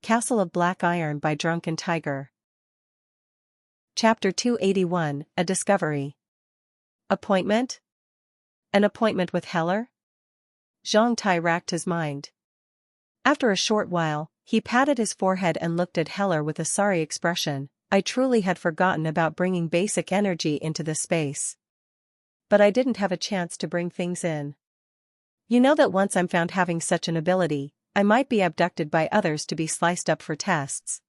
Castle of Black Iron by Drunken Tiger. Chapter 281, A Discovery. Appointment? An appointment with Heller? Zhang Tai racked his mind. After a short while, he patted his forehead and looked at Heller with a sorry expression. I truly had forgotten about bringing basic energy into this space. But I didn't have a chance to bring things in. You know that once I'm found having such an ability, I might be abducted by others to be sliced up for tests.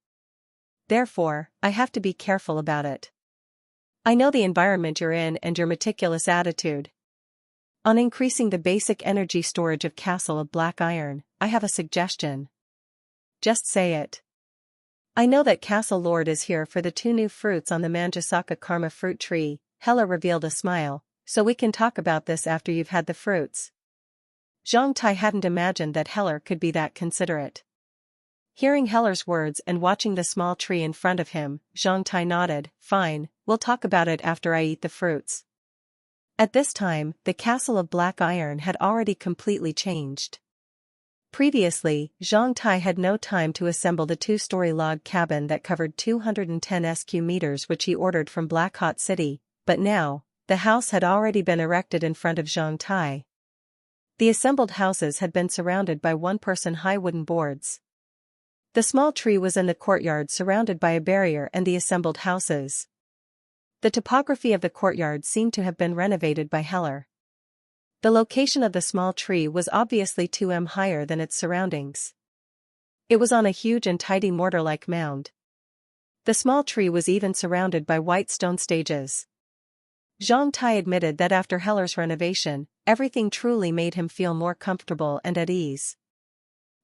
Therefore, I have to be careful about it. I know the environment you're in and your meticulous attitude. On increasing the basic energy storage of Castle of Black Iron, I have a suggestion. Just say it. I know that Castle Lord is here for the 2 new fruits on the Manjasaka Karma fruit tree. Heller revealed a smile, so we can talk about this after you've had the fruits. Zhang Tai hadn't imagined that Heller could be that considerate. Hearing Heller's words and watching the small tree in front of him, Zhang Tai nodded. Fine, we'll talk about it after I eat the fruits. At this time, the Castle of Black Iron had already completely changed. Previously, Zhang Tai had no time to assemble the 2-story log cabin that covered 210 sq meters which he ordered from Black Hot City, but now, the house had already been erected in front of Zhang Tai. The assembled houses had been surrounded by 1-person-high wooden boards. The small tree was in the courtyard surrounded by a barrier and the assembled houses. The topography of the courtyard seemed to have been renovated by Heller. The location of the small tree was obviously 2 m higher than its surroundings. It was on a huge and tidy mortar-like mound. The small tree was even surrounded by white stone stages. Zhang Tai admitted that after Heller's renovation, everything truly made him feel more comfortable and at ease.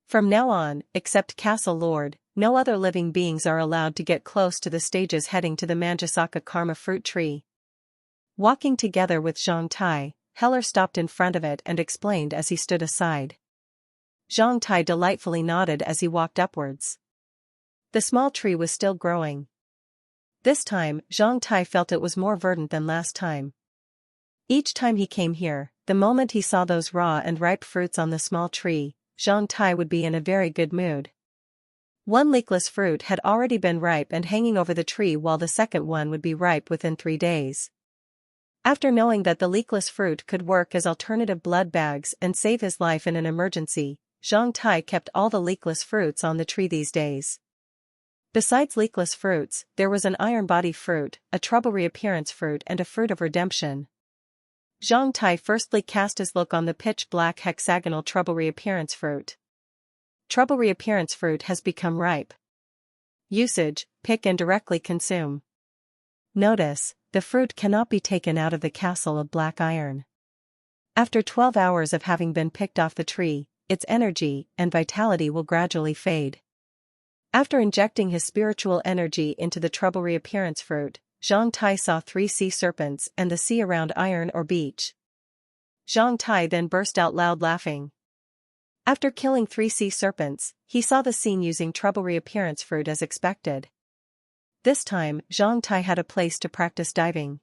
From now on, except Castle Lord, no other living beings are allowed to get close to the stages heading to the Manjasaka Karma fruit tree. Walking together with Zhang Tai, Heller stopped in front of it and explained as he stood aside. Zhang Tai delightfully nodded as he walked upwards. The small tree was still growing. This time, Zhang Tai felt it was more verdant than last time. Each time he came here, the moment he saw those raw and ripe fruits on the small tree, Zhang Tai would be in a very good mood. One leakless fruit had already been ripe and hanging over the tree while the second one would be ripe within 3 days. After knowing that the leakless fruit could work as alternative blood bags and save his life in an emergency, Zhang Tai kept all the leakless fruits on the tree these days. Besides leakless fruits, there was an iron body fruit, a trouble reappearance fruit and a fruit of redemption. Zhang Tai firstly cast his look on the pitch-black hexagonal trouble reappearance fruit. Trouble reappearance fruit has become ripe. Usage: pick and directly consume. Notice: the fruit cannot be taken out of the Castle of Black Iron. After 12 hours of having been picked off the tree, its energy and vitality will gradually fade. After injecting his spiritual energy into the trouble reappearance fruit, Zhang Tai saw 3 sea serpents and the sea around iron or beach. Zhang Tai then burst out loud laughing. After killing 3 sea serpents, he saw the scene using trouble reappearance fruit as expected. This time, Zhang Tai had a place to practice diving.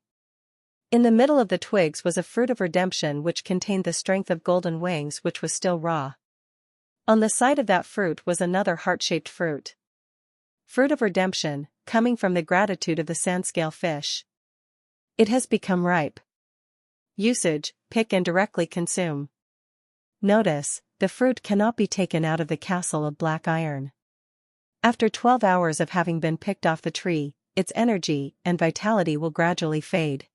In the middle of the twigs was a fruit of redemption which contained the strength of golden wings which was still raw. On the side of that fruit was another heart-shaped fruit. Fruit of redemption, coming from the gratitude of the sand-scale fish. It has become ripe. Usage: pick and directly consume. Notice: the fruit cannot be taken out of the Castle of Black Iron. After 12 hours of having been picked off the tree, its energy and vitality will gradually fade.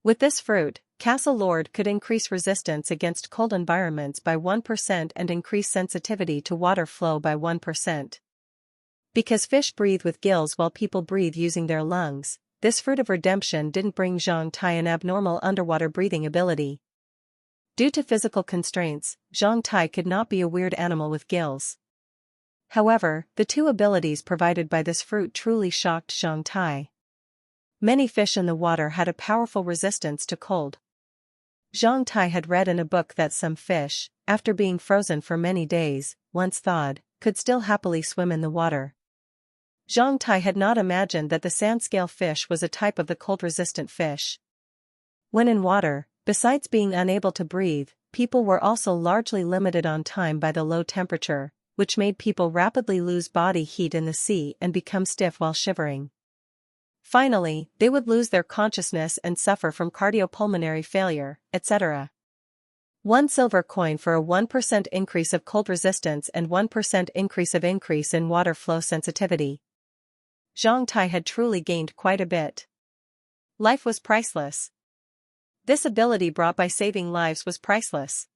With this fruit, Castle Lord could increase resistance against cold environments by 1% and increase sensitivity to water flow by 1%. Because fish breathe with gills while people breathe using their lungs, this fruit of redemption didn't bring Zhang Tai an abnormal underwater breathing ability. Due to physical constraints, Zhang Tai could not be a weird animal with gills. However, the 2 abilities provided by this fruit truly shocked Zhang Tai. Many fish in the water had a powerful resistance to cold. Zhang Tai had read in a book that some fish, after being frozen for many days, once thawed, could still happily swim in the water. Zhang Tai had not imagined that the sand-scale fish was a type of the cold-resistant fish. When in water, besides being unable to breathe, people were also largely limited on time by the low temperature, which made people rapidly lose body heat in the sea and become stiff while shivering. Finally, they would lose their consciousness and suffer from cardiopulmonary failure, etc. 1 silver coin for a 1% increase of cold resistance and 1% increase in water flow sensitivity. Zhang Tai had truly gained quite a bit. Life was priceless. This ability brought by saving lives was priceless.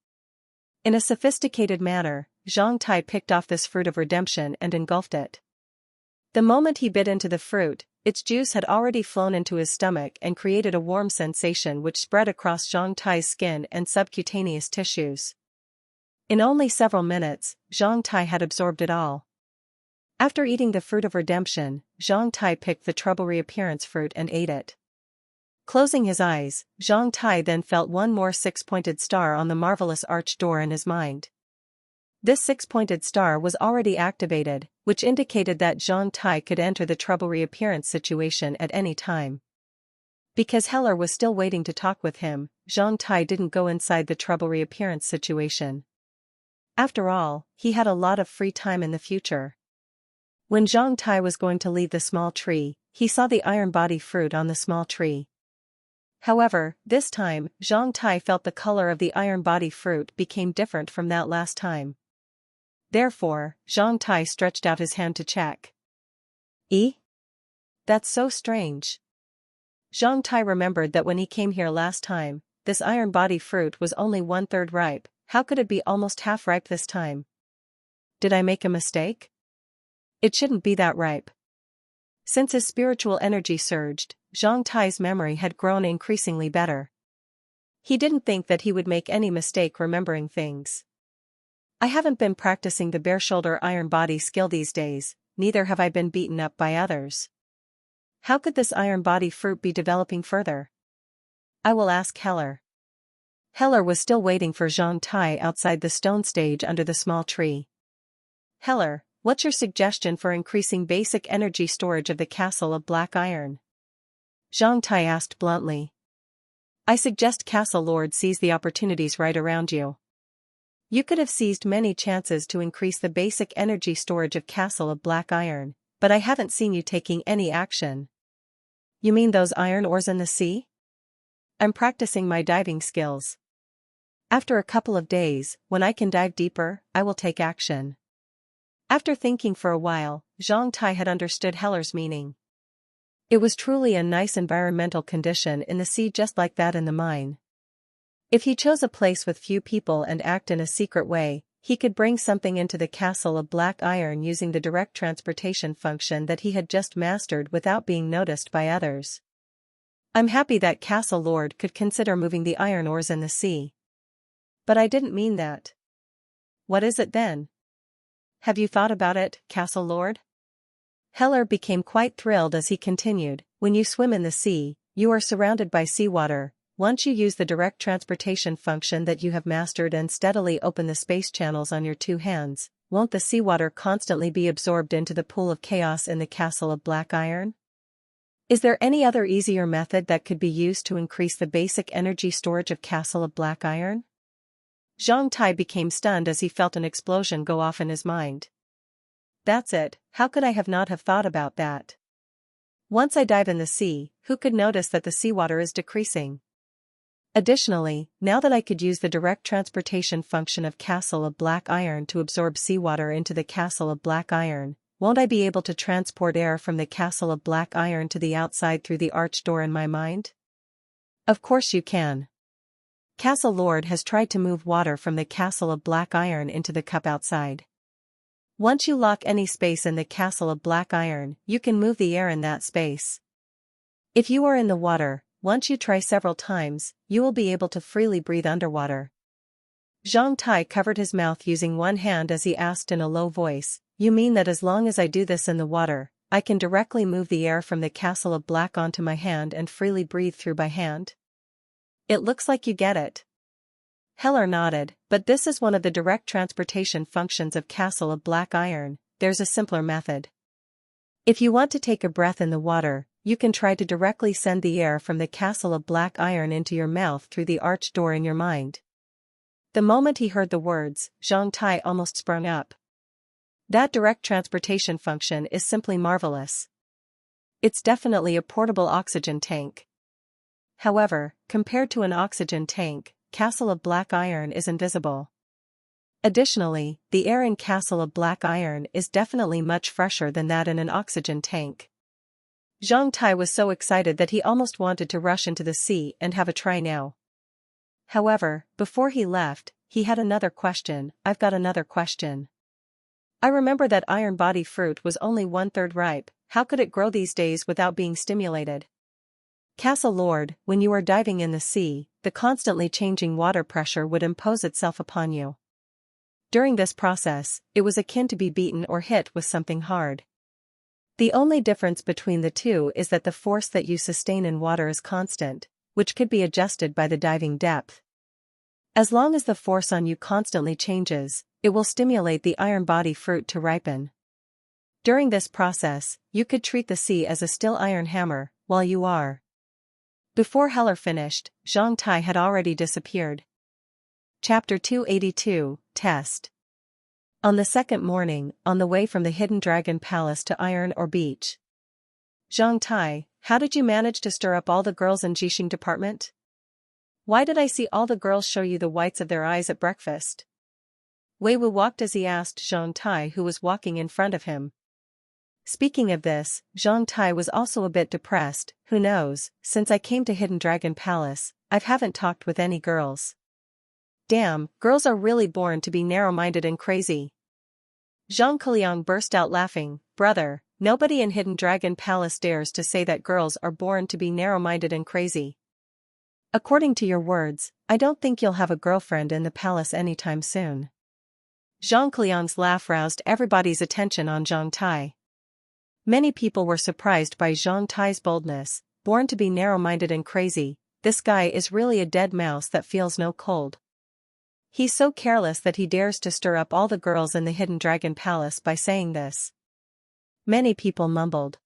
In a sophisticated manner, Zhang Tai picked off this fruit of redemption and engulfed it. The moment he bit into the fruit, its juice had already flown into his stomach and created a warm sensation which spread across Zhang Tai's skin and subcutaneous tissues. In only several minutes, Zhang Tai had absorbed it all. After eating the fruit of redemption, Zhang Tai picked the trouble reappearance fruit and ate it. Closing his eyes, Zhang Tai then felt one more six-pointed star on the marvelous arched door in his mind. This six-pointed star was already activated, which indicated that Zhang Tai could enter the trouble reappearance situation at any time. Because Heller was still waiting to talk with him, Zhang Tai didn't go inside the trouble reappearance situation. After all, he had a lot of free time in the future. When Zhang Tai was going to leave the small tree, he saw the iron body fruit on the small tree. However, this time, Zhang Tai felt the color of the iron body fruit became different from that last time. Therefore, Zhang Tai stretched out his hand to check. That's so strange. Zhang Tai remembered that when he came here last time, this iron body fruit was only 1/3 ripe. How could it be almost half ripe this time? Did I make a mistake? It shouldn't be that ripe. Since his spiritual energy surged, Zhang Tai's memory had grown increasingly better. He didn't think that he would make any mistake remembering things. I haven't been practicing the bare shoulder iron body skill these days, neither have I been beaten up by others. How could this iron body fruit be developing further? I will ask Heller. Heller was still waiting for Zhang Tai outside the stone stage under the small tree. Heller, what's your suggestion for increasing basic energy storage of the castle of black iron? Zhang Tai asked bluntly. I suggest Castle Lord seize the opportunities right around you. You could have seized many chances to increase the basic energy storage of Castle of Black Iron, but I haven't seen you taking any action. You mean those iron ores in the sea? I'm practicing my diving skills. After a couple of days, when I can dive deeper, I will take action. After thinking for a while, Zhang Tai had understood Heller's meaning. It was truly a nice environmental condition in the sea, just like that in the mine. If he chose a place with few people and act in a secret way, he could bring something into the castle of black iron using the direct transportation function that he had just mastered without being noticed by others. I'm happy that Castle Lord could consider moving the iron ores in the sea. But I didn't mean that. What is it then? Have you thought about it, Castle Lord? Heller became quite thrilled as he continued, when you swim in the sea, you are surrounded by seawater. Once you use the direct transportation function that you have mastered and steadily open the space channels on your two hands, won't the seawater constantly be absorbed into the pool of chaos in the castle of black iron? Is there any other easier method that could be used to increase the basic energy storage of castle of black iron? Zhang Tai became stunned as he felt an explosion go off in his mind. That's it, how could I not have thought about that? Once I dive in the sea, who could notice that the seawater is decreasing? Additionally, now that I could use the direct transportation function of Castle of Black Iron to absorb seawater into the Castle of Black Iron, won't I be able to transport air from the Castle of Black Iron to the outside through the arched door in my mind? Of course you can. Castle Lord has tried to move water from the Castle of Black Iron into the cup outside. Once you lock any space in the Castle of Black Iron, you can move the air in that space. If you are in the water, once you try several times, you will be able to freely breathe underwater. Zhang Tai covered his mouth using one hand as he asked in a low voice, you mean that as long as I do this in the water, I can directly move the air from the Castle of Black onto my hand and freely breathe through by hand? It looks like you get it. Heller nodded, but this is one of the direct transportation functions of Castle of Black Iron. There's a simpler method. If you want to take a breath in the water, you can try to directly send the air from the Castle of Black Iron into your mouth through the arched door in your mind. The moment he heard the words, Zhang Tai almost sprung up. That direct transportation function is simply marvelous. It's definitely a portable oxygen tank. However, compared to an oxygen tank, Castle of Black Iron is invisible. Additionally, the air in Castle of Black Iron is definitely much fresher than that in an oxygen tank. Zhang Tai was so excited that he almost wanted to rush into the sea and have a try now. However, before he left, he had another question. I've got another question. I remember that iron body fruit was only 1/3 ripe. How could it grow these days without being stimulated? Castle Lord, when you are diving in the sea, the constantly changing water pressure would impose itself upon you. During this process, it was akin to be beaten or hit with something hard. The only difference between the two is that the force that you sustain in water is constant, which could be adjusted by the diving depth. As long as the force on you constantly changes, it will stimulate the iron body fruit to ripen. During this process, you could treat the sea as a still iron hammer, while you are. Before Heller finished, Zhang Tai had already disappeared. Chapter 282, Test. On the second morning, on the way from the Hidden Dragon Palace to Iron Ore Beach. Zhang Tai, how did you manage to stir up all the girls in Jixing department? Why did I see all the girls show you the whites of their eyes at breakfast? Wei Wu walked as he asked Zhang Tai, who was walking in front of him. Speaking of this, Zhang Tai was also a bit depressed. Who knows, since I came to Hidden Dragon Palace, I haven't talked with any girls. Damn, girls are really born to be narrow-minded and crazy. Zhang Keliang burst out laughing. Brother, nobody in Hidden Dragon Palace dares to say that girls are born to be narrow-minded and crazy. According to your words, I don't think you'll have a girlfriend in the palace anytime soon. Zhang Keliang's laugh roused everybody's attention on Zhang Tai. Many people were surprised by Zhang Tai's boldness. Born to be narrow-minded and crazy, this guy is really a dead mouse that feels no cold. He's so careless that he dares to stir up all the girls in the Hidden Dragon Palace by saying this. Many people mumbled.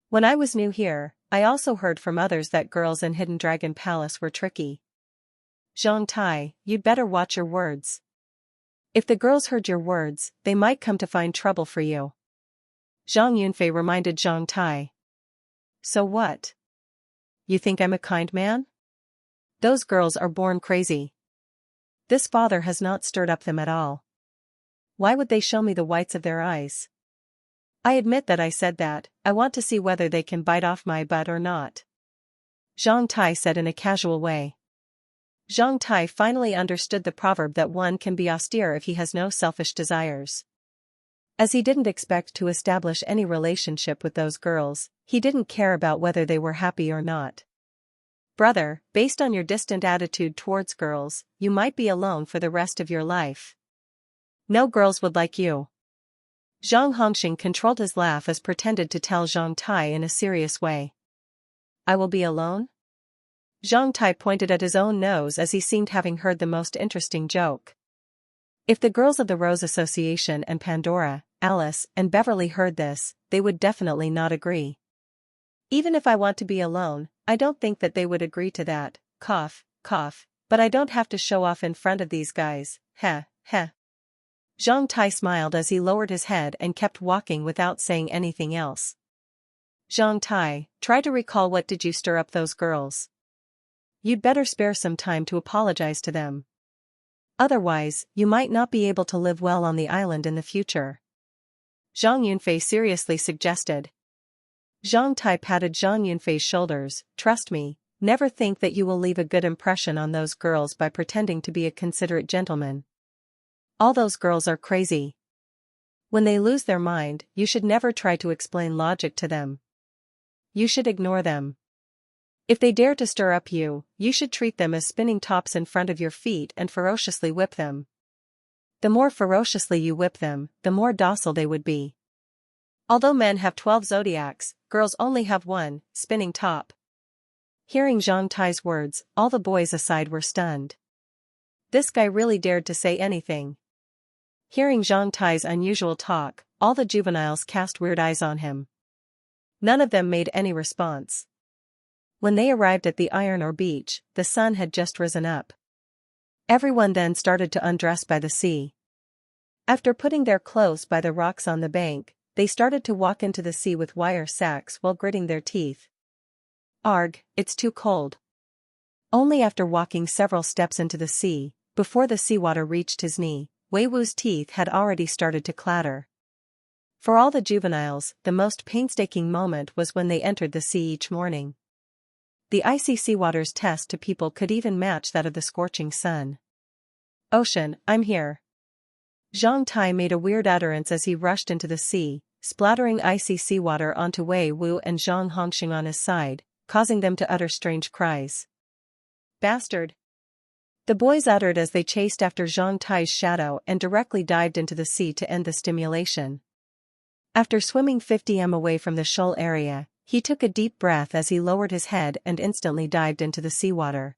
When I was new here, I also heard from others that girls in Hidden Dragon Palace were tricky. Zhang Tai, you'd better watch your words. If the girls heard your words, they might come to find trouble for you. Zhang Yunfei reminded Zhang Tai. So what? You think I'm a kind man? Those girls are born crazy. This father has not stirred up them at all. Why would they show me the whites of their eyes? I admit that I said that. I want to see whether they can bite off my butt or not. Zhang Tai said in a casual way. Zhang Tai finally understood the proverb that one can be austere if he has no selfish desires. As he didn't expect to establish any relationship with those girls, he didn't care about whether they were happy or not. Brother, based on your distant attitude towards girls, you might be alone for the rest of your life. No girls would like you. Zhang Hongxing controlled his laugh as pretended to tell Zhang Tai in a serious way. I will be alone? Zhang Tai pointed at his own nose as he seemed having heard the most interesting joke. If the girls of the Rose Association and Pandora, Alice, and Beverly heard this, they would definitely not agree. Even if I want to be alone, I don't think that they would agree to that. Cough, cough, but I don't have to show off in front of these guys. Heh, heh. Zhang Tai smiled as he lowered his head and kept walking without saying anything else. Zhang Tai, try to recall what did you stir up those girls. You'd better spare some time to apologize to them. Otherwise, you might not be able to live well on the island in the future. Zhang Yunfei seriously suggested. Zhang Tai patted Zhang Yunfei's shoulders. Trust me, never think that you will leave a good impression on those girls by pretending to be a considerate gentleman. All those girls are crazy. When they lose their mind, you should never try to explain logic to them. You should ignore them. If they dare to stir up you, you should treat them as spinning tops in front of your feet and ferociously whip them. The more ferociously you whip them, the more docile they would be. Although men have 12 zodiacs, girls only have one, spinning top. Hearing Zhang Tai's words, all the boys aside were stunned. This guy really dared to say anything. Hearing Zhang Tai's unusual talk, all the juveniles cast weird eyes on him. None of them made any response. When they arrived at the Iron Ore Beach, the sun had just risen up. Everyone then started to undress by the sea. After putting their clothes by the rocks on the bank, they started to walk into the sea with wire sacks while gritting their teeth. Arg, it's too cold. Only after walking several steps into the sea, before the seawater reached his knee, Wei Wu's teeth had already started to clatter. For all the juveniles, the most painstaking moment was when they entered the sea each morning. The icy seawater's test to people could even match that of the scorching sun. Ocean, I'm here. Zhang Tai made a weird utterance as he rushed into the sea, splattering icy seawater onto Wei Wu and Zhang Hongxing on his side, causing them to utter strange cries. Bastard! The boys uttered as they chased after Zhang Tai's shadow and directly dived into the sea to end the stimulation. After swimming 50 m away from the shoal area, he took a deep breath as he lowered his head and instantly dived into the seawater.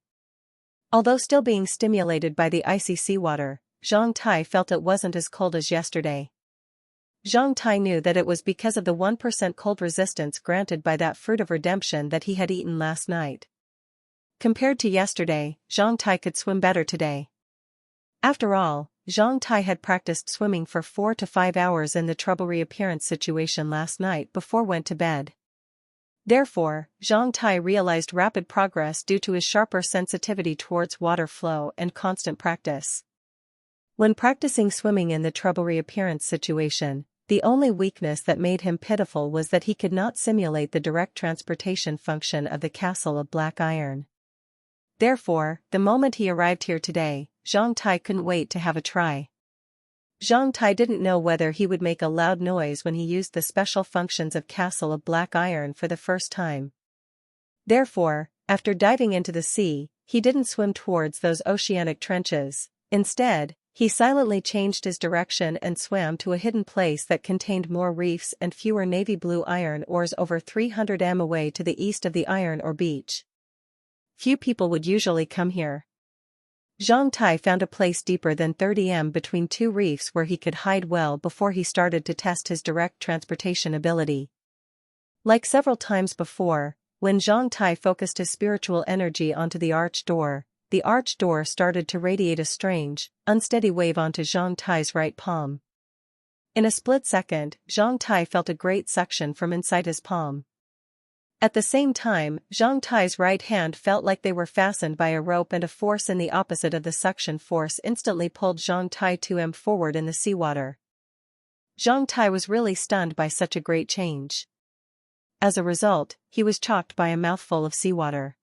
Although still being stimulated by the icy seawater, Zhang Tai felt it wasn't as cold as yesterday. Zhang Tai knew that it was because of the 1% cold resistance granted by that fruit of redemption that he had eaten last night. Compared to yesterday, Zhang Tai could swim better today. After all, Zhang Tai had practiced swimming for 4 to 5 hours in the trouble reappearance situation last night before went to bed. Therefore, Zhang Tai realized rapid progress due to his sharper sensitivity towards water flow and constant practice. When practicing swimming in the trouble reappearance situation, the only weakness that made him pitiful was that he could not simulate the direct transportation function of the castle of black iron. Therefore, the moment he arrived here today, Zhang Tai couldn't wait to have a try. Zhang Tai didn't know whether he would make a loud noise when he used the special functions of castle of black iron for the first time. Therefore, after diving into the sea, he didn't swim towards those oceanic trenches. Instead, he silently changed his direction and swam to a hidden place that contained more reefs and fewer navy blue iron ores over 300 m away to the east of the iron ore beach. Few people would usually come here. Zhang Tai found a place deeper than 30 m between two reefs where he could hide well before he started to test his direct transportation ability. Like several times before, when Zhang Tai focused his spiritual energy onto the arch door started to radiate a strange, unsteady wave onto Zhang Tai's right palm. In a split second, Zhang Tai felt a great suction from inside his palm. At the same time, Zhang Tai's right hand felt like they were fastened by a rope, and a force in the opposite of the suction force instantly pulled Zhang Tai 2 m forward in the seawater. Zhang Tai was really stunned by such a great change. As a result, he was chocked by a mouthful of seawater.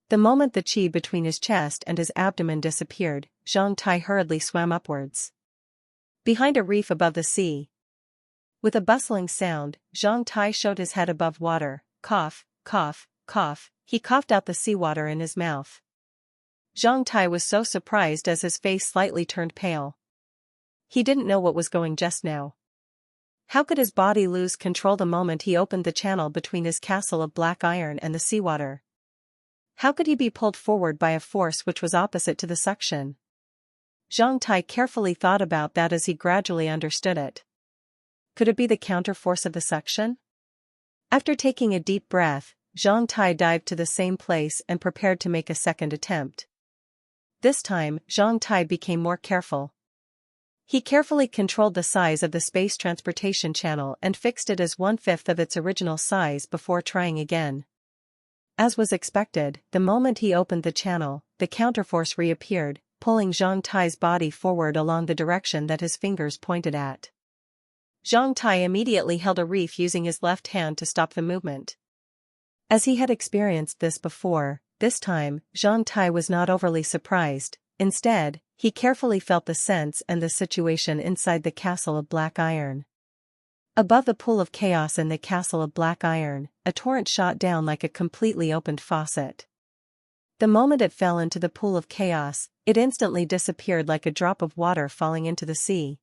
The moment the chi between his chest and his abdomen disappeared, Zhang Tai hurriedly swam upwards. Behind a reef above the sea. With a bustling sound, Zhang Tai showed his head above water. Cough, cough, cough, he coughed out the seawater in his mouth. Zhang Tai was so surprised as his face slightly turned pale. He didn't know what was going just now. How could his body lose control the moment he opened the channel between his castle of black iron and the seawater? How could he be pulled forward by a force which was opposite to the suction? Zhang Tai carefully thought about that as he gradually understood it. Could it be the counterforce of the suction? After taking a deep breath, Zhang Tai dived to the same place and prepared to make a second attempt. This time, Zhang Tai became more careful. He carefully controlled the size of the space transportation channel and fixed it as 1/5 of its original size before trying again. As was expected, the moment he opened the channel, the counterforce reappeared, pulling Zhang Tai's body forward along the direction that his fingers pointed at. Zhang Tai immediately held a reef using his left hand to stop the movement. As he had experienced this before, this time, Zhang Tai was not overly surprised. Instead, he carefully felt the sense and the situation inside the castle of black iron. Above the pool of chaos in the castle of black iron, a torrent shot down like a completely opened faucet. The moment it fell into the pool of chaos, it instantly disappeared like a drop of water falling into the sea.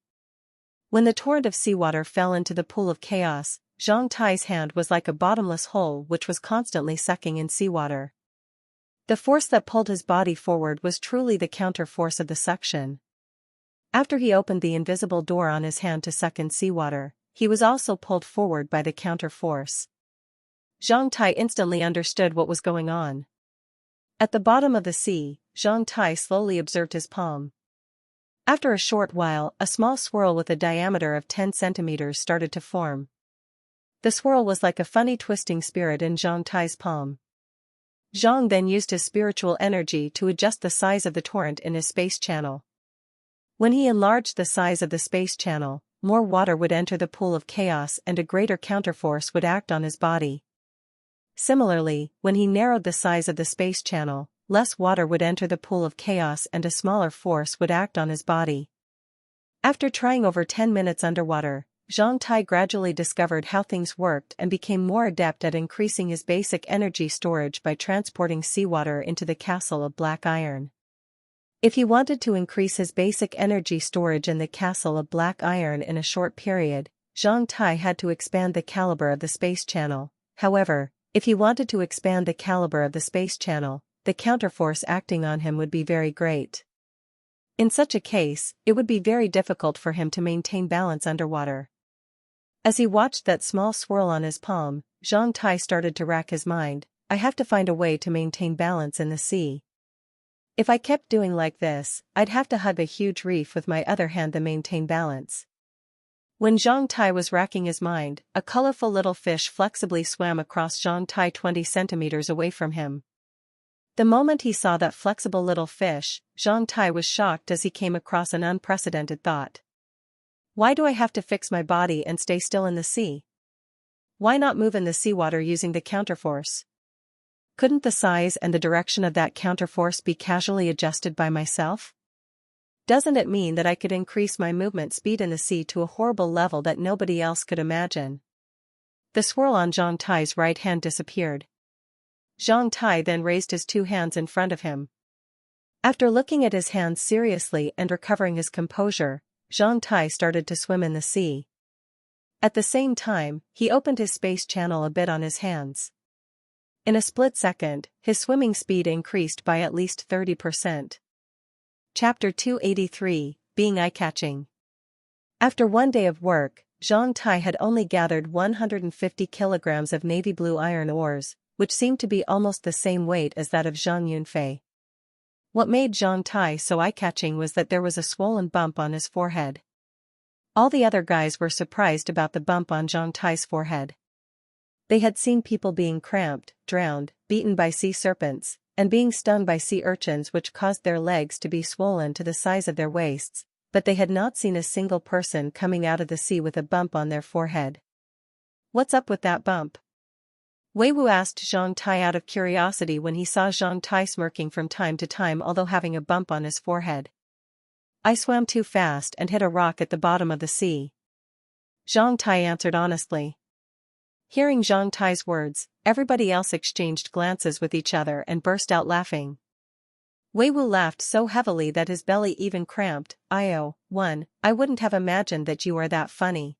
When the torrent of seawater fell into the pool of chaos, Zhang Tai's hand was like a bottomless hole which was constantly sucking in seawater. The force that pulled his body forward was truly the counterforce of the suction. After he opened the invisible door on his hand to suck in seawater, he was also pulled forward by the counterforce. Zhang Tai instantly understood what was going on. At the bottom of the sea, Zhang Tai slowly observed his palm. After a short while, a small swirl with a diameter of 10 centimeters started to form. The swirl was like a funny twisting spirit in Zhang Tie's palm. Zhang then used his spiritual energy to adjust the size of the torrent in his space channel. When he enlarged the size of the space channel, more water would enter the pool of chaos and a greater counterforce would act on his body. Similarly, when he narrowed the size of the space channel, less water would enter the pool of chaos and a smaller force would act on his body. After trying over 10 minutes underwater, Zhang Tai gradually discovered how things worked and became more adept at increasing his basic energy storage by transporting seawater into the castle of black iron. If he wanted to increase his basic energy storage in the castle of black iron in a short period, Zhang Tai had to expand the caliber of the space channel. However, if he wanted to expand the caliber of the space channel, the counterforce acting on him would be very great. In such a case, it would be very difficult for him to maintain balance underwater. As he watched that small swirl on his palm, Zhang Tai started to rack his mind. I have to find a way to maintain balance in the sea. If I kept doing like this, I'd have to hug a huge reef with my other hand to maintain balance. When Zhang Tai was racking his mind, a colorful little fish flexibly swam across Zhang Tai 20 centimeters away from him. The moment he saw that flexible little fish, Zhang Tai was shocked as he came across an unprecedented thought. Why do I have to fix my body and stay still in the sea? Why not move in the seawater using the counterforce? Couldn't the size and the direction of that counterforce be casually adjusted by myself? Doesn't it mean that I could increase my movement speed in the sea to a horrible level that nobody else could imagine? The swirl on Zhang Tai's right hand disappeared. Zhang Tai then raised his two hands in front of him. After looking at his hands seriously and recovering his composure, Zhang Tai started to swim in the sea. At the same time, he opened his space channel a bit on his hands. In a split second, his swimming speed increased by at least 30%. Chapter 283, Being Eye-Catching. After one day of work, Zhang Tai had only gathered 150 kilograms of navy blue iron ores, which seemed to be almost the same weight as that of Zhang Yunfei. What made Zhang Tai so eye-catching was that there was a swollen bump on his forehead. All the other guys were surprised about the bump on Zhang Tai's forehead. They had seen people being cramped, drowned, beaten by sea serpents, and being stung by sea urchins which caused their legs to be swollen to the size of their waists, but they had not seen a single person coming out of the sea with a bump on their forehead. What's up with that bump? Wei Wu asked Zhang Tai out of curiosity when he saw Zhang Tai smirking from time to time although having a bump on his forehead. I swam too fast and hit a rock at the bottom of the sea. Zhang Tai answered honestly. Hearing Zhang Tai's words, everybody else exchanged glances with each other and burst out laughing. Wei Wu laughed so heavily that his belly even cramped. I wouldn't have imagined that you are that funny.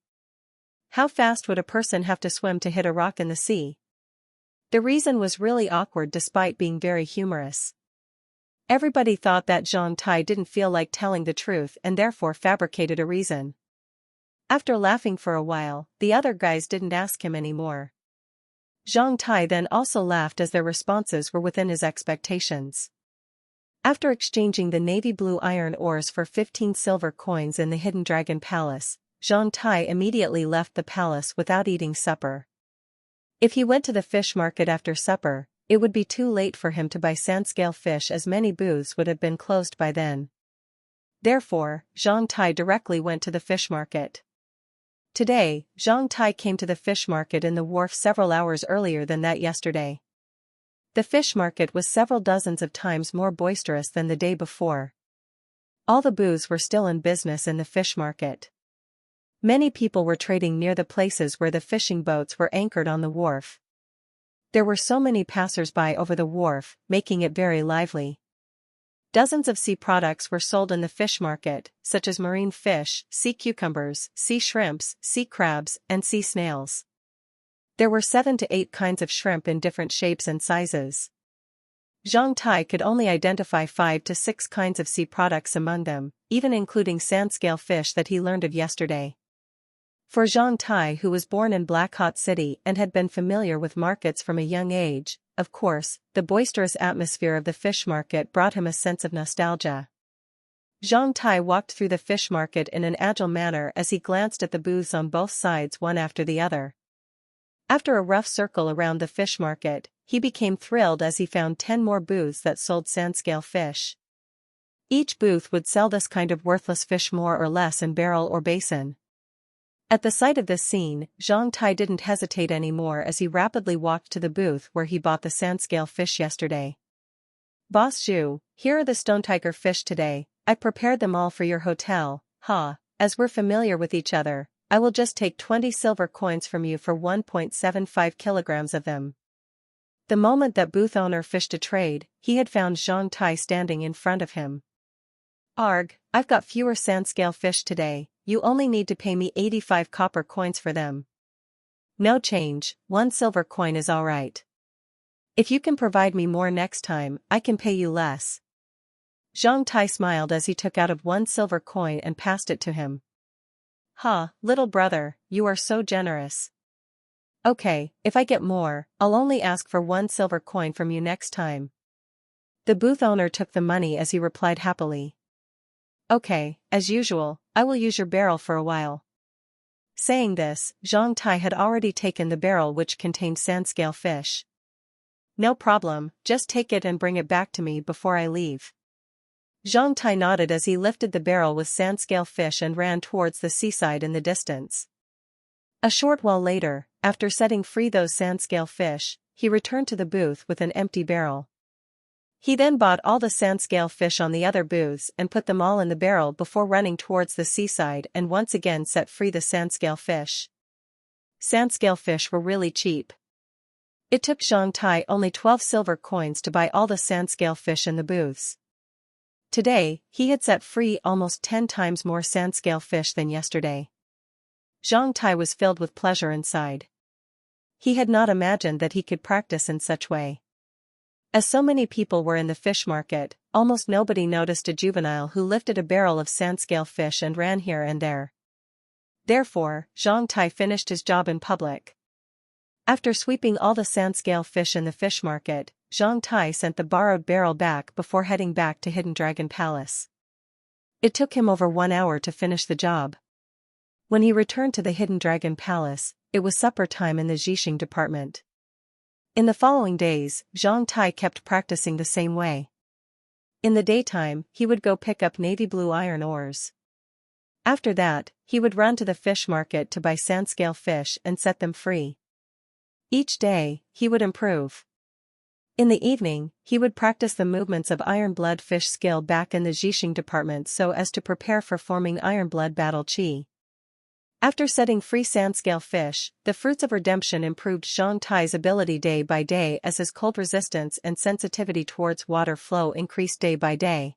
How fast would a person have to swim to hit a rock in the sea? The reason was really awkward despite being very humorous. Everybody thought that Zhang Tai didn't feel like telling the truth and therefore fabricated a reason. After laughing for a while, the other guys didn't ask him anymore. Zhang Tai then also laughed as their responses were within his expectations. After exchanging the navy blue iron ores for 15 silver coins in the Hidden Dragon Palace, Zhang Tai immediately left the palace without eating supper. If he went to the fish market after supper, it would be too late for him to buy sand-scale fish as many booths would have been closed by then. Therefore, Zhang Tai directly went to the fish market. Today, Zhang Tai came to the fish market in the wharf several hours earlier than that yesterday. The fish market was several dozens of times more boisterous than the day before. All the booths were still in business in the fish market. Many people were trading near the places where the fishing boats were anchored on the wharf. There were so many passers-by over the wharf, making it very lively. Dozens of sea products were sold in the fish market, such as marine fish, sea cucumbers, sea shrimps, sea crabs, and sea snails. There were 7 to 8 kinds of shrimp in different shapes and sizes. Zhang Tai could only identify 5 to 6 kinds of sea products among them, even including sand-scale fish that he learned of yesterday. For Zhang Tai, who was born in Black Hot City and had been familiar with markets from a young age, of course, the boisterous atmosphere of the fish market brought him a sense of nostalgia. Zhang Tai walked through the fish market in an agile manner as he glanced at the booths on both sides one after the other. After a rough circle around the fish market, he became thrilled as he found 10 more booths that sold sand-scale fish. Each booth would sell this kind of worthless fish more or less in barrel or basin. At the sight of this scene, Zhang Tai didn't hesitate anymore as he rapidly walked to the booth where he bought the sand-scale fish yesterday. "Boss Zhu, here are the stone tiger fish today. I prepared them all for your hotel, as we're familiar with each other, I will just take 20 silver coins from you for 1.75 kilograms of them." The moment that booth owner fished a trade, he had found Zhang Tai standing in front of him. "Arg, I've got fewer sand-scale fish today, you only need to pay me 85 copper coins for them." "No change, 1 silver coin is alright. If you can provide me more next time, I can pay you less." Zhang Tai smiled as he took out of 1 silver coin and passed it to him. Little brother, you are so generous. Okay, if I get more, I'll only ask for 1 silver coin from you next time." The booth owner took the money as he replied happily. "Okay, as usual, I will use your barrel for a while." Saying this, Zhang Tai had already taken the barrel which contained sand-scale fish. "No problem, just take it and bring it back to me before I leave." Zhang Tai nodded as he lifted the barrel with sand-scale fish and ran towards the seaside in the distance. A short while later, after setting free those sand-scale fish, he returned to the booth with an empty barrel. He then bought all the sand-scale fish on the other booths and put them all in the barrel before running towards the seaside and once again set free the sand-scale fish. Sand-scale fish were really cheap. It took Zhang Tai only 12 silver coins to buy all the sand-scale fish in the booths. Today, he had set free almost 10 times more sand-scale fish than yesterday. Zhang Tai was filled with pleasure inside. He had not imagined that he could practice in such way. As so many people were in the fish market, almost nobody noticed a juvenile who lifted a barrel of sand-scale fish and ran here and there. Therefore, Zhang Tai finished his job in public. After sweeping all the sand-scale fish in the fish market, Zhang Tai sent the borrowed barrel back before heading back to Hidden Dragon Palace. It took him over 1 hour to finish the job. When he returned to the Hidden Dragon Palace, it was supper time in the Zhixing department. In the following days, Zhang Tai kept practicing the same way. In the daytime, he would go pick up navy blue iron ores. After that, he would run to the fish market to buy sand-scale fish and set them free. Each day, he would improve. In the evening, he would practice the movements of Iron Blood fish skill back in the Zhixing department so as to prepare for forming Iron Blood battle chi. After setting free sand-scale fish, the fruits of redemption improved Zhang Tai's ability day by day as his cold resistance and sensitivity towards water flow increased day by day.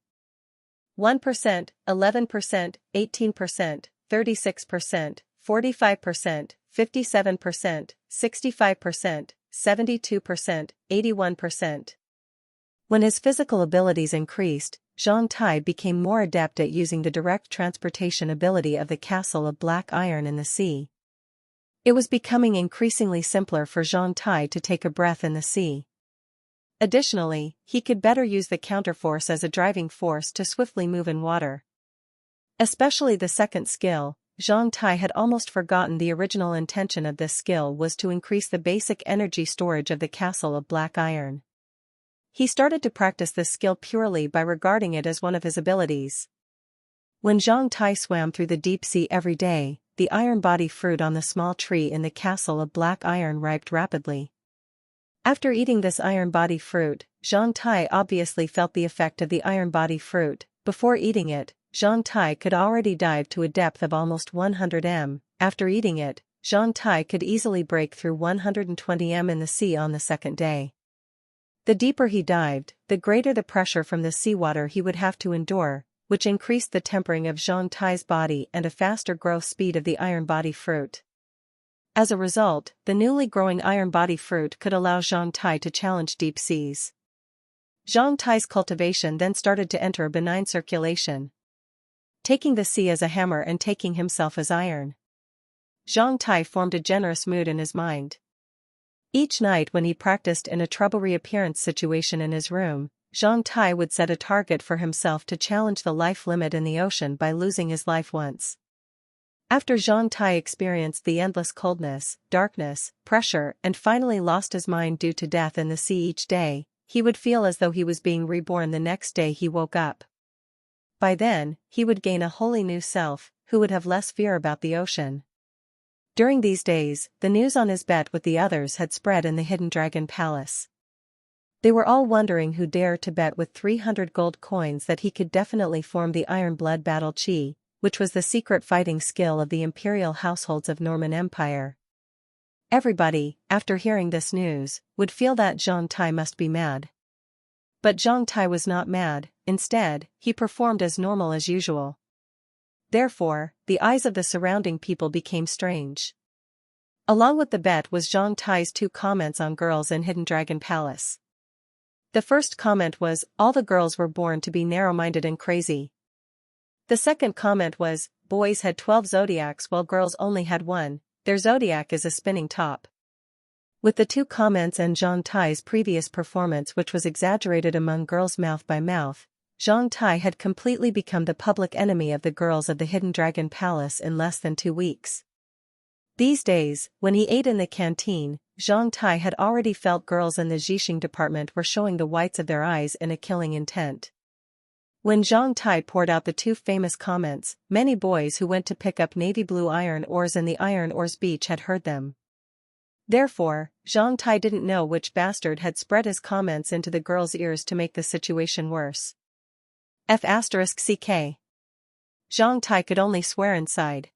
1%, 11%, 18%, 36%, 45%, 57%, 65%, 72%, 81%. When his physical abilities increased, Zhang Tai became more adept at using the direct transportation ability of the castle of black iron in the sea. It was becoming increasingly simpler for Zhang Tai to take a breath in the sea. Additionally, he could better use the counterforce as a driving force to swiftly move in water. Especially the second skill, Zhang Tai had almost forgotten the original intention of this skill was to increase the basic energy storage of the castle of black iron. He started to practice this skill purely by regarding it as one of his abilities. When Zhang Tai swam through the deep sea every day, the iron body fruit on the small tree in the castle of black iron ripened rapidly. After eating this iron body fruit, Zhang Tai obviously felt the effect of the iron body fruit. Before eating it, Zhang Tai could already dive to a depth of almost 100 m. After eating it, Zhang Tai could easily break through 120 m in the sea on the second day. The deeper he dived, the greater the pressure from the seawater he would have to endure, which increased the tempering of Zhang Tai's body and a faster growth speed of the iron body fruit. As a result, the newly growing iron body fruit could allow Zhang Tai to challenge deep seas. Zhang Tai's cultivation then started to enter a benign circulation, taking the sea as a hammer and taking himself as iron. Zhang Tai formed a generous mood in his mind. Each night when he practiced in a trouble reappearance situation in his room, Zhang Tai would set a target for himself to challenge the life limit in the ocean by losing his life once. After Zhang Tai experienced the endless coldness, darkness, pressure, and finally lost his mind due to death in the sea each day, he would feel as though he was being reborn the next day he woke up. By then, he would gain a wholly new self, who would have less fear about the ocean. During these days, the news on his bet with the others had spread in the Hidden Dragon Palace. They were all wondering who dared to bet with 300 gold coins that he could definitely form the Iron Blood Battle Chi, which was the secret fighting skill of the imperial households of Norman Empire. Everybody, after hearing this news, would feel that Zhang Tai must be mad. But Zhang Tai was not mad. Instead, he performed as normal as usual. Therefore, the eyes of the surrounding people became strange. Along with the bet was Zhang Tai's 2 comments on girls in Hidden Dragon Palace. The first comment was, all the girls were born to be narrow-minded and crazy. The second comment was, boys had 12 zodiacs while girls only had 1, their zodiac is a spinning top. With the 2 comments and Zhang Tai's previous performance, which was exaggerated among girls mouth by mouth, Zhang Tai had completely become the public enemy of the girls of the Hidden Dragon Palace in less than 2 weeks. These days, when he ate in the canteen, Zhang Tai had already felt girls in the Zhixing department were showing the whites of their eyes in a killing intent. When Zhang Tai poured out the 2 famous comments, many boys who went to pick up navy blue iron ores in the iron ores beach had heard them. Therefore, Zhang Tai didn't know which bastard had spread his comments into the girls' ears to make the situation worse. F***ck. Zhang Tai could only swear inside.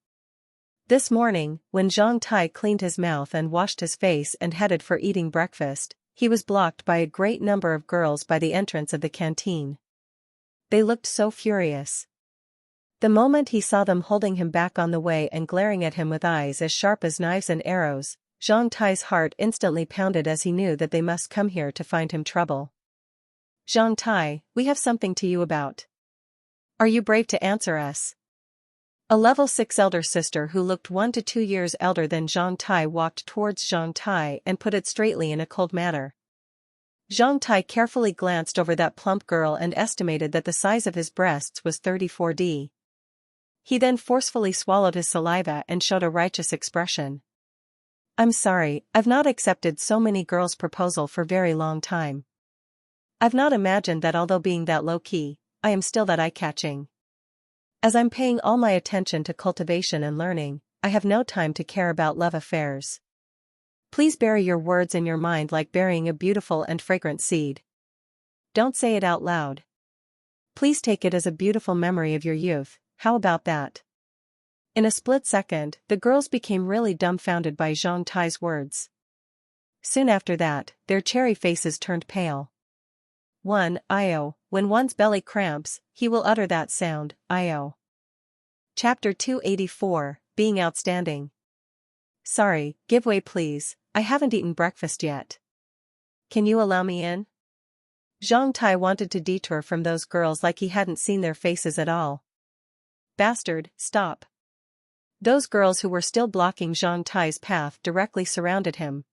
This morning, when Zhang Tai cleaned his mouth and washed his face and headed for eating breakfast, he was blocked by a great number of girls by the entrance of the canteen. They looked so furious. The moment he saw them holding him back on the way and glaring at him with eyes as sharp as knives and arrows, Zhang Tai's heart instantly pounded as he knew that they must come here to find him trouble. Zhang Tai, we have something to you about. Are you brave to answer us? A level 6 elder sister who looked 1 to 2 years elder than Zhang Tai walked towards Zhang Tai and put it straightly in a cold manner. Zhang Tai carefully glanced over that plump girl and estimated that the size of his breasts was 34D. He then forcefully swallowed his saliva and showed a righteous expression. I'm sorry, I've not accepted so many girls' proposal for very long time. I've not imagined that although being that low-key, I am still that eye-catching. As I'm paying all my attention to cultivation and learning, I have no time to care about love affairs. Please bury your words in your mind like burying a beautiful and fragrant seed. Don't say it out loud. Please take it as a beautiful memory of your youth, how about that? In a split second, the girls became really dumbfounded by Zhang Tai's words. Soon after that, their cherry faces turned pale. 1. Io, when one's belly cramps, he will utter that sound, Io. Chapter 284, Being Outstanding. Sorry, give way please, I haven't eaten breakfast yet. Can you allow me in? Zhang Tai wanted to detour from those girls like he hadn't seen their faces at all. Bastard, stop. Those girls who were still blocking Zhang Tai's path directly surrounded him.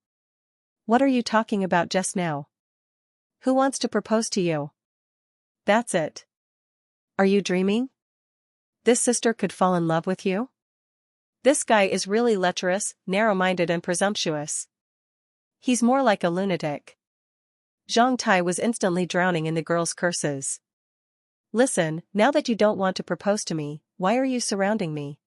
What are you talking about just now? Who wants to propose to you? That's it. Are you dreaming? This sister could fall in love with you? This guy is really lecherous, narrow-minded and presumptuous. He's more like a lunatic. Zhang Tai was instantly drowning in the girls' curses. Listen, now that you don't want to propose to me, why are you surrounding me?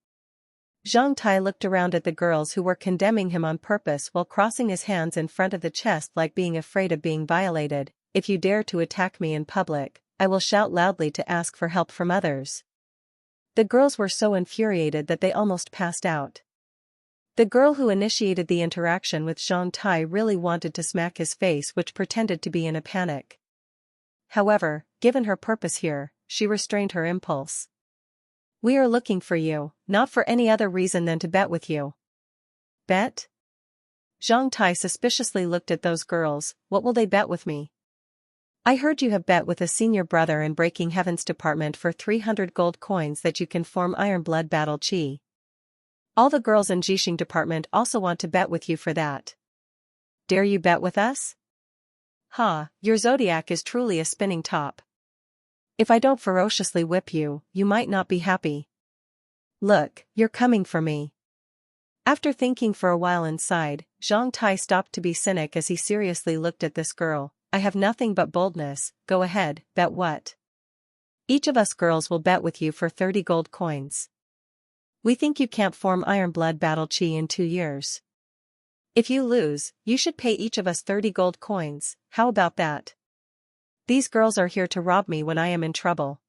Zhang Tai looked around at the girls who were condemning him on purpose while crossing his hands in front of the chest like being afraid of being violated. If you dare to attack me in public, I will shout loudly to ask for help from others. The girls were so infuriated that they almost passed out. The girl who initiated the interaction with Zhang Tai really wanted to smack his face, which pretended to be in a panic. However, given her purpose here, she restrained her impulse. We are looking for you, not for any other reason than to bet with you. Bet? Zhang Tai suspiciously looked at those girls. What will they bet with me? I heard you have bet with a senior brother in Breaking Heaven's department for 300 gold coins that you can form Iron Blood Battle Chi. All the girls in Zhixing department also want to bet with you for that. Dare you bet with us? Ha, your zodiac is truly a spinning top. If I don't ferociously whip you, you might not be happy. Look, you're coming for me. After thinking for a while inside, Zhang Tai stopped to be cynic as he seriously looked at this girl. I have nothing but boldness, go ahead, bet what? Each of us girls will bet with you for 30 gold coins. We think you can't form Iron Blood Battle Chi in 2 years. If you lose, you should pay each of us 30 gold coins, how about that? These girls are here to rob me when I am in trouble.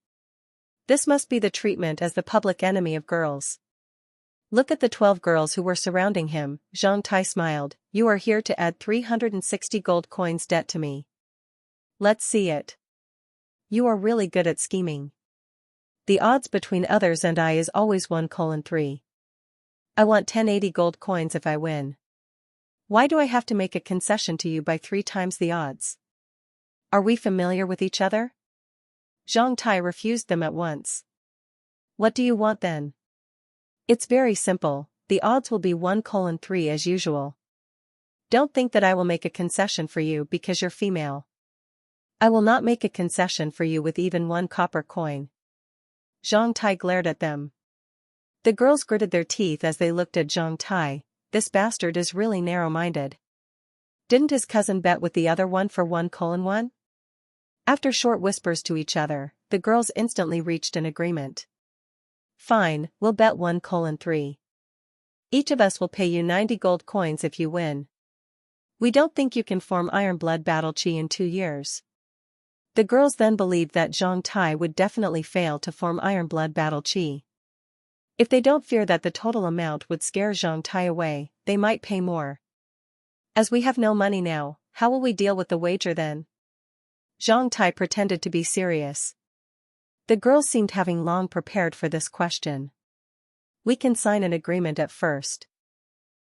This must be the treatment as the public enemy of girls. Look at the 12 girls who were surrounding him. Zhang Tai smiled. You are here to add 360 gold coins debt to me. Let's see it. You are really good at scheming. The odds between others and I is always 1:3. I want 1080 gold coins if I win. Why do I have to make a concession to you by 3 times the odds? Are we familiar with each other? Zhang Tai refused them at once. What do you want then? It's very simple, the odds will be 1:3 as usual. Don't think that I will make a concession for you because you're female. I will not make a concession for you with even 1 copper coin. Zhang Tai glared at them. The girls gritted their teeth as they looked at Zhang Tai. This bastard is really narrow-minded. Didn't his cousin bet with the other one for 1:1? After short whispers to each other, the girls instantly reached an agreement. Fine, we'll bet 1:3. Each of us will pay you 90 gold coins if you win. We don't think you can form Iron Blood Battle Chi in 2 years. The girls then believed that Zhang Tai would definitely fail to form Iron Blood Battle Chi. If they don't fear that the total amount would scare Zhang Tai away, they might pay more. As we have no money now, how will we deal with the wager then? Zhang Tai pretended to be serious. The girls seemed having long prepared for this question. We can sign an agreement at first.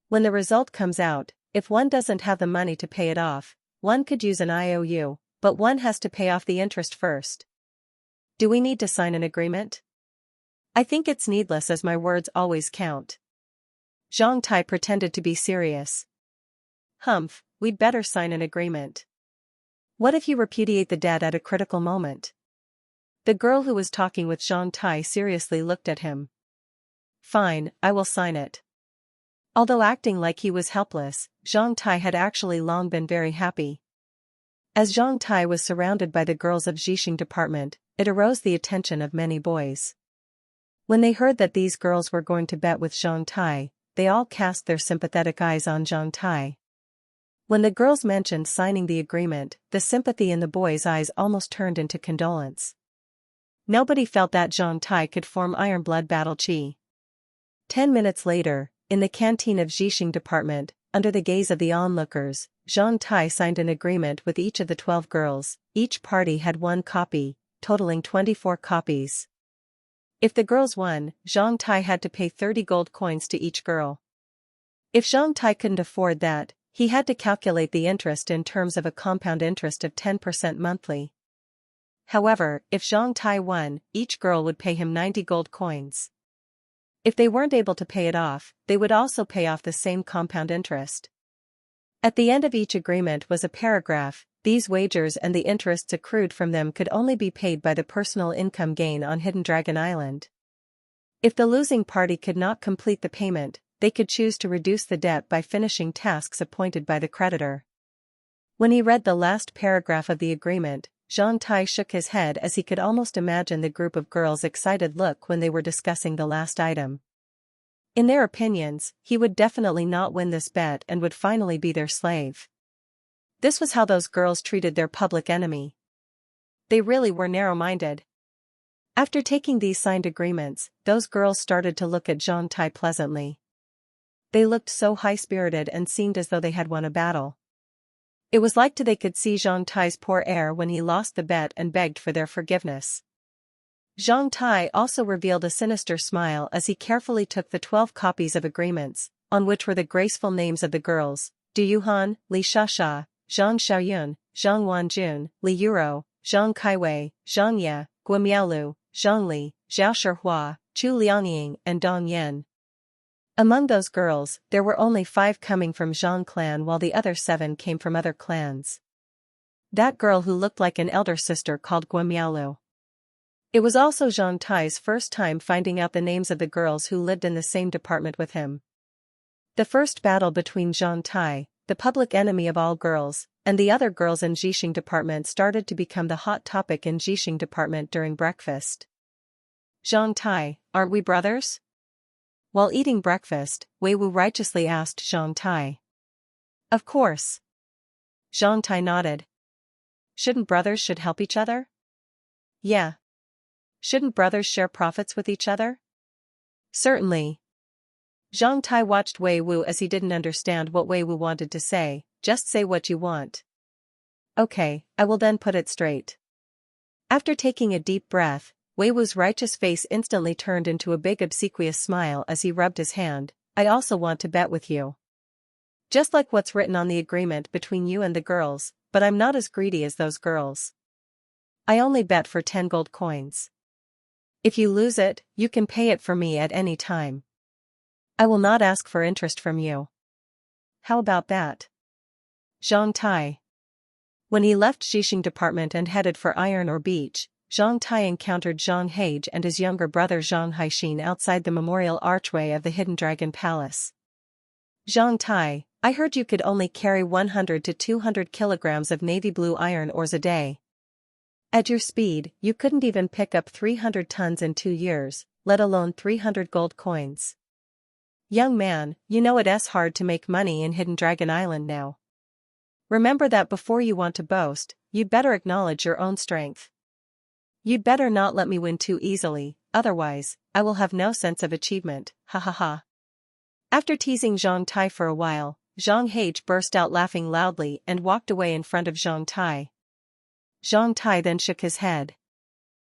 When the result comes out, if one doesn't have the money to pay it off, one could use an IOU, but one has to pay off the interest first. Do we need to sign an agreement? I think it's needless as my words always count. Zhang Tai pretended to be serious. Humph, we'd better sign an agreement. What if you repudiate the debt at a critical moment? The girl who was talking with Zhang Tai seriously looked at him. Fine, I will sign it. Although acting like he was helpless, Zhang Tai had actually long been very happy. As Zhang Tai was surrounded by the girls of Zhixing department, it aroused the attention of many boys. When they heard that these girls were going to bet with Zhang Tai, they all cast their sympathetic eyes on Zhang Tai. When the girls mentioned signing the agreement, the sympathy in the boys' eyes almost turned into condolence. Nobody felt that Zhang Tai could form Iron Blood Battle Chi. 10 minutes later, in the canteen of Zhixing department, under the gaze of the onlookers, Zhang Tai signed an agreement with each of the 12 girls. Each party had 1 copy, totaling 24 copies. If the girls won, Zhang Tai had to pay 30 gold coins to each girl. If Zhang Tai couldn't afford that, he had to calculate the interest in terms of a compound interest of 10% monthly. However, if Zhang Tai won, each girl would pay him 90 gold coins. If they weren't able to pay it off, they would also pay off the same compound interest. At the end of each agreement was a paragraph. These wagers and the interests accrued from them could only be paid by the personal income gain on Hidden Dragon Island. If the losing party could not complete the payment, they could choose to reduce the debt by finishing tasks appointed by the creditor. When he read the last paragraph of the agreement, Zhang Tai shook his head as he could almost imagine the group of girls' excited look when they were discussing the last item. In their opinions, he would definitely not win this bet and would finally be their slave. This was how those girls treated their public enemy. They really were narrow-minded. After taking these signed agreements, those girls started to look at Zhang Tai pleasantly. They looked so high-spirited and seemed as though they had won a battle. It was like they could see Zhang Tai's poor air when he lost the bet and begged for their forgiveness. Zhang Tai also revealed a sinister smile as he carefully took the 12 copies of agreements, on which were the graceful names of the girls, Du Yuhan, Li Shasha, Zhang Xiaoyun, Zhang Wanjun, Li Yuro, Zhang Kaiwei, Zhang Ye, Guo Miaolu, Zhang Li, Zhao Shihua, Chu Liangying and Dong Yan. Among those girls, there were only 5 coming from Zhang clan while the other 7 came from other clans. That girl who looked like an elder sister called Guamiaolu. It was also Zhang Tai's first time finding out the names of the girls who lived in the same department with him. The first battle between Zhang Tai, the public enemy of all girls, and the other girls in Jixing department started to become the hot topic in Jixing department during breakfast. Zhang Tai, aren't we brothers? While eating breakfast, Wei Wu righteously asked Zhang Tai. Of course. Zhang Tai nodded. Shouldn't brothers should help each other? Yeah. Shouldn't brothers share profits with each other? Certainly. Zhang Tai watched Wei Wu as he didn't understand what Wei Wu wanted to say. Just say what you want. Okay, I will then put it straight. After taking a deep breath, Wei Wu's righteous face instantly turned into a big obsequious smile as he rubbed his hand. I also want to bet with you. Just like what's written on the agreement between you and the girls, but I'm not as greedy as those girls. I only bet for 10 gold coins. If you lose it, you can pay it for me at any time. I will not ask for interest from you. How about that? Zhang Tai. When he left Jixing department and headed for Iron Ore Beach, Zhang Tai encountered Zhang Hage and his younger brother Zhang Haixin outside the memorial archway of the Hidden Dragon Palace. Zhang Tai, I heard you could only carry 100 to 200 kilograms of navy blue iron ores a day. At your speed, you couldn't even pick up 300 tons in 2 years, let alone 300 gold coins. Young man, you know it's hard to make money in Hidden Dragon Island now. Remember that before you want to boast, you'd better acknowledge your own strength. You'd better not let me win too easily, otherwise, I will have no sense of achievement, ha ha ha. After teasing Zhang Tai for a while, Zhang Hage burst out laughing loudly and walked away in front of Zhang Tai. Zhang Tai then shook his head.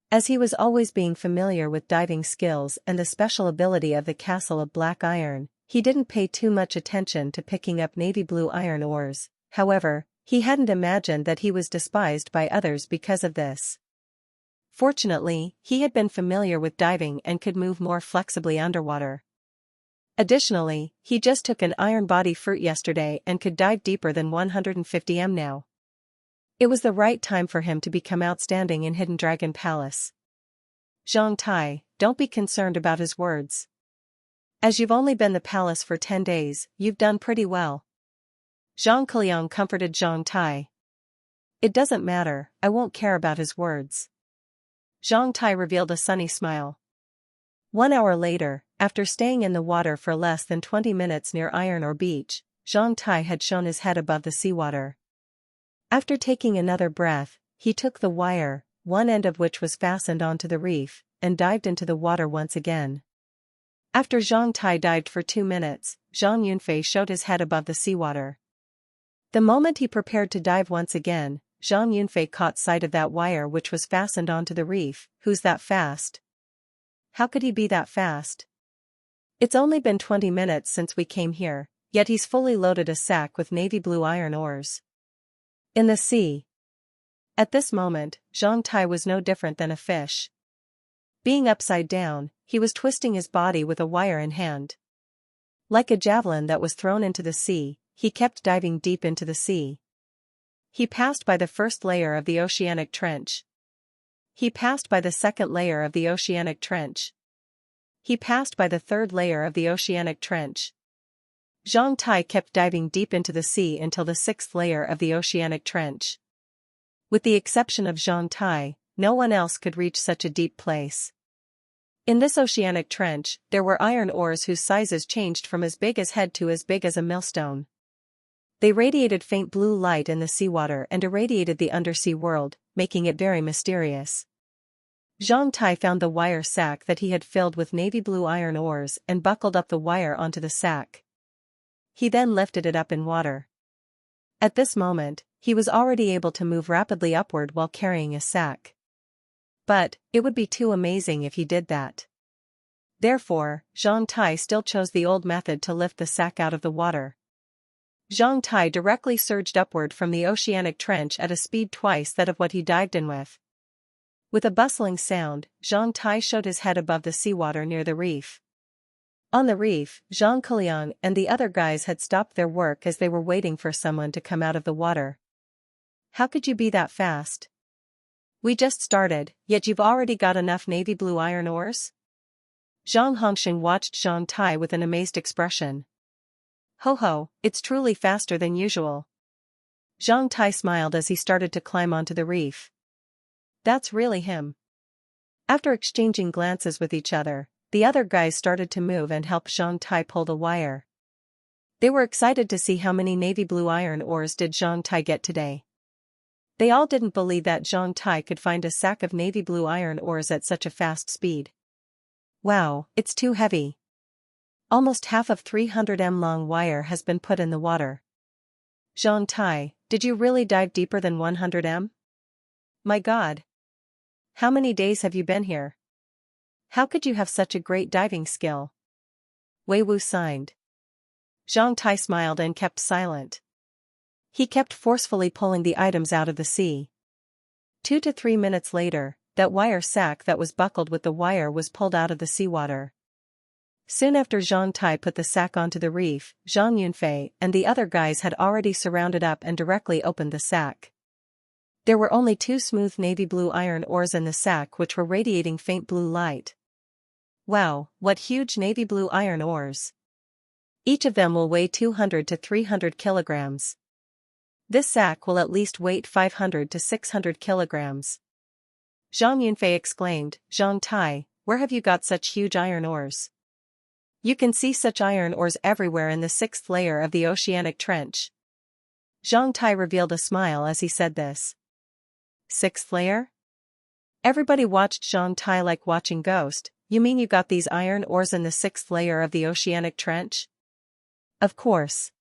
As he was always being familiar with diving skills and the special ability of the Castle of Black Iron, he didn't pay too much attention to picking up navy blue iron ores. However, he hadn't imagined that he was despised by others because of this. Fortunately, he had been familiar with diving and could move more flexibly underwater. Additionally, he just took an iron body fruit yesterday and could dive deeper than 150 m now. It was the right time for him to become outstanding in Hidden Dragon Palace. Zhang Tai, don't be concerned about his words. As you've only been the palace for 10 days, you've done pretty well. Zhang Keliang comforted Zhang Tai. It doesn't matter, I won't care about his words. Zhang Tai revealed a sunny smile. 1 hour later, after staying in the water for less than 20 minutes near Iron Ore Beach, Zhang Tai had shown his head above the seawater. After taking another breath, he took the wire, one end of which was fastened onto the reef, and dived into the water once again. After Zhang Tai dived for 2 minutes, Zhang Yunfei showed his head above the seawater. The moment he prepared to dive once again, Zhang Yunfei caught sight of that wire which was fastened onto the reef. Who's that fast? How could he be that fast? It's only been 20 minutes since we came here, yet he's fully loaded a sack with navy blue iron ores. In the sea. At this moment, Zhang Tai was no different than a fish. Being upside down, he was twisting his body with a wire in hand. Like a javelin that was thrown into the sea, he kept diving deep into the sea. He passed by the first layer of the oceanic trench. He passed by the second layer of the oceanic trench. He passed by the third layer of the oceanic trench. Zhang Tai kept diving deep into the sea until the 6th layer of the oceanic trench. With the exception of Zhang Tai, no one else could reach such a deep place. In this oceanic trench, there were iron ores whose sizes changed from as big as head to as big as a millstone. They radiated faint blue light in the seawater and irradiated the undersea world, making it very mysterious. Zhang Tai found the wire sack that he had filled with navy blue iron ores and buckled up the wire onto the sack. He then lifted it up in water. At this moment, he was already able to move rapidly upward while carrying a sack. But, it would be too amazing if he did that. Therefore, Zhang Tai still chose the old method to lift the sack out of the water. Zhang Tai directly surged upward from the oceanic trench at a speed twice that of what he dived in with. With a bustling sound, Zhang Tai showed his head above the seawater near the reef. On the reef, Zhang Keliang and the other guys had stopped their work as they were waiting for someone to come out of the water. How could you be that fast? We just started, yet you've already got enough navy blue iron ores? Zhang Hongsheng watched Zhang Tai with an amazed expression. Ho ho, it's truly faster than usual. Zhang Tai smiled as he started to climb onto the reef. That's really him. After exchanging glances with each other, the other guys started to move and help Zhang Tai pull the wire. They were excited to see how many navy blue iron ores did Zhang Tai get today. They all didn't believe that Zhang Tai could find a sack of navy blue iron ores at such a fast speed. Wow, it's too heavy. Almost half of 300 m long wire has been put in the water. Zhang Tai, did you really dive deeper than 100 m? My God. How many days have you been here? How could you have such a great diving skill? Wei Wu signed. Zhang Tai smiled and kept silent. He kept forcefully pulling the items out of the sea. 2 to 3 minutes later, that wire sack that was buckled with the wire was pulled out of the seawater. Soon after Zhang Tai put the sack onto the reef, Zhang Yunfei and the other guys had already surrounded up and directly opened the sack. There were only 2 smooth navy blue iron ores in the sack which were radiating faint blue light. Wow, what huge navy blue iron ores! Each of them will weigh 200 to 300 kilograms. This sack will at least weigh 500 to 600 kilograms. Zhang Yunfei exclaimed, Zhang Tai, where have you got such huge iron ores? You can see such iron ores everywhere in the 6th layer of the oceanic trench. Zhang Tai revealed a smile as he said this. 6th layer? Everybody watched Zhang Tai like watching Ghost. You mean you got these iron ores in the 6th layer of the oceanic trench? Of course.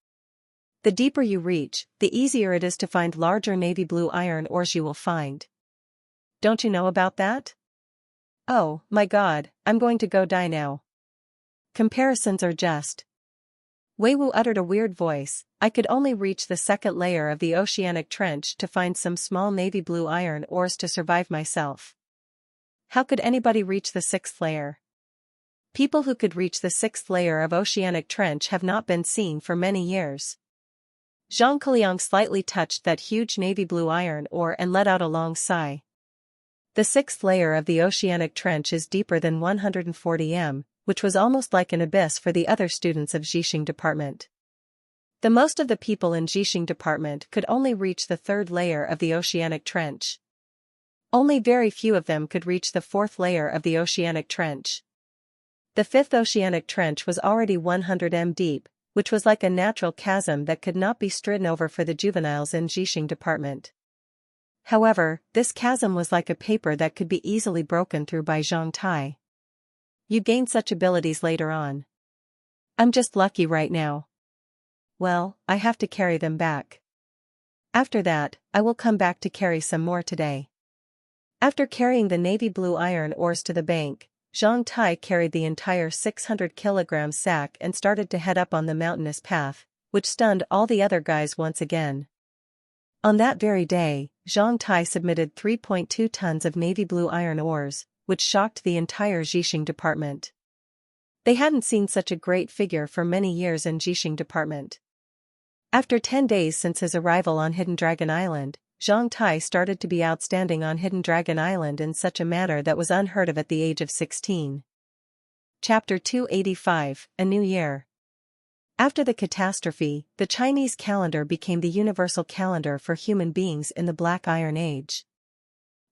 The deeper you reach, the easier it is to find larger navy blue iron ores you will find. Don't you know about that? Oh, my God, I'm going to go die now. Comparisons are just. Wei Wu uttered a weird voice. I could only reach the 2nd layer of the oceanic trench to find some small navy blue iron ores to survive myself. How could anybody reach the 6th layer? People who could reach the 6th layer of oceanic trench have not been seen for many years. Zhang Keliang slightly touched that huge navy blue iron ore and let out a long sigh. The 6th layer of the oceanic trench is deeper than 140 m, which was almost like an abyss for the other students of Jixing Department. The most of the people in Jixing Department could only reach the 3rd layer of the oceanic trench. Only very few of them could reach the 4th layer of the oceanic trench. The 5th oceanic trench was already 100 m deep, which was like a natural chasm that could not be stridden over for the juveniles in Jixing Department. However, this chasm was like a paper that could be easily broken through by Zhang Tai. You gain such abilities later on. I'm just lucky right now. Well, I have to carry them back. After that, I will come back to carry some more today. After carrying the navy blue iron ores to the bank, Zhang Tai carried the entire 600 kilogram sack and started to head up on the mountainous path, which stunned all the other guys once again. On that very day, Zhang Tai submitted 3.2 tons of navy blue iron ores, which shocked the entire Jixing Department. They hadn't seen such a great figure for many years in Jixing Department. After 10 days since his arrival on Hidden Dragon Island, Zhang Tai started to be outstanding on Hidden Dragon Island in such a manner that was unheard of at the age of 16. Chapter 285, A New Year. After the catastrophe, the Chinese calendar became the universal calendar for human beings in the Black Iron Age.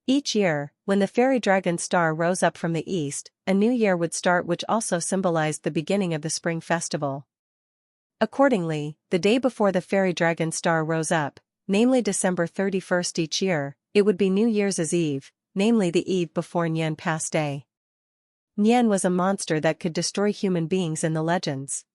Each year, when the fairy dragon star rose up from the east, a new year would start, which also symbolized the beginning of the spring festival. Accordingly, the day before the fairy dragon star rose up, namely December 31st each year, it would be New Year's Eve, namely the eve before Nian Pass Day. Nian was a monster that could destroy human beings in the legends.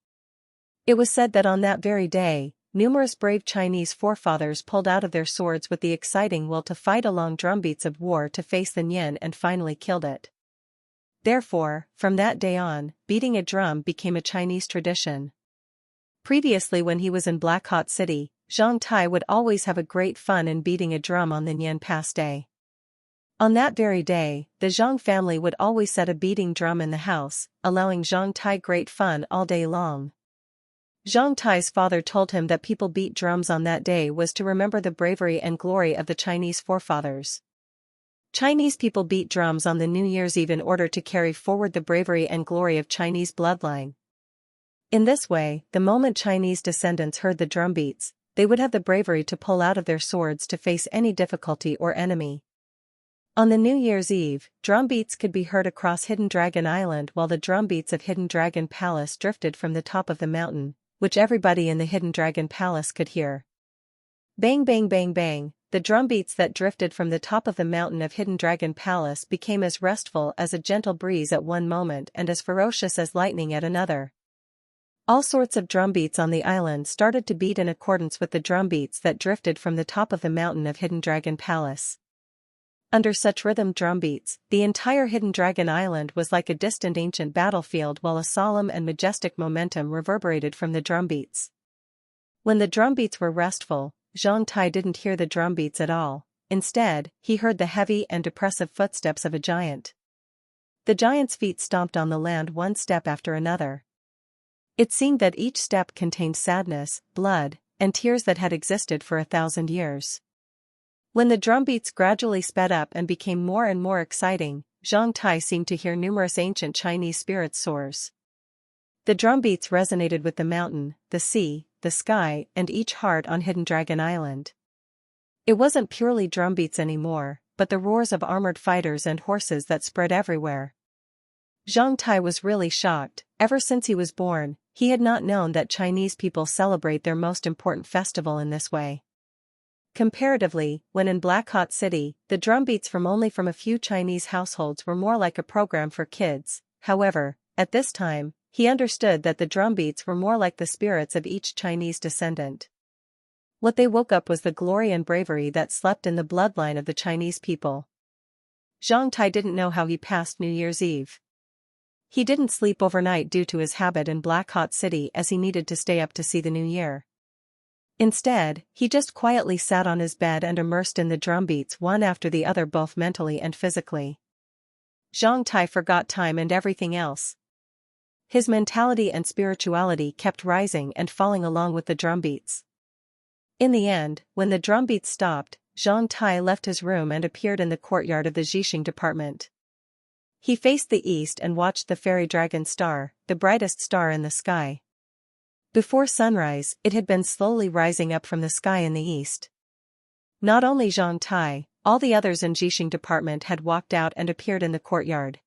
It was said that on that very day, numerous brave Chinese forefathers pulled out of their swords with the exciting will to fight along drumbeats of war to face the Nian and finally killed it. Therefore, from that day on, beating a drum became a Chinese tradition. Previously, when he was in Black Hot City, Zhang Tai would always have a great fun in beating a drum on the Nian Pass Day. On that very day, the Zhang family would always set a beating drum in the house, allowing Zhang Tai great fun all day long. Zhang Tai's father told him that people beat drums on that day was to remember the bravery and glory of the Chinese forefathers. Chinese people beat drums on the New Year's Eve in order to carry forward the bravery and glory of Chinese bloodline. In this way, the moment Chinese descendants heard the drum beats, they would have the bravery to pull out of their swords to face any difficulty or enemy. On the New Year's Eve, drum beats could be heard across Hidden Dragon Island while the drum beats of Hidden Dragon Palace drifted from the top of the mountain, which everybody in the Hidden Dragon Palace could hear. Bang bang bang bang, the drum beats that drifted from the top of the mountain of Hidden Dragon Palace became as restful as a gentle breeze at one moment and as ferocious as lightning at another. All sorts of drum beats on the island started to beat in accordance with the drum beats that drifted from the top of the mountain of Hidden Dragon Palace. Under such rhythm drum beats, the entire Hidden Dragon Island was like a distant ancient battlefield while a solemn and majestic momentum reverberated from the drum beats. When the drum beats were restful, Zhang Tai didn't hear the drum beats at all. Instead, he heard the heavy and depressive footsteps of a giant. The giant's feet stomped on the land one step after another. It seemed that each step contained sadness, blood, and tears that had existed for 1,000 years. When the drum beats gradually sped up and became more and more exciting, Zhang Tai seemed to hear numerous ancient Chinese spirits soars. The drum beats resonated with the mountain, the sea, the sky, and each heart on Hidden Dragon Island. It wasn't purely drum beats anymore, but the roars of armored fighters and horses that spread everywhere. Zhang Tai was really shocked. Ever since he was born, he had not known that Chinese people celebrate their most important festival in this way. Comparatively, when in Black Hot City, the drum beats from a few Chinese households were more like a program for kids. However, at this time, he understood that the drum beats were more like the spirits of each Chinese descendant. What they woke up was the glory and bravery that slept in the bloodline of the Chinese people. Zhang Tai didn't know how he passed New Year's Eve. He didn't sleep overnight due to his habit in Black Hot City as he needed to stay up to see the new year. Instead, he just quietly sat on his bed and immersed in the drum beats one after the other both mentally and physically. Zhang Tai forgot time and everything else. His mentality and spirituality kept rising and falling along with the drum beats. In the end, when the drum beats stopped, Zhang Tai left his room and appeared in the courtyard of the Zhixing department. He faced the east and watched the fairy dragon star, the brightest star in the sky. Before sunrise, it had been slowly rising up from the sky in the east. Not only Zhang Tai, all the others in Zhixing department had walked out and appeared in the courtyard.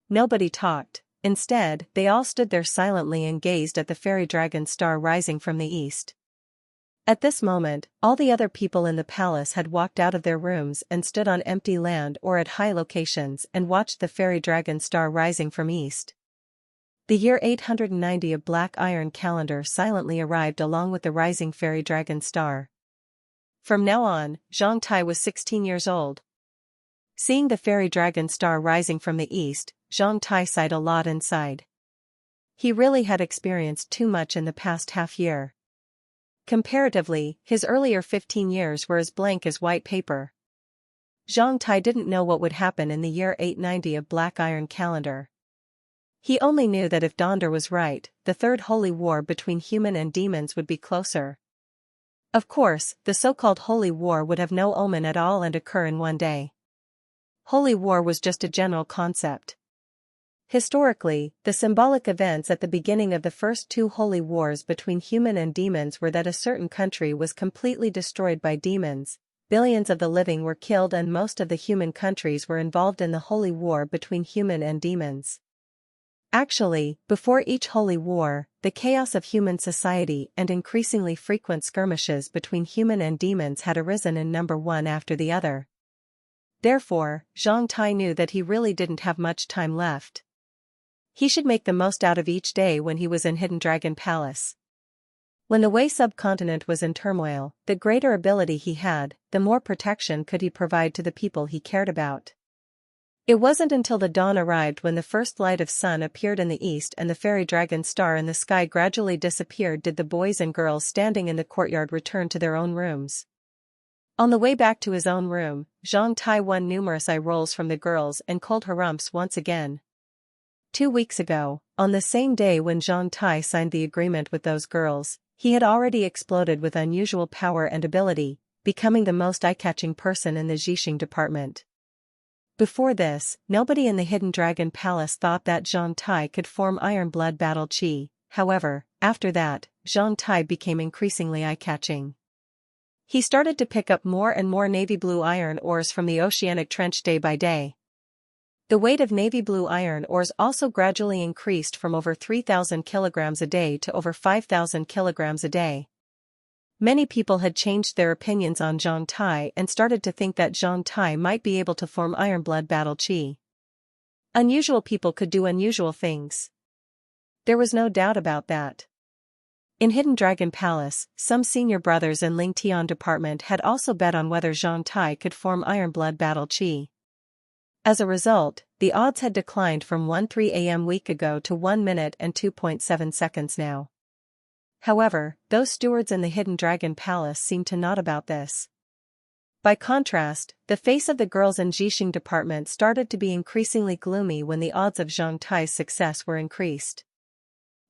Nobody talked. Instead, they all stood there silently and gazed at the fairy dragon star rising from the east. At this moment, all the other people in the palace had walked out of their rooms and stood on empty land or at high locations and watched the fairy dragon star rising from east. The year 890 of Black Iron calendar silently arrived along with the rising fairy dragon star. From now on, Zhang Tai was 16 years old. Seeing the fairy dragon star rising from the east, Zhang Tai sighed a lot inside. He really had experienced too much in the past half year. Comparatively, his earlier 15 years were as blank as white paper. Zhang Tai didn't know what would happen in the year 890 of Black Iron calendar. He only knew that if Donder was right, the third holy war between human and demons would be closer. Of course, the so-called holy war would have no omen at all and occur in one day. Holy war was just a general concept. Historically, the symbolic events at the beginning of the first two holy wars between human and demons were that a certain country was completely destroyed by demons, billions of the living were killed and most of the human countries were involved in the holy war between human and demons. Actually, before each holy war, the chaos of human society and increasingly frequent skirmishes between human and demons had arisen in number one after the other. Therefore, Zhang Tai knew that he really didn't have much time left. He should make the most out of each day when he was in Hidden Dragon Palace. When the Wei subcontinent was in turmoil, the greater ability he had, the more protection could he provide to the people he cared about. It wasn't until the dawn arrived when the first light of sun appeared in the east and the fairy dragon star in the sky gradually disappeared did the boys and girls standing in the courtyard return to their own rooms. On the way back to his own room, Zhang Tai won numerous eye rolls from the girls and cold harumphs once again. 2 weeks ago, on the same day when Zhang Tai signed the agreement with those girls, he had already exploded with unusual power and ability, becoming the most eye-catching person in the Zhixing department. Before this, nobody in the Hidden Dragon Palace thought that Zhang Tai could form Iron Blood Battle Chi. However, after that, Zhang Tai became increasingly eye-catching. He started to pick up more and more navy blue iron ores from the oceanic trench day by day. The weight of navy blue iron ores also gradually increased from over 3,000 kilograms a day to over 5,000 kilograms a day. Many people had changed their opinions on Zhang Tai and started to think that Zhang Tai might be able to form Iron Blood Battle Chi. Unusual people could do unusual things. There was no doubt about that. In Hidden Dragon Palace, some senior brothers in Ling Tian department had also bet on whether Zhang Tai could form Iron Blood Battle Chi. As a result, the odds had declined from 1:03 a.m. week ago to 1 minute and 2.7 seconds now. However, those stewards in the Hidden Dragon Palace seemed to not about this. By contrast, the face of the girls in Zhixing department started to be increasingly gloomy when the odds of Zhang Tai's success were increased.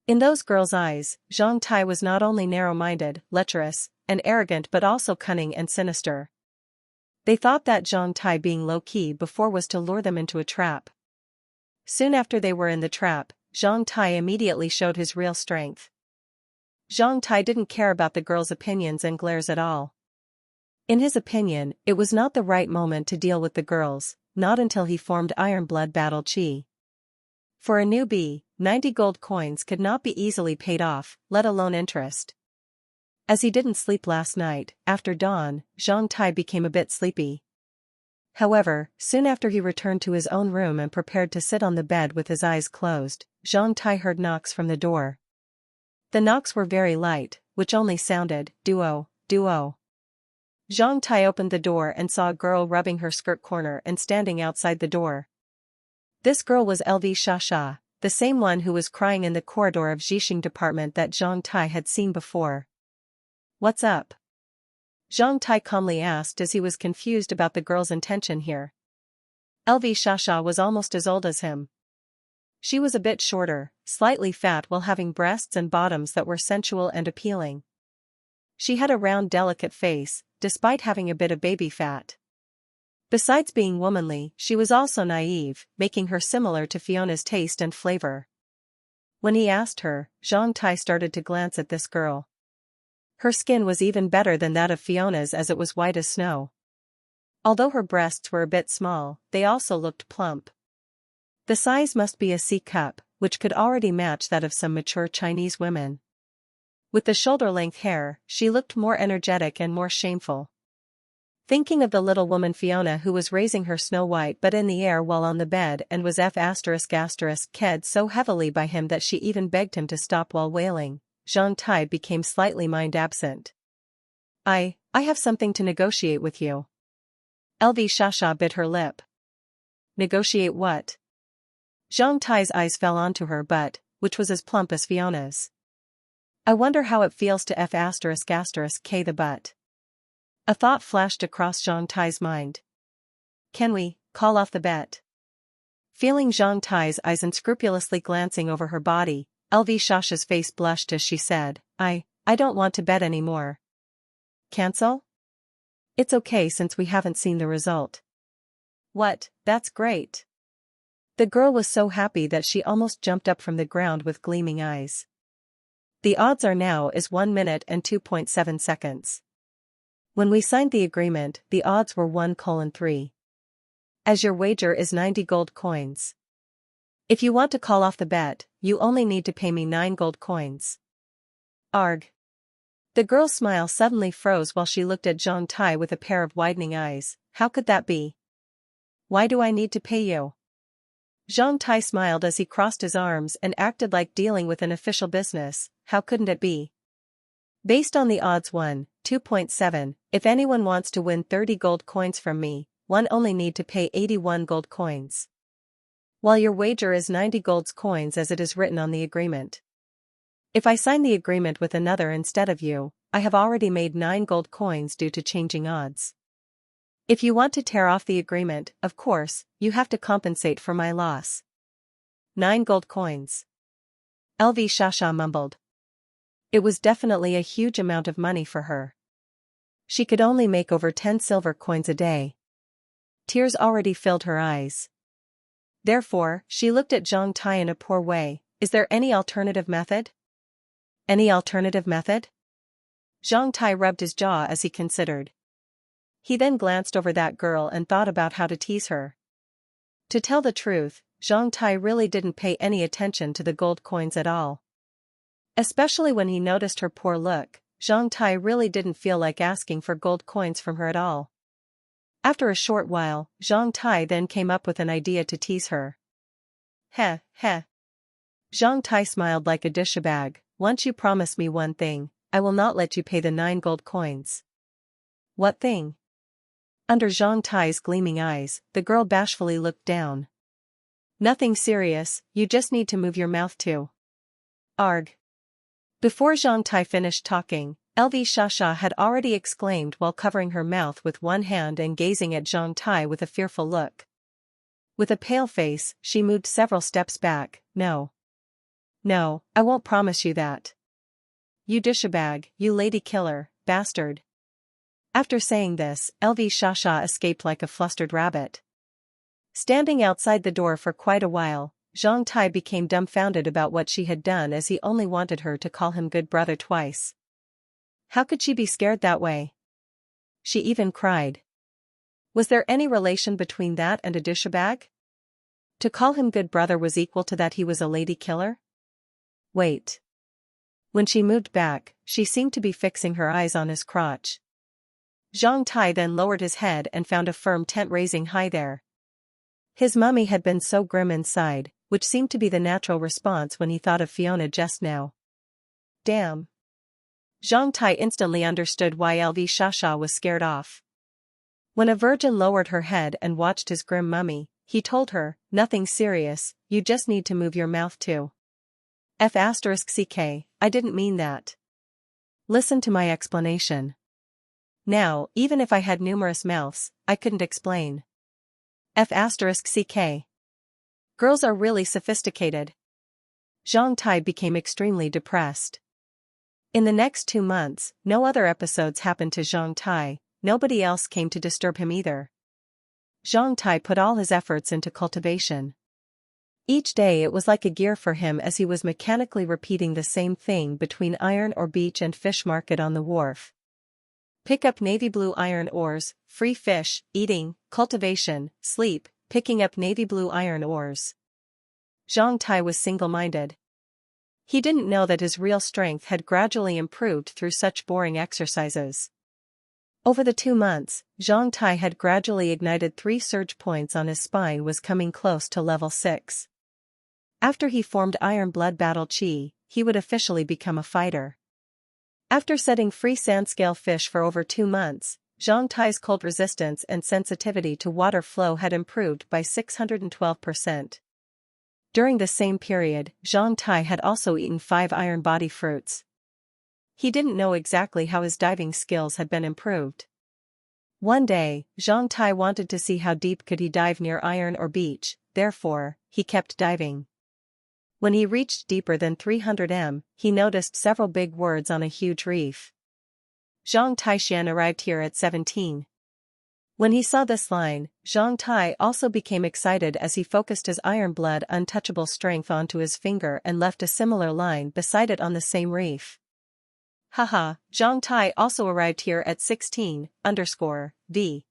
In those girls' eyes, Zhang Tai was not only narrow-minded, lecherous, and arrogant but also cunning and sinister. They thought that Zhang Tai being low-key before was to lure them into a trap. Soon after they were in the trap, Zhang Tai immediately showed his real strength. Zhang Tai didn't care about the girls' opinions and glares at all. In his opinion, it was not the right moment to deal with the girls, not until he formed Iron Blood Battle Chi. For a newbie, 90 gold coins could not be easily paid off, let alone interest. As he didn't sleep last night, after dawn, Zhang Tai became a bit sleepy. However, soon after he returned to his own room and prepared to sit on the bed with his eyes closed, Zhang Tai heard knocks from the door. The knocks were very light, which only sounded, duo, duo. Zhang Tai opened the door and saw a girl rubbing her skirt corner and standing outside the door. This girl was LV Shasha, the same one who was crying in the corridor of Zhixing department that Zhang Tai had seen before. "What's up?" Zhang Tai calmly asked as he was confused about the girl's intention here. LV Shasha was almost as old as him. She was a bit shorter, slightly fat while having breasts and bottoms that were sensual and appealing. She had a round delicate face, despite having a bit of baby fat. Besides being womanly, she was also naive, making her similar to Fiona's taste and flavor. When he asked her, Zhang Tai started to glance at this girl. Her skin was even better than that of Fiona's as it was white as snow. Although her breasts were a bit small, they also looked plump. The size must be a C cup, which could already match that of some mature Chinese women. With the shoulder-length hair, she looked more energetic and more shameful. Thinking of the little woman Fiona who was raising her Snow White but in the air while on the bed and was ked so heavily by him that she even begged him to stop while wailing, Zhang Tai became slightly mind-absent. I have something to negotiate with you." LV Shasha bit her lip. "Negotiate what?" Zhang Tai's eyes fell onto her butt, which was as plump as Fiona's. "I wonder how it feels to K the butt." A thought flashed across Zhang Tai's mind. "Can we call off the bet?" Feeling Zhang Tai's eyes unscrupulously glancing over her body, LV Shasha's face blushed as she said, I don't want to bet anymore." "Cancel?" "It's okay since we haven't seen the result." "What, that's great." The girl was so happy that she almost jumped up from the ground with gleaming eyes. "The odds are now is 1 minute and 2.7 seconds. When we signed the agreement, the odds were 1:3. As your wager is 90 gold coins. If you want to call off the bet, you only need to pay me 9 gold coins." "Arg." The girl's smile suddenly froze while she looked at Zhang Tai with a pair of widening eyes. "How could that be? Why do I need to pay you?" Zhang Tai smiled as he crossed his arms and acted like dealing with an official business. "How couldn't it be? Based on the odds 1:2.7, if anyone wants to win 30 gold coins from me, one only need to pay 81 gold coins. While your wager is 90 gold coins as it is written on the agreement. If I sign the agreement with another instead of you, I have already made 9 gold coins due to changing odds. If you want to tear off the agreement, of course, you have to compensate for my loss. 9 gold coins. LV Shasha mumbled. It was definitely a huge amount of money for her. She could only make over 10 silver coins a day. Tears already filled her eyes. Therefore, she looked at Zhang Tai in a poor way. Is there any alternative method? Any alternative method? Zhang Tai rubbed his jaw as he considered. He then glanced over that girl and thought about how to tease her. To tell the truth, Zhang Tai really didn't pay any attention to the gold coins at all. Especially when he noticed her poor look, Zhang Tai really didn't feel like asking for gold coins from her at all. After a short while, Zhang Tai then came up with an idea to tease her. Heh, heh. Zhang Tai smiled like a dishabag. Once you promise me one thing, I will not let you pay the 9 gold coins. What thing? Under Zhang Tai's gleaming eyes, the girl bashfully looked down. Nothing serious, you just need to move your mouth too. Arg. Before Zhang Tai finished talking, LV Shasha had already exclaimed while covering her mouth with one hand and gazing at Zhang Tai with a fearful look. With a pale face, she moved several steps back. No. No, I won't promise you that. You dishabag, you lady killer, bastard. After saying this, LV Shasha escaped like a flustered rabbit. Standing outside the door for quite a while, Zhang Tai became dumbfounded about what she had done as he only wanted her to call him good brother twice. How could she be scared that way? She even cried. Was there any relation between that and a dishabag? To call him good brother was equal to that he was a lady killer? Wait. When she moved back, she seemed to be fixing her eyes on his crotch. Zhang Tai then lowered his head and found a firm tent raising high there. His mummy had been so grim inside, which seemed to be the natural response when he thought of Fiona just now. Damn. Zhang Tai instantly understood why LV Shasha was scared off. When a virgin lowered her head and watched his grim mummy, he told her, nothing serious, you just need to move your mouth too. F***ck, I didn't mean that. Listen to my explanation. Now, even if I had numerous mouths, I couldn't explain. F***ck. Girls are really sophisticated. Zhang Tai became extremely depressed. In the next 2 months, no other episodes happened to Zhang Tai, nobody else came to disturb him either. Zhang Tai put all his efforts into cultivation. Each day it was like a gear for him as he was mechanically repeating the same thing between iron ore beach and fish market on the wharf. Pick up navy blue iron ores, free fish, eating, cultivation, sleep, picking up navy blue iron ores. Zhang Tai was single-minded. He didn't know that his real strength had gradually improved through such boring exercises. Over the 2 months, Zhang Tai had gradually ignited 3 surge points on his spine, was coming close to level 6. After he formed Iron Blood Battle Chi, he would officially become a fighter. After setting free sand-scale fish for over 2 months, Zhang Tai's cold resistance and sensitivity to water flow had improved by 612%. During the same period, Zhang Tai had also eaten 5 iron body fruits. He didn't know exactly how his diving skills had been improved. One day, Zhang Tai wanted to see how deep could he dive near iron or beach, therefore, he kept diving. When he reached deeper than 300 m, he noticed several big words on a huge reef. Zhang Taishan arrived here at 17. When he saw this line, Zhang Tai also became excited as he focused his iron blood untouchable strength onto his finger and left a similar line beside it on the same reef. Haha, Zhang Tai also arrived here at 16_V.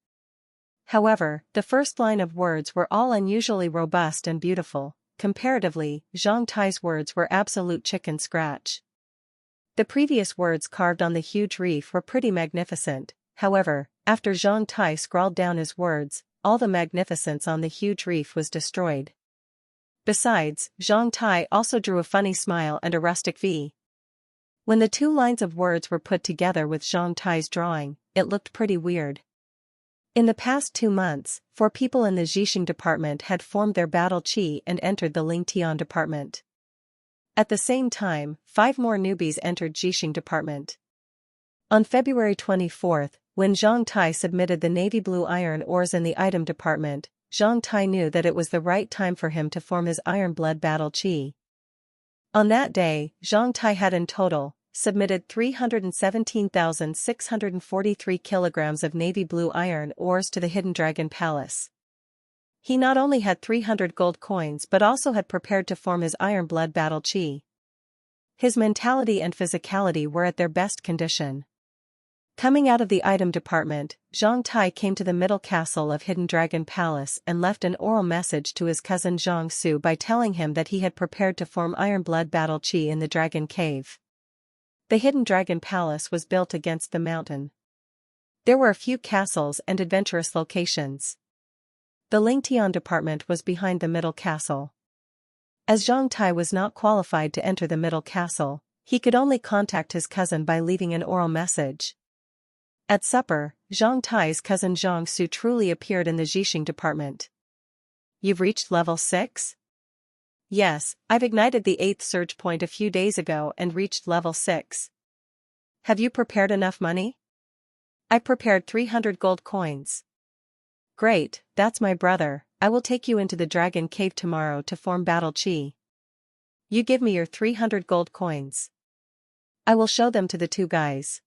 However, the first line of words were all unusually robust and beautiful. Comparatively, Zhang Tai's words were absolute chicken scratch. The previous words carved on the huge reef were pretty magnificent, however, after Zhang Tai scrawled down his words, all the magnificence on the huge reef was destroyed. Besides, Zhang Tai also drew a funny smile and a rustic V. When the 2 lines of words were put together with Zhang Tai's drawing, it looked pretty weird. In the past 2 months, 4 people in the Zhixing department had formed their battle chi and entered the Lingtian department. At the same time, 5 more newbies entered Zhixing department. On February 24, when Zhang Tai submitted the navy blue iron ores in the item department, Zhang Tai knew that it was the right time for him to form his iron blood battle chi. On that day, Zhang Tai had in total submitted 317,643 kilograms of navy blue iron ores to the Hidden Dragon Palace. He not only had 300 gold coins but also had prepared to form his Iron Blood battle chi. His mentality and physicality were at their best condition. Coming out of the item department, Zhang Tai came to the middle castle of Hidden Dragon Palace and left an oral message to his cousin Zhang Su by telling him that he had prepared to form Iron Blood battle chi in the Dragon Cave. The Hidden Dragon Palace was built against the mountain. There were a few castles and adventurous locations. The Lingtian department was behind the middle castle. As Zhang Tai was not qualified to enter the middle castle, he could only contact his cousin by leaving an oral message. At supper, Zhang Tai's cousin Zhang Su truly appeared in the Zhixing department. "You've reached level 6? "Yes, I've ignited the 8th surge point a few days ago and reached level 6. "Have you prepared enough money?" "I prepared 300 gold coins. "Great, that's my brother. I will take you into the Dragon Cave tomorrow to form battle chi. You give me your 300 gold coins. I will show them to the two guys.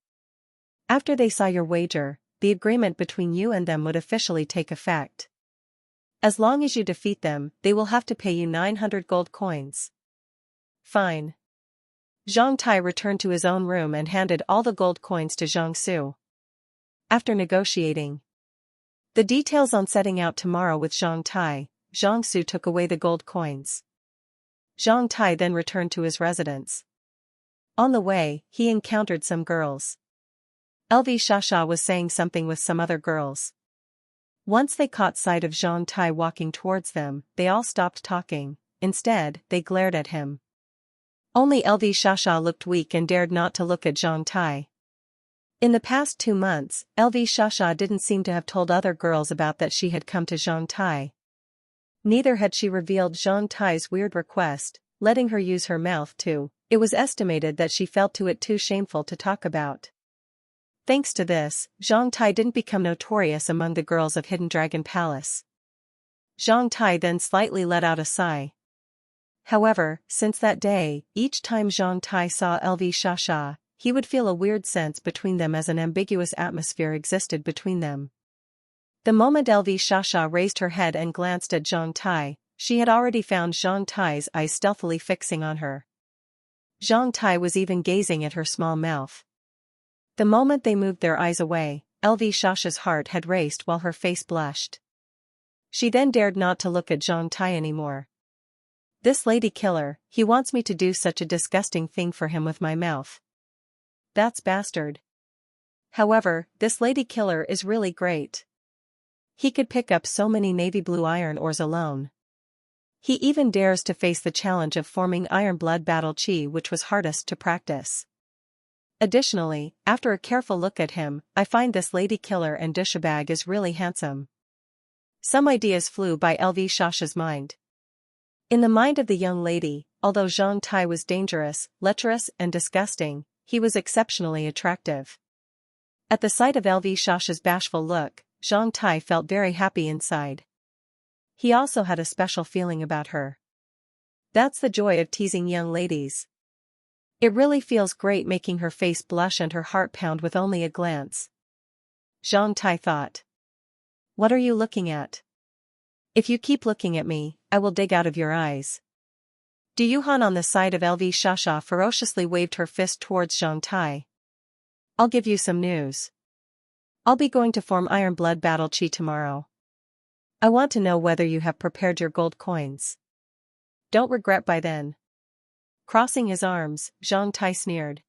After they saw your wager, the agreement between you and them would officially take effect. As long as you defeat them, they will have to pay you 900 gold coins." "Fine." Zhang Tai returned to his own room and handed all the gold coins to Zhang Su. After negotiating the details on setting out tomorrow with Zhang Tai, Zhang Su took away the gold coins. Zhang Tai then returned to his residence. On the way, he encountered some girls. LV Shasha was saying something with some other girls. Once they caught sight of Zhang Tai walking towards them, they all stopped talking. Instead, they glared at him. Only LV Shasha looked weak and dared not to look at Zhang Tai. In the past 2 months, LV Shasha didn't seem to have told other girls about that she had come to Zhang Tai. Neither had she revealed Zhang Tai's weird request, letting her use her mouth too. It was estimated that she felt it too shameful to talk about. Thanks to this, Zhang Tai didn't become notorious among the girls of Hidden Dragon Palace. Zhang Tai then slightly let out a sigh. However, since that day, each time Zhang Tai saw LV Shasha, he would feel a weird sense between them as an ambiguous atmosphere existed between them. The moment LV Shasha raised her head and glanced at Zhang Tai, she had already found Zhang Tai's eyes stealthily fixing on her. Zhang Tai was even gazing at her small mouth. The moment they moved their eyes away, LV Shasha's heart had raced while her face blushed. She then dared not to look at Zhang Tai anymore. "This lady killer, he wants me to do such a disgusting thing for him with my mouth. That's bastard. However, this lady killer is really great. He could pick up so many navy blue iron ores alone. He even dares to face the challenge of forming Iron Blood battle chi, which was hardest to practice. Additionally, after a careful look at him, I find this lady killer and douchebag is really handsome." Some ideas flew by LV Shasha's mind. In the mind of the young lady, although Zhang Tai was dangerous, lecherous and disgusting, he was exceptionally attractive. At the sight of LV Shasha's bashful look, Zhang Tai felt very happy inside. He also had a special feeling about her. That's the joy of teasing young ladies. It really feels great making her face blush and her heart pound with only a glance. Zhang Tai thought. "What are you looking at? If you keep looking at me, I will dig out of your eyes." Du Yuhan on the side of LV Shasha ferociously waved her fist towards Zhang Tai. "I'll give you some news. I'll be going to form Iron Blood battle chi tomorrow. I want to know whether you have prepared your gold coins. Don't regret by then." Crossing his arms, Zhang Tai sneered.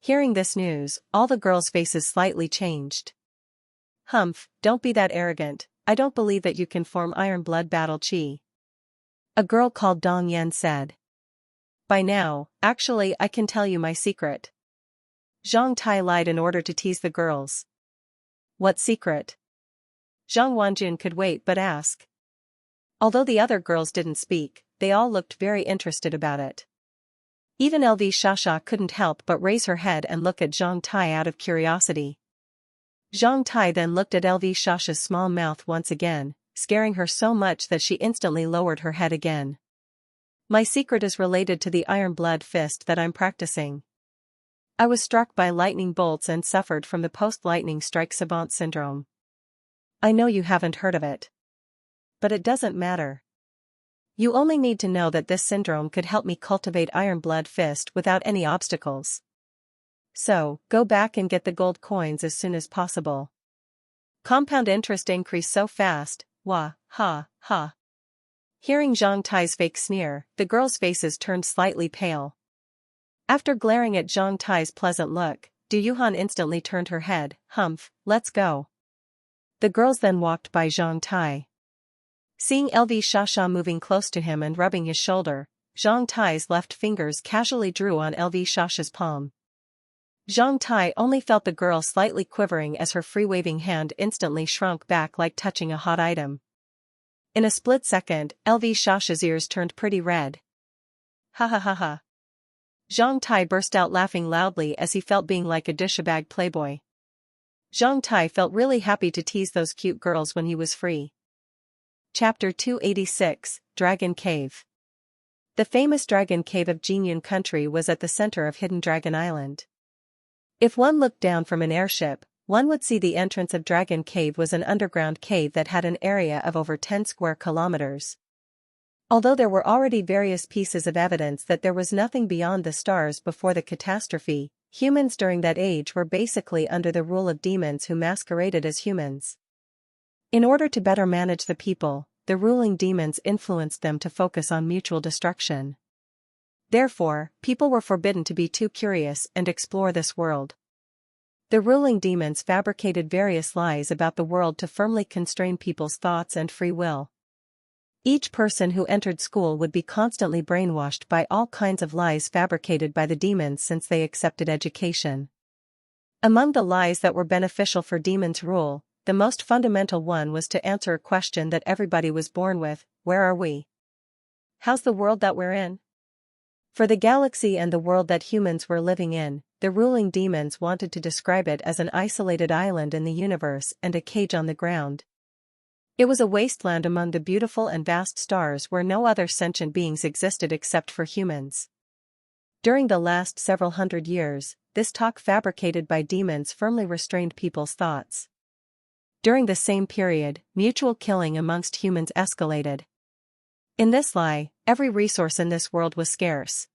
Hearing this news, all the girls' faces slightly changed. "Humph, don't be that arrogant, I don't believe that you can form Iron Blood battle chi," a girl called Dong Yen said. "By now, actually I can tell you my secret." Zhang Tai lied in order to tease the girls. "What secret?" Zhang Wanjun could wait but ask. Although the other girls didn't speak, they all looked very interested about it. Even LV Shasha couldn't help but raise her head and look at Zhang Tai out of curiosity. Zhang Tai then looked at LV Shasha's small mouth once again, scaring her so much that she instantly lowered her head again. My secret is related to the iron blood fist that I'm practicing. I was struck by lightning bolts and suffered from the post-lightning strike savant syndrome. I know you haven't heard of it. But it doesn't matter. You only need to know that this syndrome could help me cultivate iron blood fist without any obstacles. So, go back and get the gold coins as soon as possible. Compound interest increased so fast, wah, ha, ha. Hearing Zhang Tai's fake sneer, the girls' faces turned slightly pale. After glaring at Zhang Tai's pleasant look, Du Yuhan instantly turned her head. Humph, let's go. The girls then walked by Zhang Tai. Seeing LV Shasha moving close to him and rubbing his shoulder, Zhang Tai's left fingers casually drew on LV Shasha's palm. Zhang Tai only felt the girl slightly quivering as her free-waving hand instantly shrunk back like touching a hot item. In a split second, LV Shasha's ears turned pretty red. Ha ha ha ha. Zhang Tai burst out laughing loudly as he felt being like a dish-a-bag playboy. Zhang Tai felt really happy to tease those cute girls when he was free. Chapter 286, Dragon Cave. The famous Dragon Cave of Jinyun Country was at the center of Hidden Dragon Island. If one looked down from an airship, one would see the entrance of Dragon Cave was an underground cave that had an area of over 10 square kilometers. Although there were already various pieces of evidence that there was nothing beyond the stars before the catastrophe, humans during that age were basically under the rule of demons who masqueraded as humans. In order to better manage the people, the ruling demons influenced them to focus on mutual destruction. Therefore, people were forbidden to be too curious and explore this world. The ruling demons fabricated various lies about the world to firmly constrain people's thoughts and free will. Each person who entered school would be constantly brainwashed by all kinds of lies fabricated by the demons since they accepted education. Among the lies that were beneficial for demons' rule, the most fundamental one was to answer a question that everybody was born with: where are we? How's the world that we're in? For the galaxy and the world that humans were living in, the ruling demons wanted to describe it as an isolated island in the universe and a cage on the ground. It was a wasteland among the beautiful and vast stars where no other sentient beings existed except for humans. During the last several hundred years, this talk fabricated by demons firmly restrained people's thoughts. During the same period, mutual killing amongst humans escalated. In this lie, every resource in this world was scarce.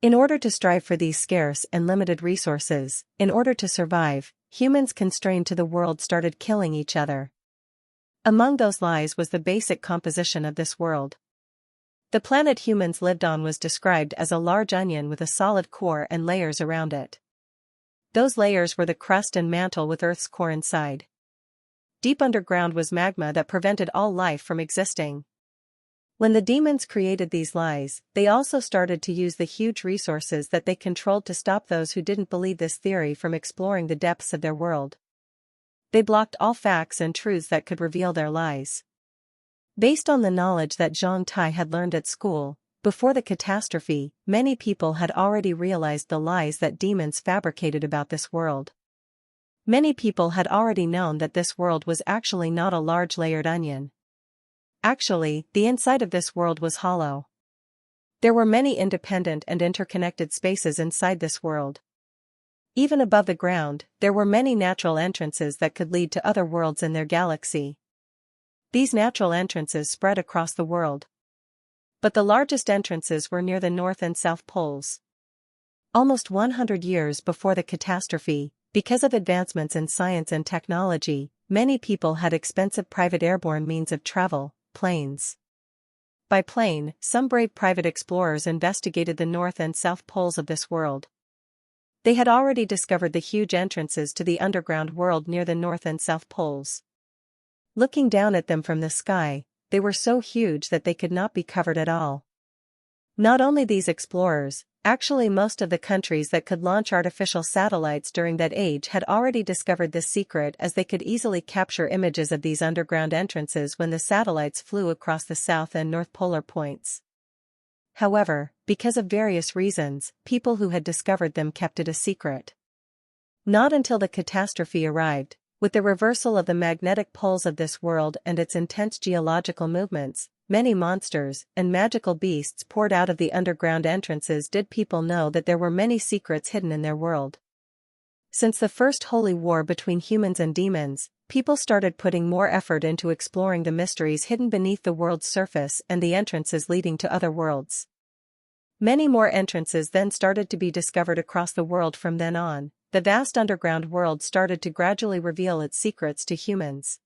In order to strive for these scarce and limited resources, in order to survive, humans constrained to the world started killing each other. Among those lies was the basic composition of this world. The planet humans lived on was described as a large onion with a solid core and layers around it. Those layers were the crust and mantle with Earth's core inside. Deep underground was magma that prevented all life from existing. When the demons created these lies, they also started to use the huge resources that they controlled to stop those who didn't believe this theory from exploring the depths of their world. They blocked all facts and truths that could reveal their lies. Based on the knowledge that Zhang Tai had learned at school, before the catastrophe, many people had already realized the lies that demons fabricated about this world. Many people had already known that this world was actually not a large layered onion. Actually, the inside of this world was hollow. There were many independent and interconnected spaces inside this world. Even above the ground, there were many natural entrances that could lead to other worlds in their galaxy. These natural entrances spread across the world. But the largest entrances were near the North and South Poles. Almost 100 years before the catastrophe, because of advancements in science and technology, many people had expensive private airborne means of travel, planes. By plane, some brave private explorers investigated the North and South Poles of this world. They had already discovered the huge entrances to the underground world near the North and South Poles. Looking down at them from the sky, they were so huge that they could not be covered at all. Not only these explorers, actually most of the countries that could launch artificial satellites during that age had already discovered this secret, as they could easily capture images of these underground entrances when the satellites flew across the south and north polar points. However, because of various reasons, people who had discovered them kept it a secret. Not until the catastrophe arrived, with the reversal of the magnetic poles of this world and its intense geological movements, many monsters and magical beasts poured out of the underground entrances did people know that there were many secrets hidden in their world. Since the first holy war between humans and demons, people started putting more effort into exploring the mysteries hidden beneath the world's surface and the entrances leading to other worlds. Many more entrances then started to be discovered across the world from then on. The vast underground world started to gradually reveal its secrets to humans.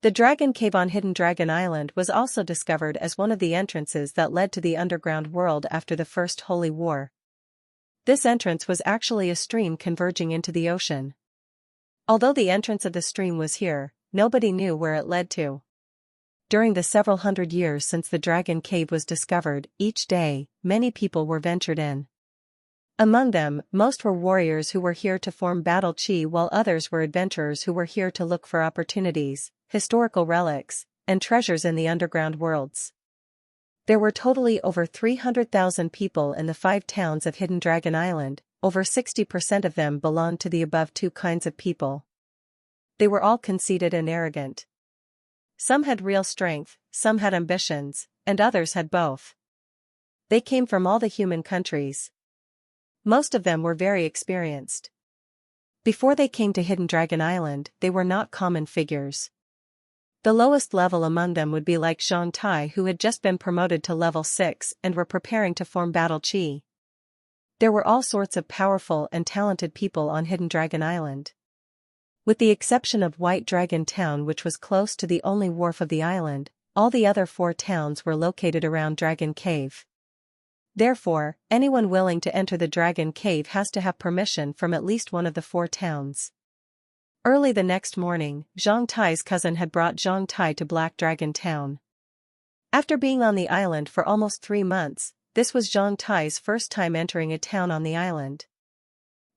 The Dragon Cave on Hidden Dragon Island was also discovered as one of the entrances that led to the underground world after the First Holy War. This entrance was actually a stream converging into the ocean. Although the entrance of the stream was here, nobody knew where it led to. During the several hundred years since the Dragon Cave was discovered, each day, many people were ventured in. Among them, most were warriors who were here to form battle chi, while others were adventurers who were here to look for opportunities, historical relics, and treasures in the underground worlds. There were totally over 300,000 people in the 5 towns of Hidden Dragon Island. Over 60% of them belonged to the above 2 kinds of people. They were all conceited and arrogant. Some had real strength, some had ambitions, and others had both. They came from all the human countries. Most of them were very experienced. Before they came to Hidden Dragon Island, they were not common figures. The lowest level among them would be like Zhang Tai, who had just been promoted to level 6 and were preparing to form battle chi. There were all sorts of powerful and talented people on Hidden Dragon Island. With the exception of White Dragon Town, which was close to the only wharf of the island, all the other 4 towns were located around Dragon Cave. Therefore, anyone willing to enter the Dragon Cave has to have permission from at least one of the 4 towns. Early the next morning, Zhang Tai's cousin had brought Zhang Tai to Black Dragon Town. After being on the island for almost 3 months, this was Zhang Tai's first time entering a town on the island.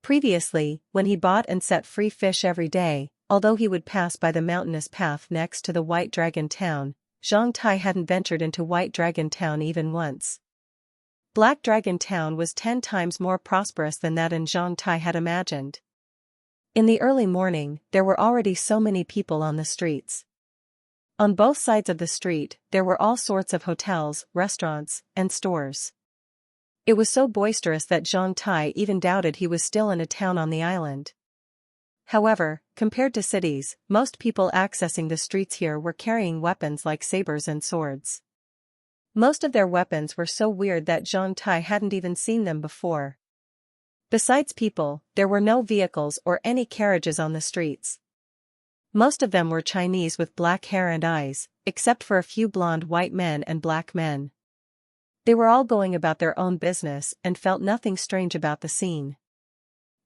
Previously, when he bought and set free fish every day, although he would pass by the mountainous path next to the White Dragon Town, Zhang Tai hadn't ventured into White Dragon Town even once. Black Dragon Town was 10 times more prosperous than that in Zhang Tai had imagined. In the early morning, there were already so many people on the streets. On both sides of the street, there were all sorts of hotels, restaurants, and stores. It was so boisterous that Zhang Tai even doubted he was still in a town on the island. However, compared to cities, most people accessing the streets here were carrying weapons like sabers and swords. Most of their weapons were so weird that Zhang Tai hadn't even seen them before. Besides people, there were no vehicles or any carriages on the streets. Most of them were Chinese with black hair and eyes, except for a few blonde white men and black men. They were all going about their own business and felt nothing strange about the scene.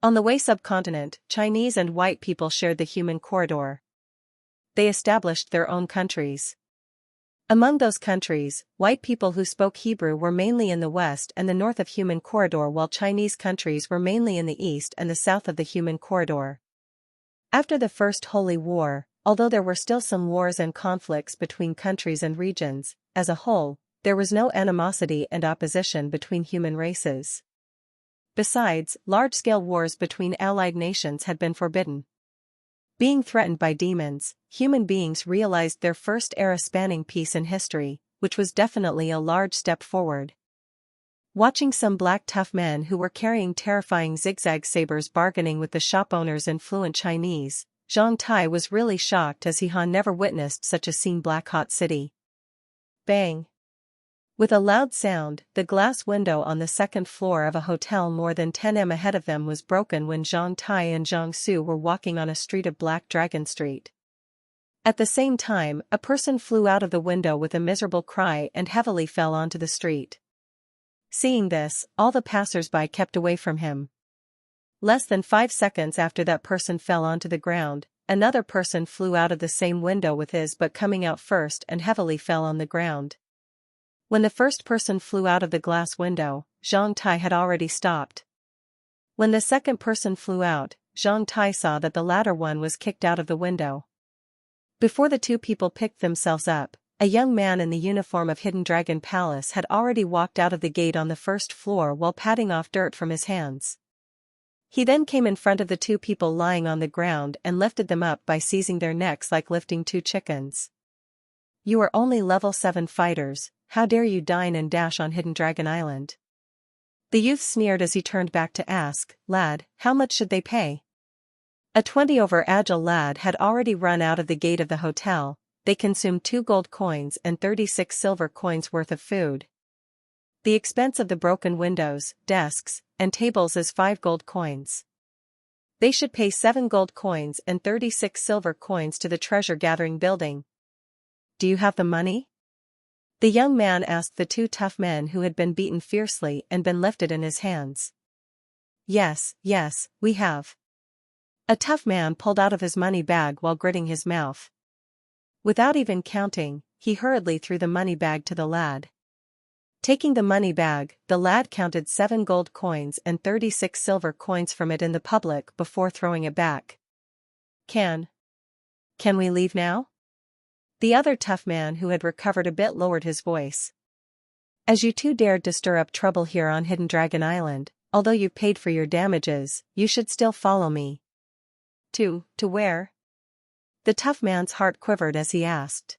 On the Wei subcontinent, Chinese and white people shared the human corridor. They established their own countries. Among those countries, white people who spoke Hebrew were mainly in the west and the north of human corridor, while Chinese countries were mainly in the east and the south of the human corridor. After the First Holy War, although there were still some wars and conflicts between countries and regions, as a whole, there was no animosity and opposition between human races. Besides, large-scale wars between allied nations had been forbidden. Being threatened by demons, human beings realized their first era-spanning peace in history, which was definitely a large step forward. Watching some black tough men who were carrying terrifying zigzag sabers bargaining with the shop owners in fluent Chinese, Zhang Tai was really shocked as he had never witnessed such a scene. Black hot city. Bang! With a loud sound, the glass window on the second floor of a hotel more than 10 m ahead of them was broken when Zhang Tai and Zhang Su were walking on a street of Black Dragon Street. At the same time, a person flew out of the window with a miserable cry and heavily fell onto the street. Seeing this, all the passers-by kept away from him. Less than 5 seconds after that person fell onto the ground, another person flew out of the same window with his but coming out first and heavily fell on the ground. When the first person flew out of the glass window, Zhang Tai had already stopped. When the second person flew out, Zhang Tai saw that the latter one was kicked out of the window. Before the 2 people picked themselves up, a young man in the uniform of Hidden Dragon Palace had already walked out of the gate on the first floor while patting off dirt from his hands. He then came in front of the 2 people lying on the ground and lifted them up by seizing their necks like lifting 2 chickens. You are only level 7 fighters, how dare you dine and dash on Hidden Dragon Island? The youth sneered as he turned back to ask, Lad, how much should they pay? A 20-over agile lad had already run out of the gate of the hotel. They consumed 2 gold coins and 36 silver coins worth of food. The expense of the broken windows, desks, and tables is 5 gold coins. They should pay 7 gold coins and 36 silver coins to the treasure-gathering building. Do you have the money? The young man asked the 2 tough men who had been beaten fiercely and been lifted in his hands. Yes, we have. A tough man pulled out of his money bag while gritting his mouth. Without even counting, he hurriedly threw the money bag to the lad. Taking the money bag, the lad counted 7 gold coins and 36 silver coins from it in the public before throwing it back. Can we leave now? The other tough man who had recovered a bit lowered his voice. As you 2 dared to stir up trouble here on Hidden Dragon Island, although you paid for your damages, you should still follow me. To where? The tough man's heart quivered as he asked.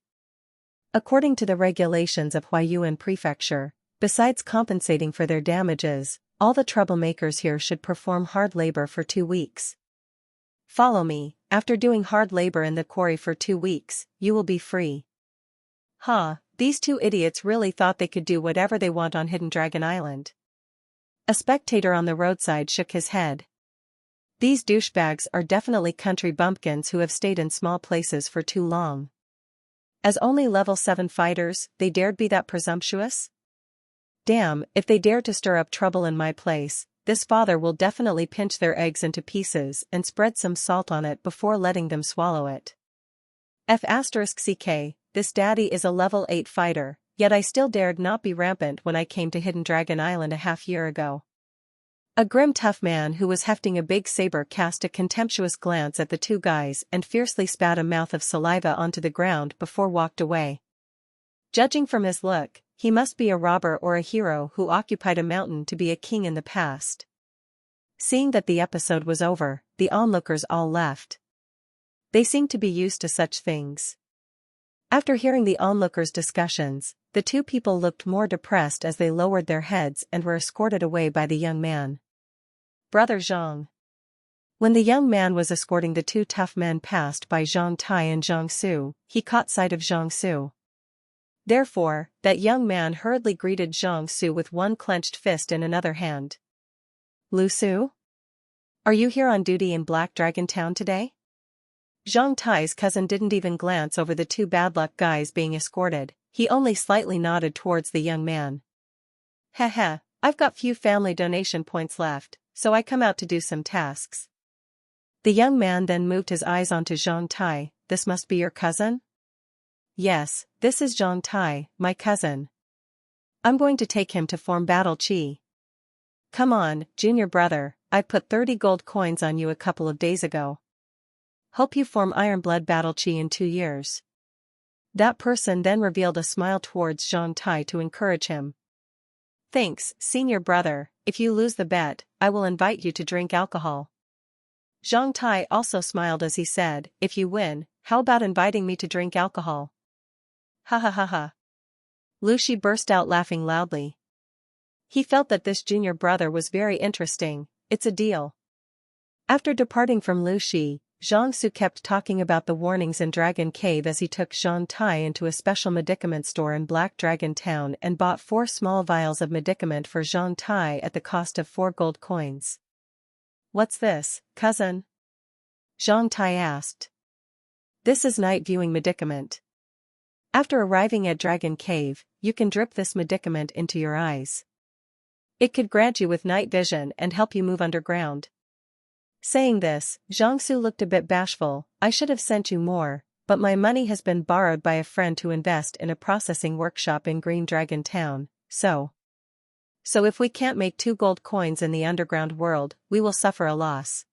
According to the regulations of Huaiyuan Prefecture, besides compensating for their damages, all the troublemakers here should perform hard labor for 2 weeks. Follow me. After doing hard labor in the quarry for 2 weeks, you will be free. These 2 idiots really thought they could do whatever they want on Hidden Dragon Island. A spectator on the roadside shook his head. These douchebags are definitely country bumpkins who have stayed in small places for too long. As only level 7 fighters, they dared be that presumptuous? Damn, if they dare to stir up trouble in my place, this father will definitely pinch their eggs into pieces and spread some salt on it before letting them swallow it. F***ck, this daddy is a level 8 fighter, yet I still dared not be rampant when I came to Hidden Dragon Island a half-year ago. A grim tough man who was hefting a big saber cast a contemptuous glance at the 2 guys and fiercely spat a mouth of saliva onto the ground before walked away. Judging from his look, he must be a robber or a hero who occupied a mountain to be a king in the past. Seeing that the episode was over, the onlookers all left. They seemed to be used to such things. After hearing the onlookers' discussions, the 2 people looked more depressed as they lowered their heads and were escorted away by the young man. Brother Zhang. When the young man was escorting the 2 tough men past by Zhang Tai and Zhang Su, he caught sight of Zhang Su. Therefore, that young man hurriedly greeted Zhang Su with one clenched fist in another hand. Lu Su? Are you here on duty in Black Dragon Town today? Zhang Tai's cousin didn't even glance over the 2 bad luck guys being escorted, he only slightly nodded towards the young man. Heh, I've got few family donation points left, so I come out to do some tasks. The young man then moved his eyes onto Zhang Tai. This must be your cousin? Yes, this is Zhang Tai, my cousin. I'm going to take him to form battle chi. Come on, junior brother, I put 30 gold coins on you a couple of days ago. Hope you form Iron Blood battle chi in 2 years. That person then revealed a smile towards Zhang Tai to encourage him. Thanks, senior brother, if you lose the bet, I will invite you to drink alcohol. Zhang Tai also smiled as he said, if you win, how about inviting me to drink alcohol? Ha. Lu Shi burst out laughing loudly. He felt that this junior brother was very interesting. It's a deal. After departing from Lu Shi, Zhang Su kept talking about the warnings in Dragon Cave as he took Zhang Tai into a special medicament store in Black Dragon Town and bought 4 small vials of medicament for Zhang Tai at the cost of 4 gold coins. What's this, cousin? Zhang Tai asked. This is night viewing medicament. After arriving at Dragon Cave, you can drip this medicament into your eyes. It could grant you with night vision and help you move underground. Saying this, Zhang Su looked a bit bashful. I should have sent you more, but my money has been borrowed by a friend to invest in a processing workshop in Green Dragon Town, so if we can't make 2 gold coins in the underground world, we will suffer a loss.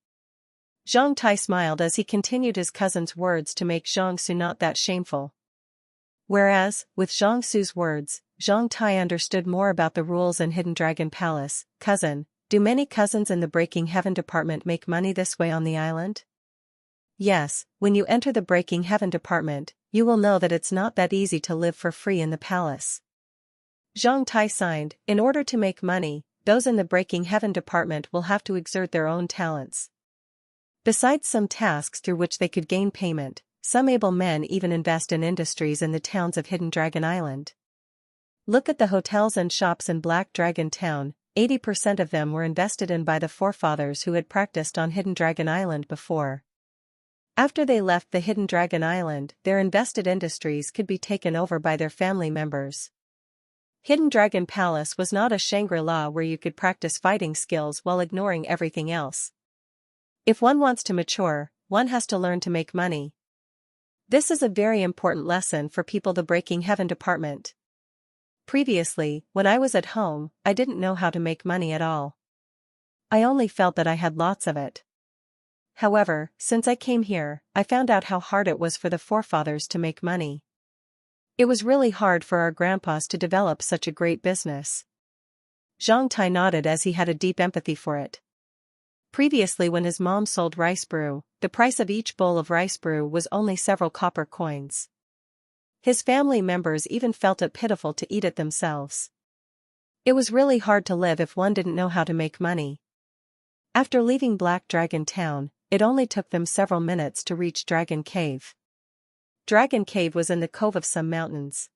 Zhang Tai smiled as he continued his cousin's words to make Zhang Su not that shameful. Whereas, with Zhang Su's words, Zhang Tai understood more about the rules in Hidden Dragon Palace. Cousin, do many cousins in the Breaking Heaven department make money this way on the island? Yes, when you enter the Breaking Heaven department, you will know that it's not that easy to live for free in the palace. Zhang Tai signed, in order to make money, those in the Breaking Heaven department will have to exert their own talents. Besides some tasks through which they could gain payment, some able men even invest in industries in the towns of Hidden Dragon Island. Look at the hotels and shops in Black Dragon Town, 80% of them were invested in by the forefathers who had practiced on Hidden Dragon Island before. After they left the Hidden Dragon Island, their invested industries could be taken over by their family members. Hidden Dragon Palace was not a Shangri-La where you could practice fighting skills while ignoring everything else. If one wants to mature, one has to learn to make money. This is a very important lesson for people the Breaking Heaven department. Previously, when I was at home, I didn't know how to make money at all. I only felt that I had lots of it. However, since I came here, I found out how hard it was for the forefathers to make money. It was really hard for our grandpas to develop such a great business. Zhang Tai nodded as he had a deep empathy for it. Previously, when his mom sold rice brew, the price of each bowl of rice brew was only several copper coins. His family members even felt it pitiful to eat it themselves. It was really hard to live if one didn't know how to make money. After leaving Black Dragon Town, it only took them several minutes to reach Dragon Cave. Dragon Cave was in the cove of some mountains.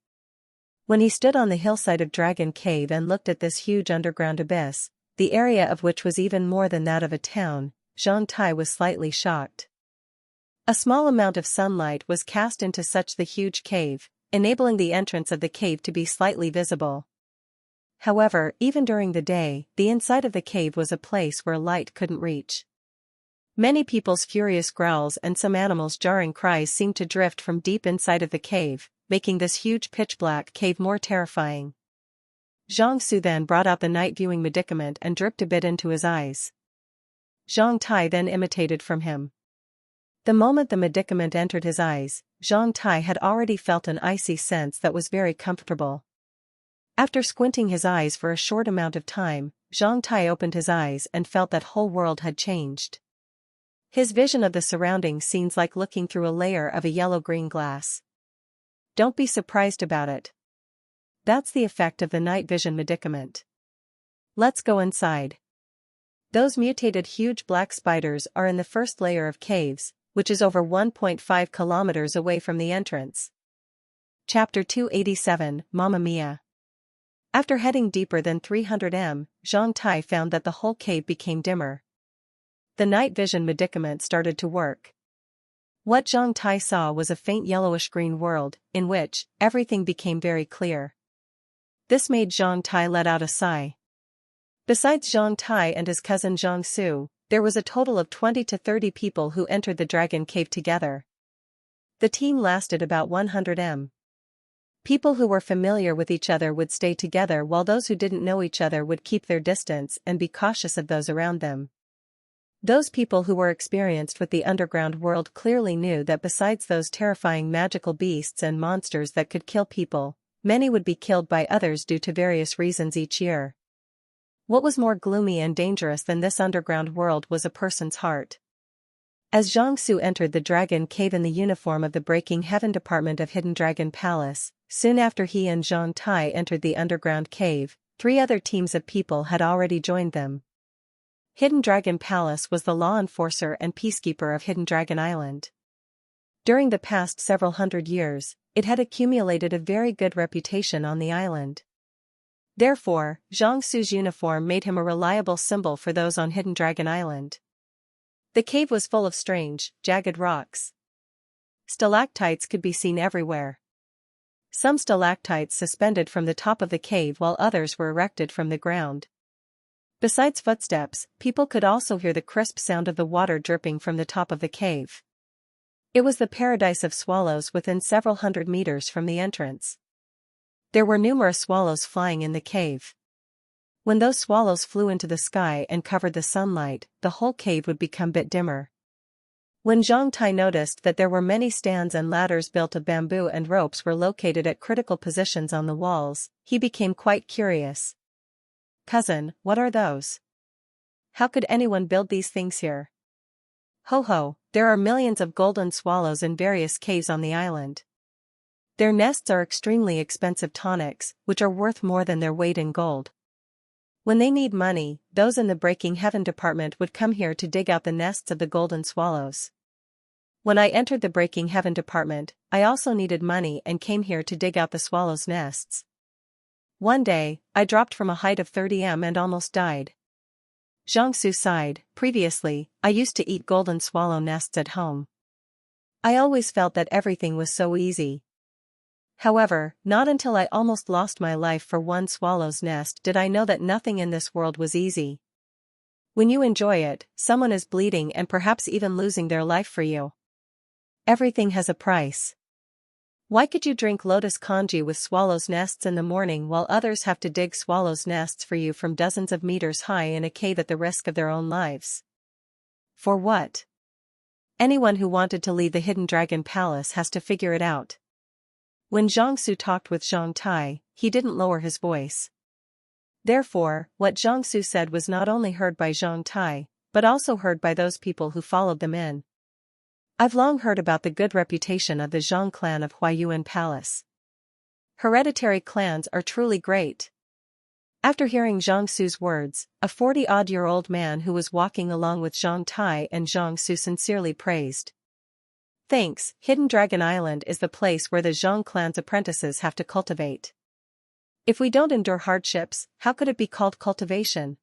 When he stood on the hillside of Dragon Cave and looked at this huge underground abyss, the area of which was even more than that of a town, Zhang Tai was slightly shocked. A small amount of sunlight was cast into such the huge cave, enabling the entrance of the cave to be slightly visible. However, even during the day, the inside of the cave was a place where light couldn't reach. Many people's furious growls and some animals' jarring cries seemed to drift from deep inside of the cave, making this huge pitch-black cave more terrifying. Zhang Su then brought out the night-viewing medicament and dripped a bit into his eyes. Zhang Tai then imitated from him. The moment the medicament entered his eyes, Zhang Tai had already felt an icy sense that was very comfortable. After squinting his eyes for a short amount of time, Zhang Tai opened his eyes and felt that whole world had changed. His vision of the surroundings seems like looking through a layer of a yellow-green glass. Don't be surprised about it. That's the effect of the night vision medicament. Let's go inside. Those mutated huge black spiders are in the first layer of caves, which is over 1.5 kilometers away from the entrance. Chapter 287, Mamma Mia. After heading deeper than 300 m, Zhang Tai found that the whole cave became dimmer. The night vision medicament started to work. What Zhang Tai saw was a faint yellowish-green world, in which everything became very clear. This made Zhang Tai let out a sigh. Besides Zhang Tai and his cousin Zhang Su, there was a total of 20 to 30 people who entered the Dragon Cave together. The team lasted about 100 m. People who were familiar with each other would stay together while those who didn't know each other would keep their distance and be cautious of those around them. Those people who were experienced with the underground world clearly knew that besides those terrifying magical beasts and monsters that could kill people, many would be killed by others due to various reasons each year. What was more gloomy and dangerous than this underground world was a person's heart. As Zhang Su entered the Dragon Cave in the uniform of the Breaking Heaven department of Hidden Dragon Palace, soon after he and Zhang Tai entered the underground cave, 3 other teams of people had already joined them. Hidden Dragon Palace was the law enforcer and peacekeeper of Hidden Dragon Island. During the past several hundred years, it had accumulated a very good reputation on the island. Therefore, Zhang Su's uniform made him a reliable symbol for those on Hidden Dragon Island. The cave was full of strange, jagged rocks. Stalactites could be seen everywhere. Some stalactites suspended from the top of the cave while others were erected from the ground. Besides footsteps, people could also hear the crisp sound of the water dripping from the top of the cave. It was the paradise of swallows within several hundred meters from the entrance. There were numerous swallows flying in the cave. When those swallows flew into the sky and covered the sunlight, the whole cave would become a bit dimmer. When Zhang Tai noticed that there were many stands and ladders built of bamboo and ropes were located at critical positions on the walls, he became quite curious. "Cousin, what are those? How could anyone build these things here?" Ho ho, there are millions of golden swallows in various caves on the island. Their nests are extremely expensive tonics, which are worth more than their weight in gold. When they need money, those in the Breaking Heaven department would come here to dig out the nests of the golden swallows. When I entered the Breaking Heaven department, I also needed money and came here to dig out the swallows' nests. One day, I dropped from a height of 30 m and almost died. Zhang Su sighed. Previously, I used to eat golden swallow nests at home. I always felt that everything was so easy. However, not until I almost lost my life for one swallow's nest did I know that nothing in this world was easy. When you enjoy it, someone is bleeding and perhaps even losing their life for you. Everything has a price. Why could you drink lotus congee with swallows' nests in the morning while others have to dig swallows' nests for you from dozens of meters high in a cave at the risk of their own lives? For what? Anyone who wanted to leave the Hidden Dragon Palace has to figure it out. When Zhang Su talked with Zhang Tai, he didn't lower his voice. Therefore, what Zhang Su said was not only heard by Zhang Tai, but also heard by those people who followed them in. I've long heard about the good reputation of the Zhang clan of Huayuan Palace. Hereditary clans are truly great. After hearing Zhang Su's words, a 40-odd-year-old man who was walking along with Zhang Tai and Zhang Su sincerely praised. Thanks, Hidden Dragon Island is the place where the Zhang clan's apprentices have to cultivate. If we don't endure hardships, how could it be called cultivation?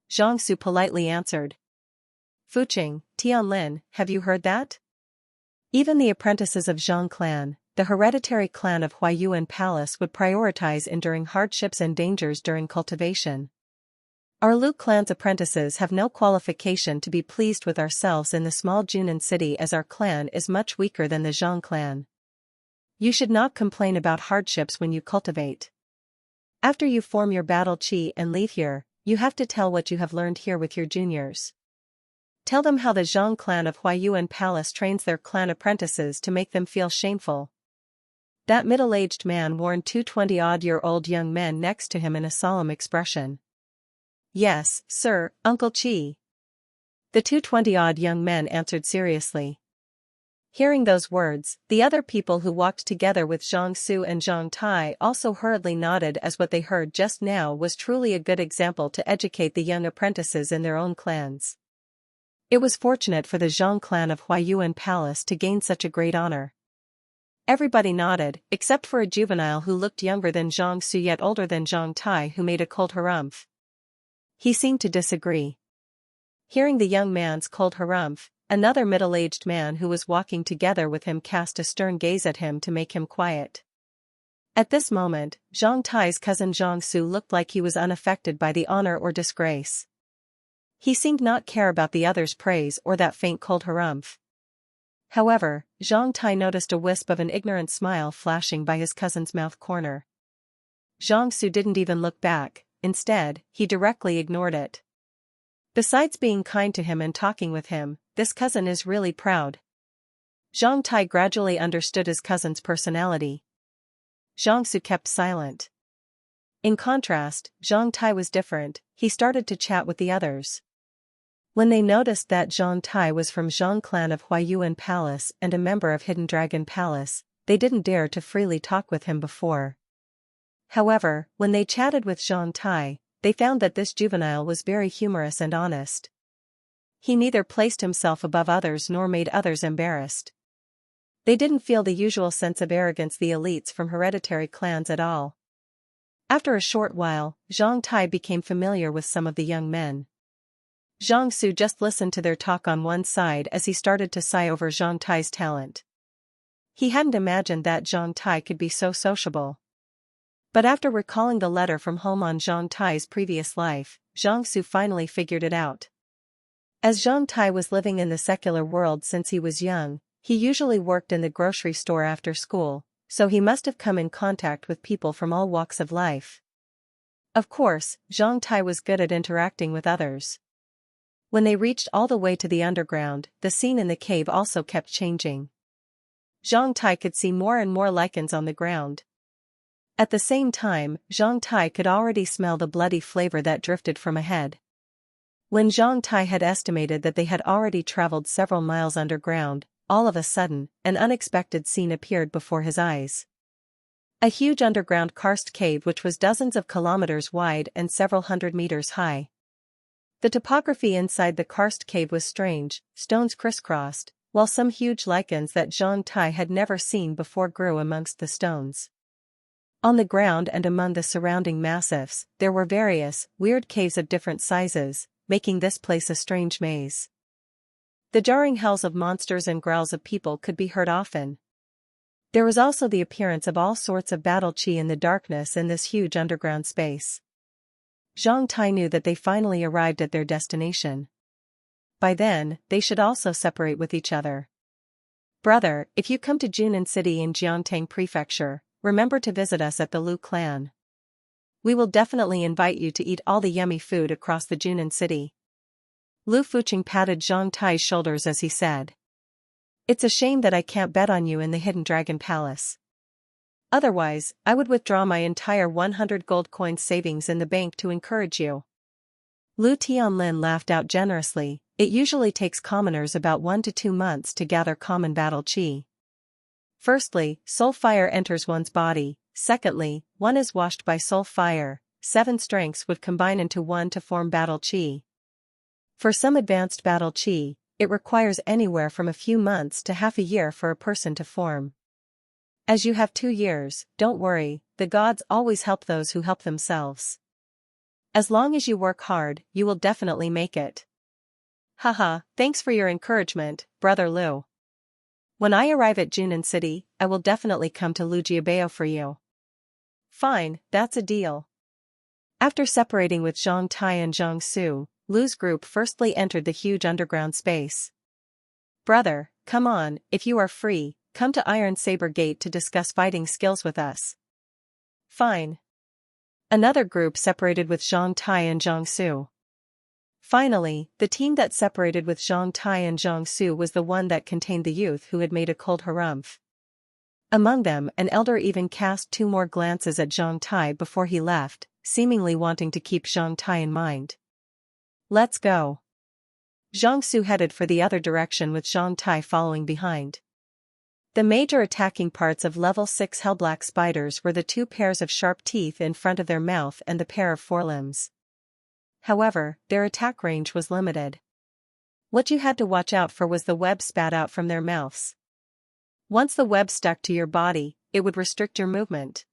Zhang Su politely answered. Fuqing, Tianlin, have you heard that? Even the apprentices of Zhang clan, the hereditary clan of Huayuan Palace, would prioritize enduring hardships and dangers during cultivation. Our Lu clan's apprentices have no qualification to be pleased with ourselves in the small Junan city, as our clan is much weaker than the Zhang clan. You should not complain about hardships when you cultivate. After you form your battle chi and leave here, you have to tell what you have learned here with your juniors. Tell them how the Zhang clan of Huayuan Palace trains their clan apprentices to make them feel shameful. That middle-aged man warned two 20-odd-year-old young men next to him in a solemn expression. Yes, sir, Uncle Chi. The two 20-odd young men answered seriously. Hearing those words, the other people who walked together with Zhang Su and Zhang Tai also hurriedly nodded, as what they heard just now was truly a good example to educate the young apprentices in their own clans. It was fortunate for the Zhang clan of Huayuan Palace to gain such a great honor. Everybody nodded, except for a juvenile who looked younger than Zhang Su yet older than Zhang Tai, who made a cold harumph. He seemed to disagree. Hearing the young man's cold harumph, another middle-aged man who was walking together with him cast a stern gaze at him to make him quiet. At this moment, Zhang Tai's cousin Zhang Su looked like he was unaffected by the honor or disgrace. He seemed not care about the other's praise or that faint cold harumph. However, Zhang Tai noticed a wisp of an ignorant smile flashing by his cousin's mouth corner. Zhang Su didn't even look back. Instead, he directly ignored it. Besides being kind to him and talking with him, this cousin is really proud. Zhang Tai gradually understood his cousin's personality. Zhang Su kept silent. In contrast, Zhang Tai was different. He started to chat with the others. When they noticed that Zhang Tai was from Zhang clan of Huayuan Palace and a member of Hidden Dragon Palace, they didn't dare to freely talk with him before. However, when they chatted with Zhang Tai, they found that this juvenile was very humorous and honest. He neither placed himself above others nor made others embarrassed. They didn't feel the usual sense of arrogance the elites from hereditary clans at all. After a short while, Zhang Tai became familiar with some of the young men. Zhang Su just listened to their talk on one side as he started to sigh over Zhang Tai's talent. He hadn't imagined that Zhang Tai could be so sociable. But after recalling the letter from home on Zhang Tai's previous life, Zhang Su finally figured it out. As Zhang Tai was living in the secular world since he was young, he usually worked in the grocery store after school, so he must have come in contact with people from all walks of life. Of course, Zhang Tai was good at interacting with others. When they reached all the way to the underground, the scene in the cave also kept changing. Zhang Tai could see more and more lichens on the ground. At the same time, Zhang Tai could already smell the bloody flavor that drifted from ahead. When Zhang Tai had estimated that they had already traveled several miles underground, all of a sudden, an unexpected scene appeared before his eyes. A huge underground karst cave which was dozens of kilometers wide and several hundred meters high. The topography inside the karst cave was strange, stones crisscrossed, while some huge lichens that Zhang Tai had never seen before grew amongst the stones. On the ground and among the surrounding massifs, there were various, weird caves of different sizes, making this place a strange maze. The jarring howls of monsters and growls of people could be heard often. There was also the appearance of all sorts of battle chi in the darkness in this huge underground space. Zhang Tai knew that they finally arrived at their destination. By then, they should also separate with each other. Brother, if you come to Junan City in Jiantang Prefecture, remember to visit us at the Lu clan. We will definitely invite you to eat all the yummy food across the Junan City. Lu Fuqing patted Zhang Tai's shoulders as he said. It's a shame that I can't bet on you in the Hidden Dragon Palace. Otherwise, I would withdraw my entire 100 gold coins savings in the bank to encourage you. Lu Tianlin laughed out generously. It usually takes commoners about 1 to 2 months to gather common battle chi. Firstly, soul fire enters one's body. Secondly, one is washed by soul fire. 7 strengths would combine into 1 to form battle chi. For some advanced battle chi, it requires anywhere from a few months to half a year for a person to form. As you have 2 years, don't worry, the gods always help those who help themselves. As long as you work hard, you will definitely make it. Haha, thanks for your encouragement, Brother Lu. When I arrive at Junan City, I will definitely come to Lu Jiabao for you. Fine, that's a deal. After separating with Zhang Tai and Zhang Su, Lu's group firstly entered the huge underground space. Brother, come on, if you are free, come to Iron Saber Gate to discuss fighting skills with us. Fine. Another group separated with Zhang Tai and Zhang Su. Finally, the team that separated with Zhang Tai and Zhang Su was the one that contained the youth who had made a cold harumph. Among them, an elder even cast 2 more glances at Zhang Tai before he left, seemingly wanting to keep Zhang Tai in mind. Let's go. Zhang Su headed for the other direction with Zhang Tai following behind. The major attacking parts of level 6 hellblack spiders were the 2 pairs of sharp teeth in front of their mouth and the pair of forelimbs. However, their attack range was limited. What you had to watch out for was the web spat out from their mouths. Once the web stuck to your body, it would restrict your movement.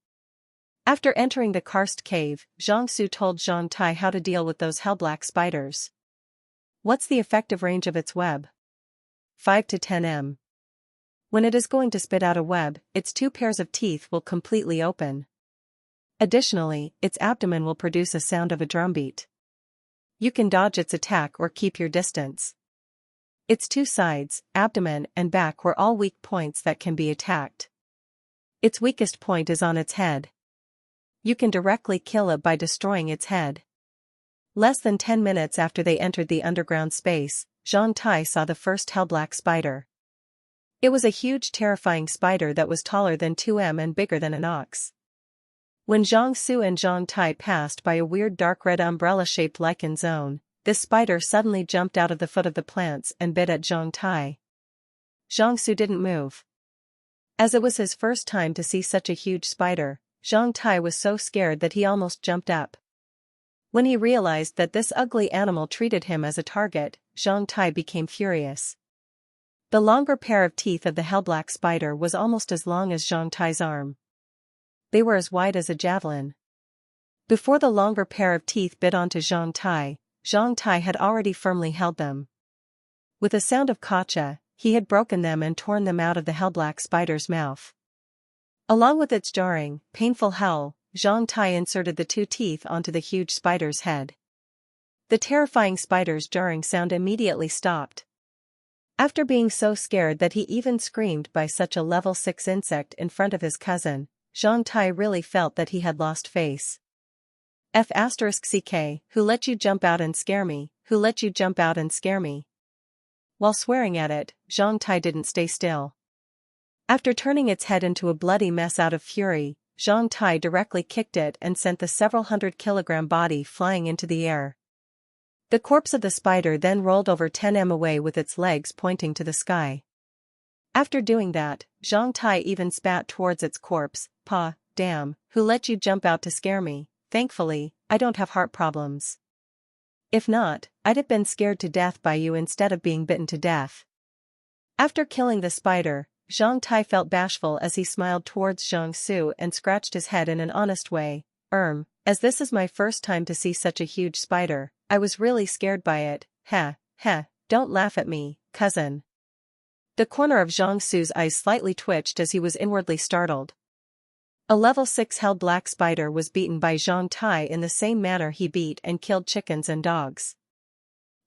After entering the karst cave, Zhang Su told Zhang Tai how to deal with those hellblack spiders. What's the effective range of its web? 5 to 10 m. When it is going to spit out a web, its 2 pairs of teeth will completely open. Additionally, its abdomen will produce a sound of a drumbeat. You can dodge its attack or keep your distance. Its 2 sides, abdomen and back were all weak points that can be attacked. Its weakest point is on its head. You can directly kill it by destroying its head. Less than 10 minutes after they entered the underground space, Zhang Tai saw the first hellblack spider. It was a huge terrifying spider that was taller than 2 m and bigger than an ox. When Zhang Su and Zhang Tai passed by a weird dark red umbrella-shaped lichen zone, this spider suddenly jumped out of the foot of the plants and bit at Zhang Tai. Zhang Su didn't move. As it was his first time to see such a huge spider, Zhang Tai was so scared that he almost jumped up. When he realized that this ugly animal treated him as a target, Zhang Tai became furious. The longer pair of teeth of the hellblack spider was almost as long as Zhang Tai's arm. They were as wide as a javelin. Before the longer pair of teeth bit onto Zhang Tai had already firmly held them. With a sound of kacha, he had broken them and torn them out of the hellblack spider's mouth. Along with its jarring, painful howl, Zhang Tai inserted the 2 teeth onto the huge spider's head. The terrifying spider's jarring sound immediately stopped. After being so scared that he even screamed by such a level 6 insect in front of his cousin, Zhang Tai really felt that he had lost face. F***CK, who let you jump out and scare me, who let you jump out and scare me. While swearing at it, Zhang Tai didn't stay still. After turning its head into a bloody mess out of fury, Zhang Tai directly kicked it and sent the several hundred kilogram body flying into the air. The corpse of the spider then rolled over 10 m away with its legs pointing to the sky. After doing that, Zhang Tai even spat towards its corpse. "Pa, damn, who let you jump out to scare me? Thankfully, I don't have heart problems. If not, I'd have been scared to death by you instead of being bitten to death." After killing the spider, Zhang Tai felt bashful as he smiled towards Zhang Su and scratched his head in an honest way. As this is my first time to see such a huge spider, I was really scared by it. Heh, don't laugh at me, cousin." The corner of Zhang Su's eyes slightly twitched as he was inwardly startled. A level 6 hell black spider was beaten by Zhang Tai in the same manner he beat and killed chickens and dogs.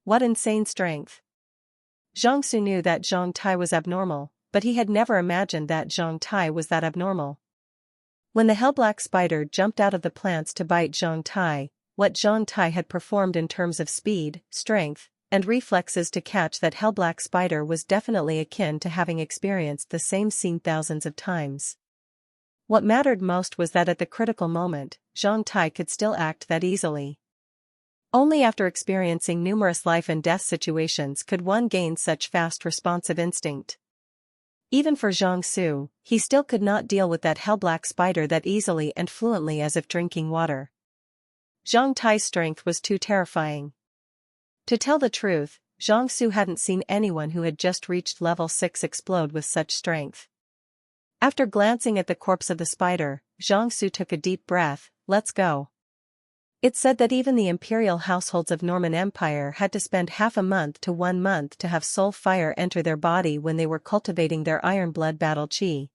What insane strength! Zhang Su knew that Zhang Tai was abnormal, but he had never imagined that Zhang Tai was that abnormal. When the hellblack spider jumped out of the plants to bite Zhang Tai, what Zhang Tai had performed in terms of speed, strength, and reflexes to catch that hellblack spider was definitely akin to having experienced the same scene thousands of times. What mattered most was that at the critical moment, Zhang Tai could still act that easily. Only after experiencing numerous life and death situations could one gain such fast responsive instinct. Even for Zhang Su, he still could not deal with that hellblack spider that easily and fluently as if drinking water. Zhang Tai's strength was too terrifying. To tell the truth, Zhang Su hadn't seen anyone who had just reached level 6 explode with such strength. After glancing at the corpse of the spider, Zhang Su took a deep breath. "Let's go." It's said that even the imperial households of Norman Empire had to spend half a month to 1 month to have soul fire enter their body when they were cultivating their iron blood battle chi.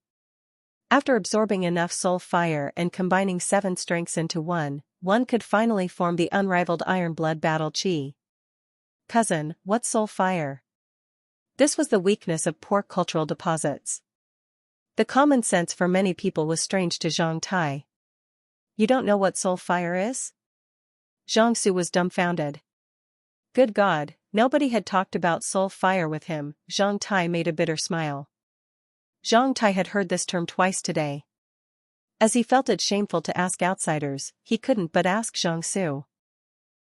After absorbing enough soul fire and combining 7 strengths into one could finally form the unrivaled iron blood battle chi. Cousin, what's soul fire? This was the weakness of poor cultural deposits. The common sense for many people was strange to Zhang Tai. You don't know what soul fire is? Zhang Su was dumbfounded. Good God, nobody had talked about soul fire with him. Zhang Tai made a bitter smile. Zhang Tai had heard this term twice today. As he felt it shameful to ask outsiders, he couldn't but ask Zhang Su.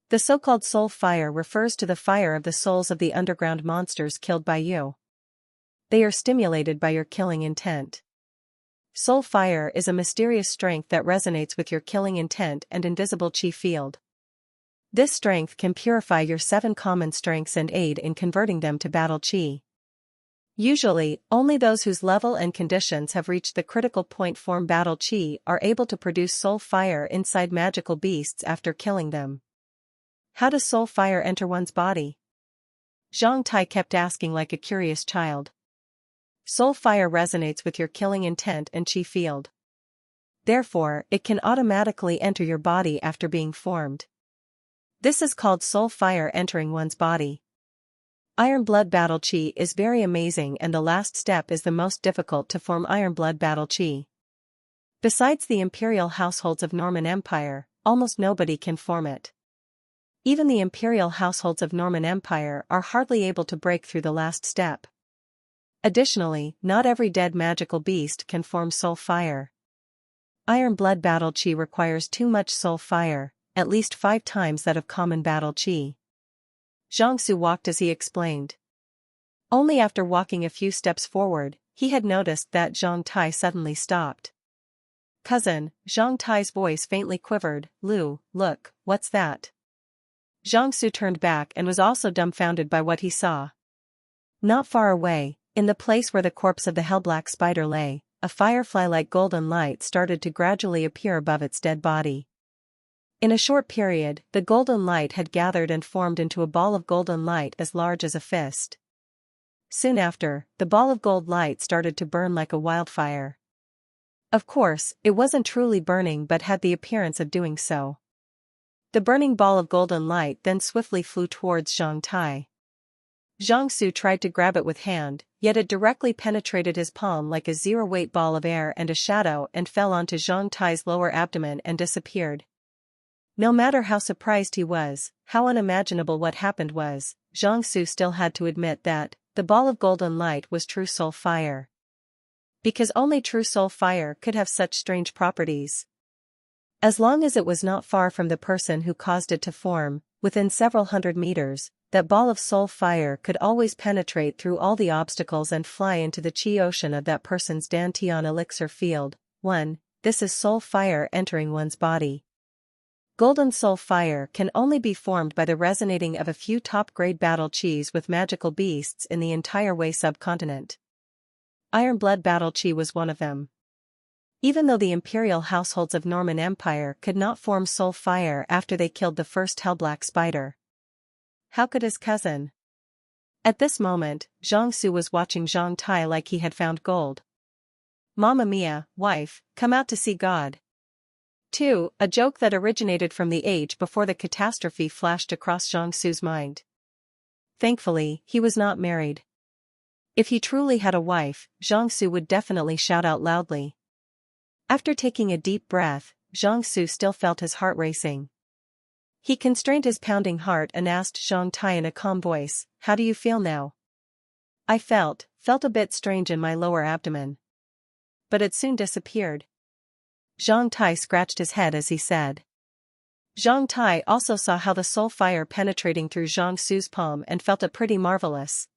The so-called soul fire refers to the fire of the souls of the underground monsters killed by you. They are stimulated by your killing intent. Soul fire is a mysterious strength that resonates with your killing intent and invisible chi field. This strength can purify your 7 common strengths and aid in converting them to battle chi. Usually, only those whose level and conditions have reached the critical point form battle chi are able to produce soul fire inside magical beasts after killing them. How does soul fire enter one's body? Zhang Tai kept asking like a curious child. Soul fire resonates with your killing intent and chi field. Therefore, it can automatically enter your body after being formed. This is called soul fire entering one's body. Iron blood battle chi is very amazing, and the last step is the most difficult to form iron blood battle chi. Besides the imperial households of Norman Empire, almost nobody can form it. Even the imperial households of Norman Empire are hardly able to break through the last step. Additionally, not every dead magical beast can form soul fire. Iron blood battle chi requires too much soul fire, at least 5 times that of common battle chi. Zhang Su walked as he explained. Only after walking a few steps forward, he had noticed that Zhang Tai suddenly stopped. Cousin, Zhang Tai's voice faintly quivered. Lu, look, what's that? Zhang Su turned back and was also dumbfounded by what he saw. Not far away, in the place where the corpse of the hellblack spider lay, a firefly-like golden light started to gradually appear above its dead body. In a short period, the golden light had gathered and formed into a ball of golden light as large as a fist. Soon after, the ball of gold light started to burn like a wildfire. Of course, it wasn't truly burning but had the appearance of doing so. The burning ball of golden light then swiftly flew towards Zhang Tai. Zhang Su tried to grab it with hand, yet it directly penetrated his palm like a zero-weight ball of air and a shadow and fell onto Zhang Tai's lower abdomen and disappeared. No matter how surprised he was, how unimaginable what happened was, Zhang Su still had to admit that the ball of golden light was true soul fire. Because only true soul fire could have such strange properties. As long as it was not far from the person who caused it to form, within several hundred meters, that ball of soul fire could always penetrate through all the obstacles and fly into the chi ocean of that person's dantian elixir field. 1. This is soul fire entering one's body. Golden soul fire can only be formed by the resonating of a few top-grade battle chis with magical beasts in the entire Wei subcontinent. Iron blood battle chi was one of them. Even though the imperial households of Norman Empire could not form soul fire after they killed the first hellblack spider, how could his cousin? At this moment, Zhang Su was watching Zhang Tai like he had found gold. Mamma mia, wife, come out to see God. 2. A joke that originated from the age before the catastrophe flashed across Zhang Su's mind. Thankfully, he was not married. If he truly had a wife, Zhang Su would definitely shout out loudly. After taking a deep breath, Zhang Su still felt his heart racing. He constrained his pounding heart and asked Zhang Tai in a calm voice, "How do you feel now?" I felt a bit strange in my lower abdomen. But it soon disappeared. Zhang Tai scratched his head as he said. Zhang Tai also saw how the soul fire penetrating through Zhang Su's palm and felt it pretty marvelous.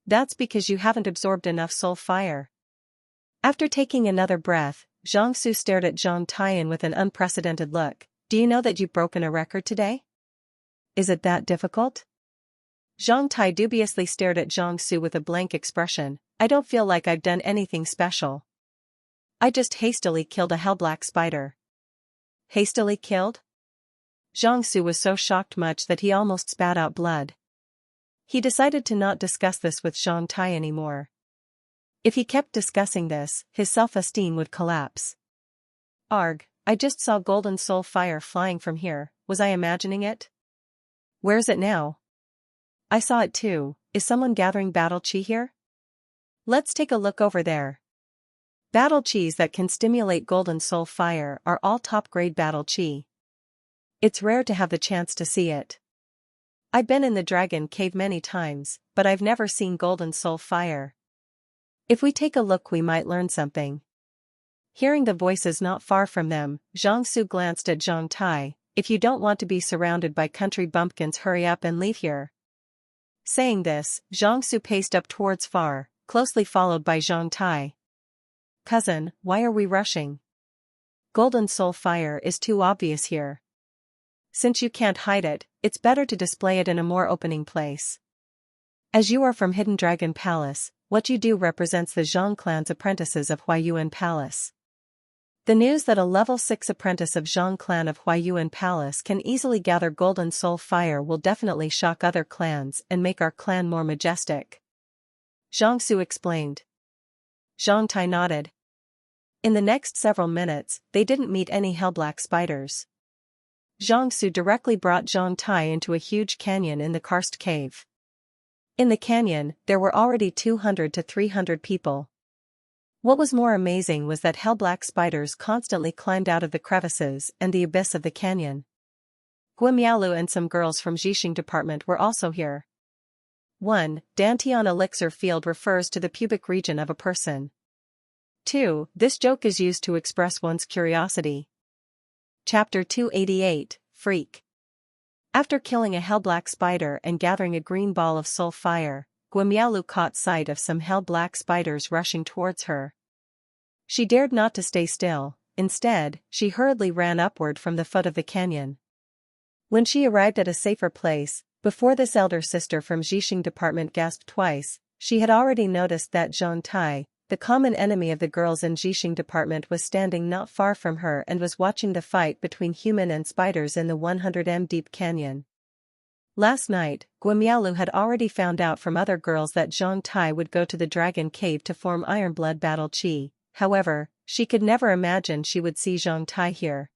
That's because you haven't absorbed enough soul fire. After taking another breath, Zhang Su stared at Zhang Tai with an unprecedented look. Do you know that you've broken a record today? Is it that difficult? Zhang Tai dubiously stared at Zhang Su with a blank expression. I don't feel like I've done anything special. I just hastily killed a hellblack spider. Hastily killed? Zhang Su was so shocked much that he almost spat out blood. He decided to not discuss this with Zhang Tai anymore. If he kept discussing this, his self-esteem would collapse. Arg, I just saw golden soul fire flying from here, was I imagining it? Where's it now? I saw it too. Is someone gathering battle chi here? Let's take a look over there. Battle chis that can stimulate golden soul fire are all top-grade battle chi. It's rare to have the chance to see it. I've been in the dragon cave many times, but I've never seen golden soul fire. If we take a look we might learn something. Hearing the voices not far from them, Zhang Su glanced at Zhang Tai. If you don't want to be surrounded by country bumpkins, hurry up and leave here. Saying this, Zhang Su paced up towards far, closely followed by Zhang Tai. Cousin, why are we rushing? Golden soul fire is too obvious here. Since you can't hide it, it's better to display it in a more opening place. As you are from Hidden Dragon Palace, what you do represents the Zhang clan's apprentices of Huayuan Palace. The news that a level 6 apprentice of Zhang clan of Huayuan Palace can easily gather golden soul fire will definitely shock other clans and make our clan more majestic. Zhang Su explained. Zhang Tai nodded. In the next several minutes, they didn't meet any hellblack spiders. Zhang Su directly brought Zhang Tai into a huge canyon in the karst cave. In the canyon, there were already 200 to 300 people. What was more amazing was that hellblack spiders constantly climbed out of the crevices and the abyss of the canyon. Guimialu and some girls from Jixing department were also here. 1. Dantian elixir field refers to the pubic region of a person. 2. This joke is used to express one's curiosity. Chapter 288, Freak. After killing a hellblack spider and gathering a green ball of soul fire, Guimialu caught sight of some hellblack spiders rushing towards her. She dared not to stay still. Instead, she hurriedly ran upward from the foot of the canyon. When she arrived at a safer place, before this elder sister from Jixing department gasped twice, she had already noticed that Zhang Tai, the common enemy of the girls in Jixing department, was standing not far from her and was watching the fight between human and spiders in the 100 m deep canyon. Last night, Guimialu had already found out from other girls that Zhang Tai would go to the dragon cave to form Ironblood battle chi. However, she could never imagine she would see Zhang Tai here.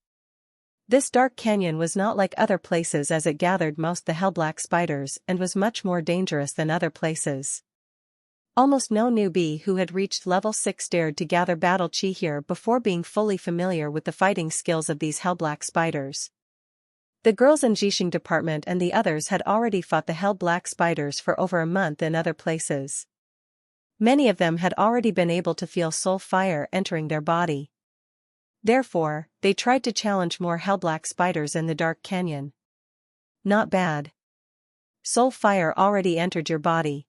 This dark canyon was not like other places as it gathered most the hellblack spiders and was much more dangerous than other places. Almost no newbie who had reached level 6 dared to gather battle chi here before being fully familiar with the fighting skills of these hellblack spiders. The girls in Jixing department and the others had already fought the hellblack spiders for over a month in other places. Many of them had already been able to feel soul fire entering their body. Therefore, they tried to challenge more hellblack spiders in the dark canyon. Not bad. Soul fire already entered your body.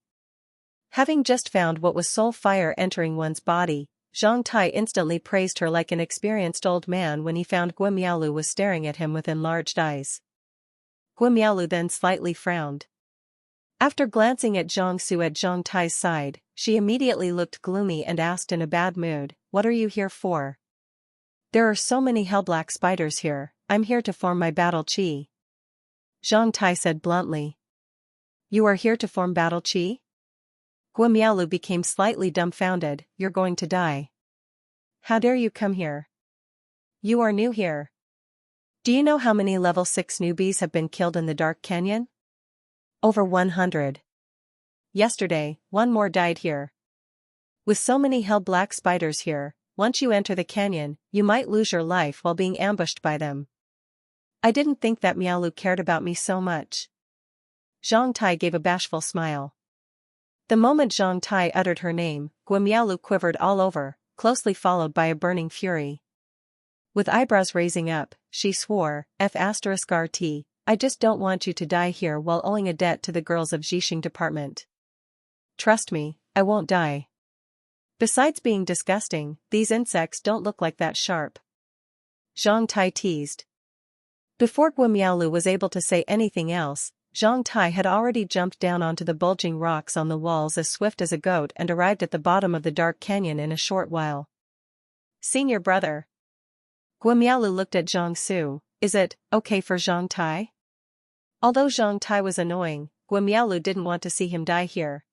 Having just found what was soul fire entering one's body, Zhang Tai instantly praised her like an experienced old man when he found Guimiaolu was staring at him with enlarged eyes. Guimiaolu then slightly frowned. After glancing at Zhang Su at Zhang Tai's side, she immediately looked gloomy and asked in a bad mood, "What are you here for?" "There are so many hellblack spiders here, I'm here to form my battle chi," Zhang Tai said bluntly. "You are here to form battle chi?" Guimiaolu became slightly dumbfounded. "You're going to die. How dare you come here? You are new here. Do you know how many level 6 newbies have been killed in the Dark Canyon? Over 100. Yesterday, one more died here. With so many hell-black spiders here, once you enter the canyon, you might lose your life while being ambushed by them. I didn't think that Miaolu cared about me so much." Zhang Tai gave a bashful smile. The moment Zhang Tai uttered her name, Guimiaolu quivered all over, closely followed by a burning fury. With eyebrows raising up, she swore, "F*RT, I just don't want you to die here while owing a debt to the girls of Zhixing department. Trust me, I won't die. Besides being disgusting, these insects don't look like that sharp," Zhang Tai teased. Before Guimiaolu was able to say anything else, Zhang Tai had already jumped down onto the bulging rocks on the walls as swift as a goat and arrived at the bottom of the dark canyon in a short while. "Senior brother." Guimiaolu looked at Zhang Su. "Is it okay for Zhang Tai?" Although Zhang Tai was annoying, Guimiaolu didn't want to see him die here.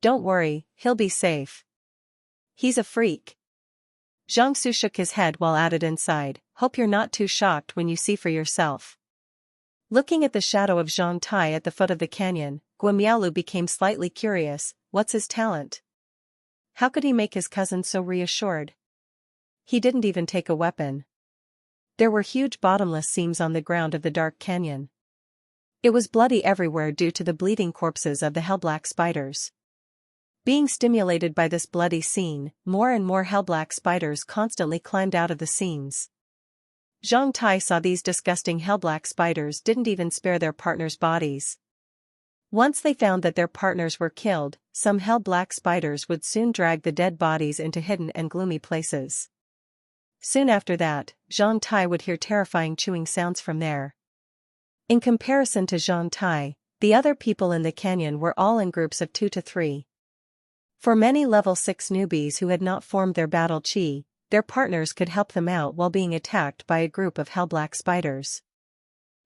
"Don't worry, he'll be safe. He's a freak." Zhang Su shook his head while at it inside. "Hope you're not too shocked when you see for yourself." Looking at the shadow of Zhang Tai at the foot of the canyon, Guimiaolu became slightly curious. What's his talent? How could he make his cousin so reassured? He didn't even take a weapon. There were huge bottomless seams on the ground of the dark canyon. It was bloody everywhere due to the bleeding corpses of the hellblack spiders. Being stimulated by this bloody scene, more and more hellblack spiders constantly climbed out of the seams. Zhang Tai saw these disgusting hellblack spiders didn't even spare their partners' bodies. Once they found that their partners were killed, some hellblack spiders would soon drag the dead bodies into hidden and gloomy places. Soon after that, Zhang Tai would hear terrifying chewing sounds from there. In comparison to Zhang Tai, the other people in the canyon were all in groups of 2 to 3. For many level 6 newbies who had not formed their battle chi, their partners could help them out while being attacked by a group of hellblack spiders.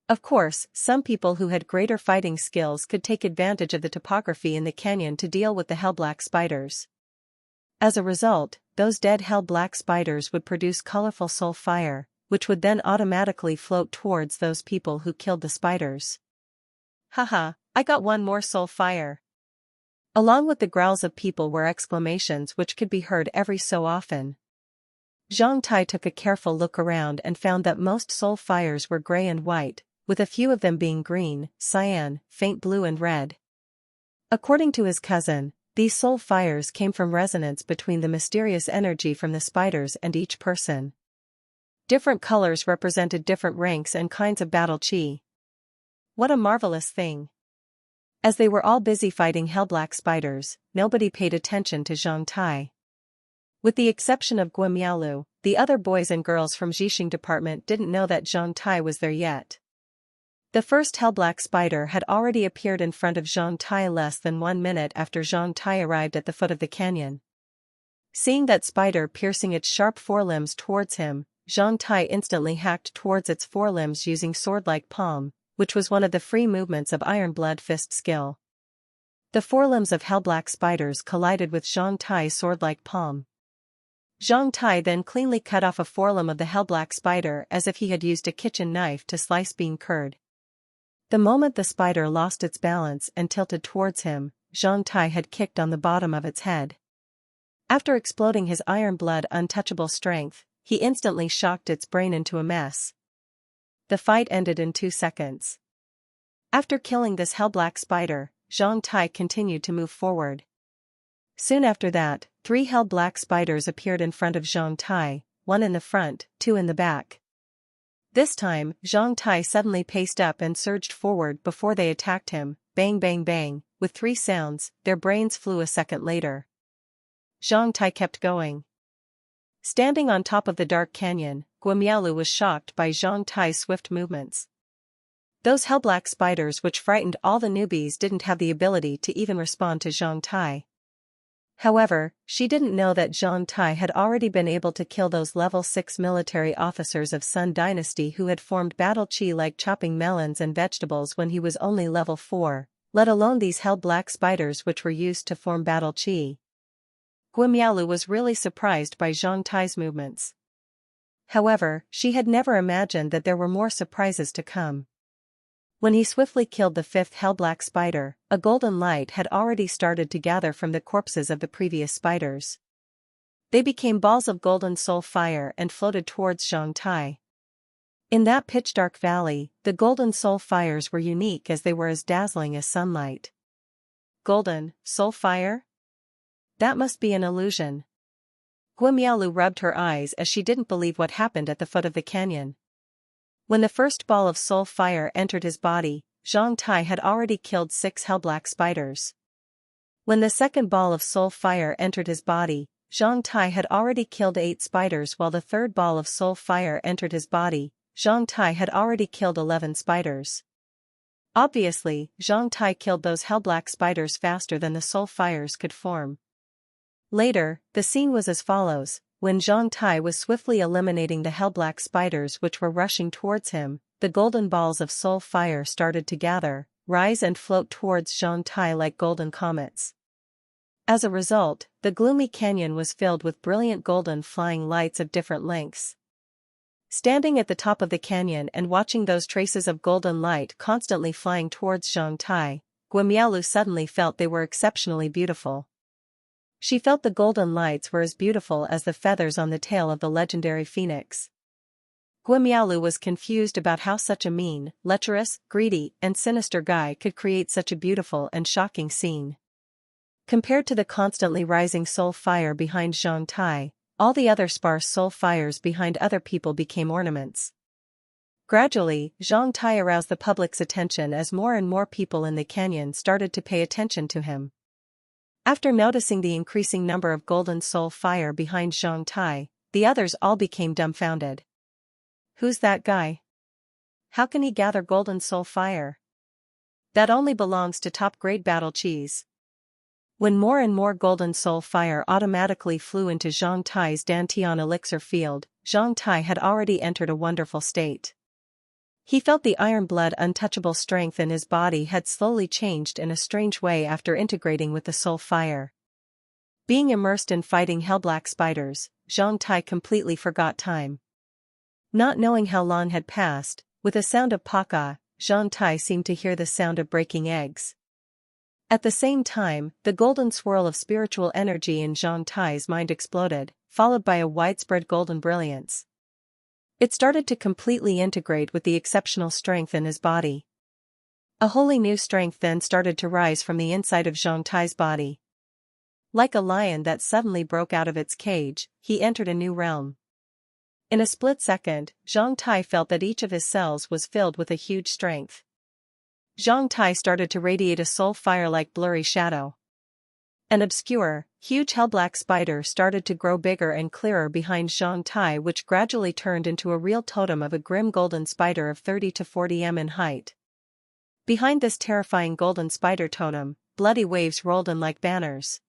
Of course, some people who had greater fighting skills could take advantage of the topography in the canyon to deal with the hellblack spiders. As a result, those dead hellblack spiders would produce colorful soul fire, which would then automatically float towards those people who killed the spiders. "Haha, I got one more soul fire." Along with the growls of people were exclamations which could be heard every so often. Zhang Tai took a careful look around and found that most soul fires were gray and white, with a few of them being green, cyan, faint blue and red. According to his cousin, these soul fires came from resonance between the mysterious energy from the spiders and each person. Different colors represented different ranks and kinds of battle chi. What a marvelous thing! As they were all busy fighting hellblack spiders, nobody paid attention to Zhang Tai. With the exception of Guimiaolu, the other boys and girls from Zhixing department didn't know that Zhang Tai was there yet. The first hellblack spider had already appeared in front of Zhang Tai less than 1 minute after Zhang Tai arrived at the foot of the canyon. Seeing that spider piercing its sharp forelimbs towards him, Zhang Tai instantly hacked towards its forelimbs using sword-like palm, which was one of the free movements of Iron Blood Fist skill. The forelimbs of hellblack spiders collided with Zhang Tai's sword-like palm. Zhang Tai then cleanly cut off a forelimb of the hellblack spider as if he had used a kitchen knife to slice bean curd. The moment the spider lost its balance and tilted towards him, Zhang Tai had kicked on the bottom of its head. After exploding his Iron Blood untouchable strength, he instantly shocked its brain into a mess. The fight ended in 2 seconds. After killing this hellblack spider, Zhang Tai continued to move forward. Soon after that, 3 hellblack spiders appeared in front of Zhang Tai, 1 in the front, 2 in the back. This time, Zhang Tai suddenly paced up and surged forward before they attacked him, bang bang bang, with 3 sounds, their brains flew a second later. Zhang Tai kept going. Standing on top of the dark canyon, Guimialu was shocked by Zhang Tai's swift movements. Those hell-black spiders which frightened all the newbies didn't have the ability to even respond to Zhang Tai. However, she didn't know that Zhang Tai had already been able to kill those level 6 military officers of Sun Dynasty who had formed battle chi like chopping melons and vegetables when he was only level 4, let alone these hell-black spiders which were used to form battle chi. Guimialu was really surprised by Zhang Tai's movements. However, she had never imagined that there were more surprises to come. When he swiftly killed the 5th hell-black spider, a golden light had already started to gather from the corpses of the previous spiders. They became balls of golden soul fire and floated towards Zhang Tai. In that pitch-dark valley, the golden soul fires were unique as they were as dazzling as sunlight. Golden soul fire? That must be an illusion. Guimialu rubbed her eyes as she didn't believe what happened at the foot of the canyon. When the first ball of soul fire entered his body, Zhang Tai had already killed 6 hell-black spiders. When the second ball of soul fire entered his body, Zhang Tai had already killed 8 spiders, while the third ball of soul fire entered his body, Zhang Tai had already killed 11 spiders. Obviously, Zhang Tai killed those hell-black spiders faster than the soul fires could form. Later, the scene was as follows. When Zhang Tai was swiftly eliminating the hell-black spiders which were rushing towards him, the golden balls of soul fire started to gather, rise and float towards Zhang Tai like golden comets. As a result, the gloomy canyon was filled with brilliant golden flying lights of different lengths. Standing at the top of the canyon and watching those traces of golden light constantly flying towards Zhang Tai, Guimialu suddenly felt they were exceptionally beautiful. She felt the golden lights were as beautiful as the feathers on the tail of the legendary phoenix. Guimialu was confused about how such a mean, lecherous, greedy, and sinister guy could create such a beautiful and shocking scene. Compared to the constantly rising soul fire behind Zhang Tai, all the other sparse soul fires behind other people became ornaments. Gradually, Zhang Tai aroused the public's attention as more and more people in the canyon started to pay attention to him. After noticing the increasing number of golden soul fire behind Zhang Tai, the others all became dumbfounded. Who's that guy? How can he gather golden soul fire? That only belongs to top-grade battle cheese. When more and more golden soul fire automatically flew into Zhang Tai's Dantian elixir field, Zhang Tai had already entered a wonderful state. He felt the iron blood untouchable strength in his body had slowly changed in a strange way after integrating with the soul fire. Being immersed in fighting hell-black spiders, Zhang Tai completely forgot time. Not knowing how long had passed, with a sound of paka, Zhang Tai seemed to hear the sound of breaking eggs. At the same time, the golden swirl of spiritual energy in Zhang Tai's mind exploded, followed by a widespread golden brilliance. It started to completely integrate with the exceptional strength in his body. A wholly new strength then started to rise from the inside of Zhang Tai's body. Like a lion that suddenly broke out of its cage, he entered a new realm. In a split second, Zhang Tai felt that each of his cells was filled with a huge strength. Zhang Tai started to radiate a soul fire-like blurry shadow. An obscure, huge hell-black spider started to grow bigger and clearer behind Zhang Tai, which gradually turned into a real totem of a grim golden spider of 30 to 40 m in height. Behind this terrifying golden spider totem, bloody waves rolled in like banners.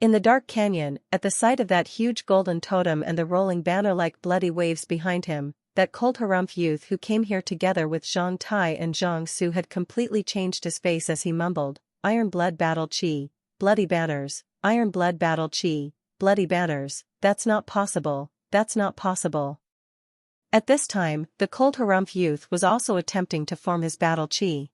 In the dark canyon, at the sight of that huge golden totem and the rolling banner-like bloody waves behind him, that cold harumph youth who came here together with Zhang Tai and Zhang Su had completely changed his face as he mumbled, "Iron blood battle chi. Bloody banners, iron blood battle chi, bloody banners, that's not possible, that's not possible." At this time, the cold harumph youth was also attempting to form his battle chi.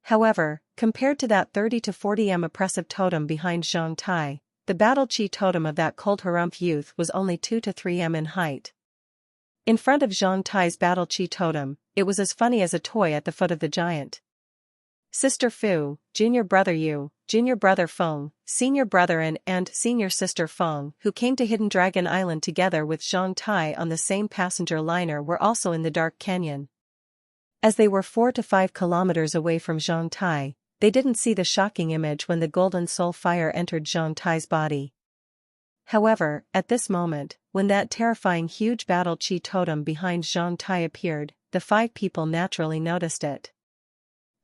However, compared to that 30 to 40 m oppressive totem behind Zhang Tai, the battle chi totem of that cold harumph youth was only 2 to 3 m in height. In front of Zhang Tai's battle chi totem, it was as funny as a toy at the foot of the giant. "Sister Fu, junior brother Yu, junior brother Feng, senior brother and senior sister Feng, who came to Hidden Dragon Island together with Zhang Tai on the same passenger liner, were also in the dark canyon. As they were 4 to 5 kilometers away from Zhang Tai, they didn't see the shocking image when the golden soul fire entered Zhang Tai's body. However, at this moment, when that terrifying huge battle chi totem behind Zhang Tai appeared, the 5 people naturally noticed it.